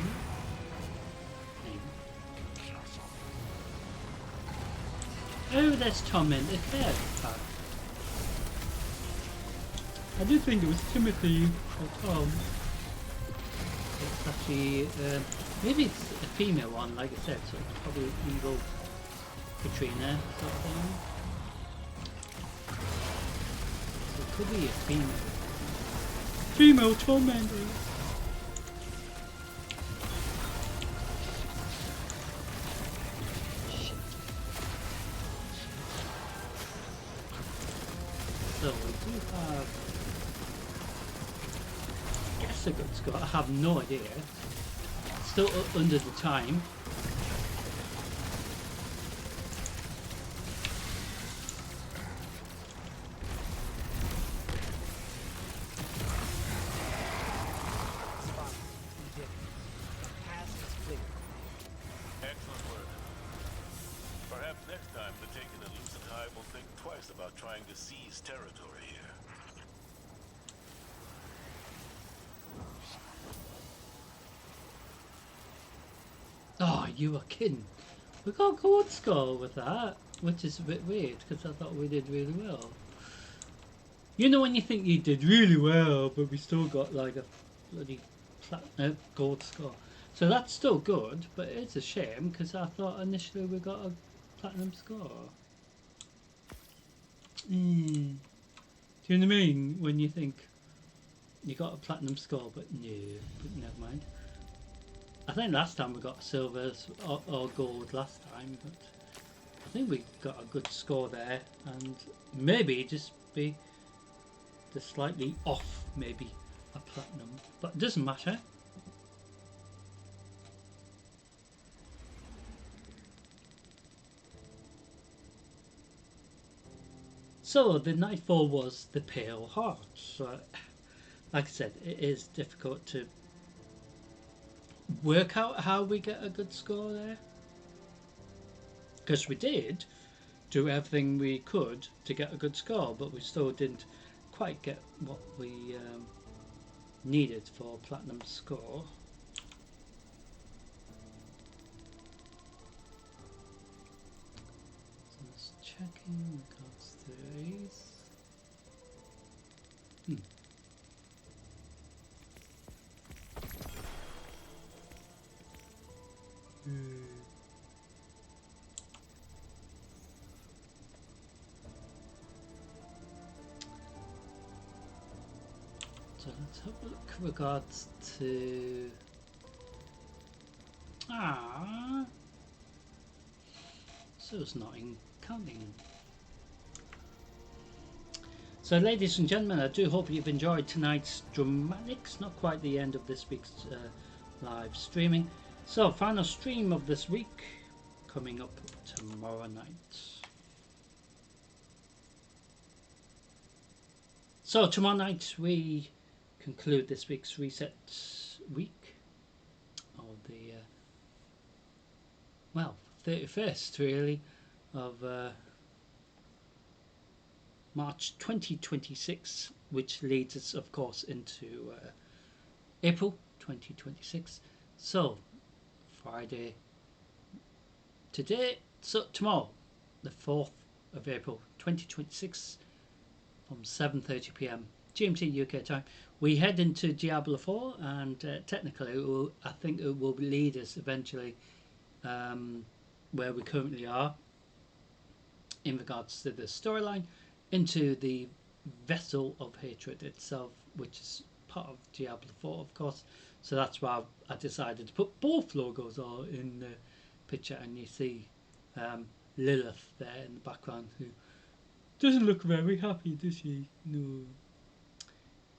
Oh, that's Tom and the Cat. I did think it was Timothy or Tom. It's actually, maybe it's a female one, like I said, so it's probably Evil Katrina sort of thing. So it could be a female. Female tormentor. So we do have, I guess a good score. I have no idea. Still under the time. Spot. You did it. The pass is clear. Excellent work. Perhaps next time the Taken and Lucent Hive will think twice about trying to seize territory here. Oh, you were kidding. We got a gold score with that, which is a bit weird because I thought we did really well. You know when you think you did really well, but we still got like a bloody gold score. So that's still good, but it's a shame because I thought initially we got a platinum score. Do you know what I mean? When you think you got a platinum score, but no, but never mind. I think last time we got silver or gold last time, but I think we got a good score there, and maybe just be just slightly off, maybe a platinum, but it doesn't matter. So the Nightfall was the Pale Heart. So, like I said, it is difficult to work out how we get a good score there, because we did do everything we could to get a good score, but we still didn't quite get what we needed for a platinum score. So let's check in regards to these. So let's have a look regards to Ah, so it's not counting. So, ladies and gentlemen, I do hope you've enjoyed tonight's dramatics. Not quite the end of this week's live streaming. So, final stream of this week coming up tomorrow night. So, tomorrow night we conclude this week's reset week of the 31st really of March 2026, which leads us of course into April 2026. So Friday today, so tomorrow the 4th of April 2026 from 7:30 p.m. GMT UK time we head into Diablo 4, and technically I think it will lead us eventually where we currently are in regards to the storyline into the Vessel of Hatred itself, which is part of Diablo 4 of course. So that's why I decided to put both logos all in the picture, and you see Lilith there in the background, who doesn't look very happy, does she? No.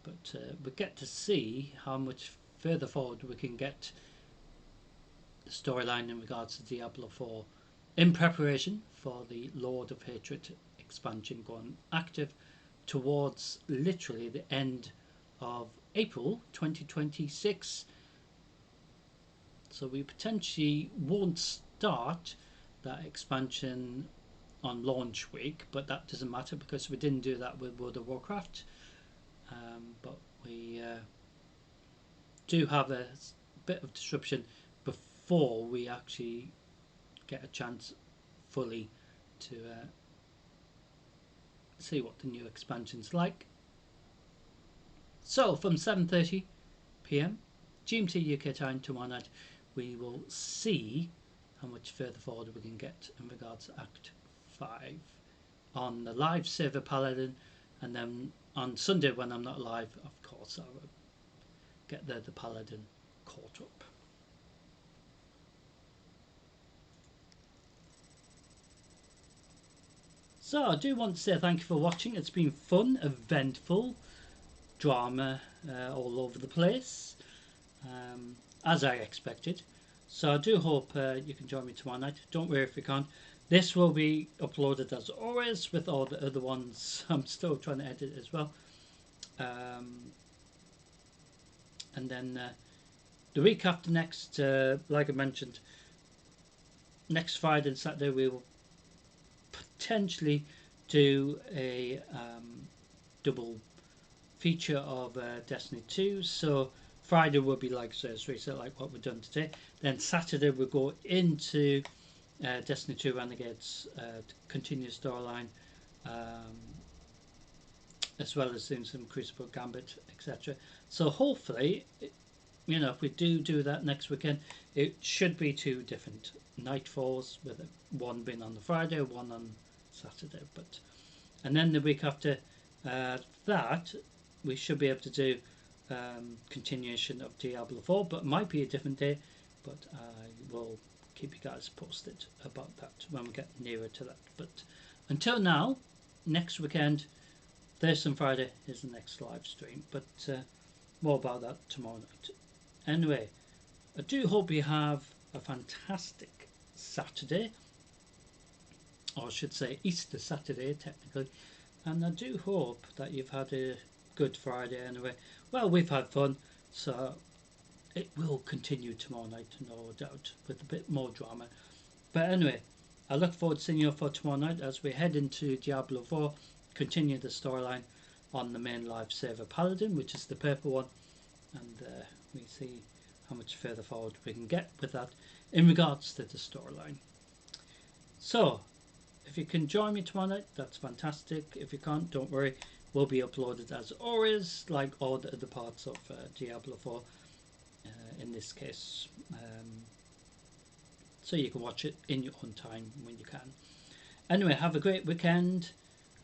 But we get to see how much further forward we can get the storyline in regards to Diablo 4 in preparation for the Lord of Hatred expansion going active towards literally the end of April 2026. So we potentially won't start that expansion on launch week, but that doesn't matter because we didn't do that with World of Warcraft. But we do have a bit of disruption before we actually get a chance fully to see what the new expansion's like. So from 7:30 p.m. GMT UK time tomorrow night, we will see how much further forward we can get in regards to Act 5 on the live server Paladin, and then on Sunday when I'm not live, of course I will get the Paladin caught up. So I do want to say thank you for watching. It's been fun, eventful, drama all over the place, as I expected. So I do hope you can join me tomorrow night. Don't worry if you can't. This will be uploaded as always with all the other ones I'm still trying to edit as well. And then the week after next, like I mentioned, next Friday and Saturday we will potentially do a double feature of Destiny 2. So Friday will be like Thursday, so like what we've done today. Then Saturday we'll go into Destiny 2 Renegades continuous storyline, as well as doing some Crucible Gambit, etc. So hopefully, you know, if we do that next weekend, it should be 2 different nightfalls, with one being on the Friday, one on Saturday. But and then the week after that, we should be able to do continuation of Diablo 4, but it might be a different day. But I will keep you guys posted about that when we get nearer to that. But until now, next weekend, Thursday and Friday is the next live stream. But more about that tomorrow night. Anyway, I do hope you have a fantastic Saturday, or I should say Easter Saturday technically, and I do hope that you've had a good Friday anyway. Well, we've had fun, so it will continue tomorrow night, no doubt, with a bit more drama. But anyway, I look forward to seeing you for tomorrow night as we head into Diablo 4, continue the storyline on the main live server Paladin, which is the purple one, and we see how much further forward we can get with that in regards to the storyline. So if you can join me tomorrow night, that's fantastic. If you can't, don't worry, will be uploaded as always, like all the other parts of Diablo 4 in this case, so you can watch it in your own time when you can. Anyway, have a great weekend.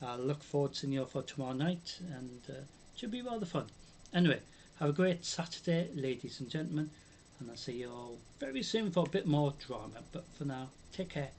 I look forward to seeing you for tomorrow night, and it should be rather fun. Anyway, have a great Saturday, ladies and gentlemen, And I'll see you all very soon for a bit more drama. But for now, take care.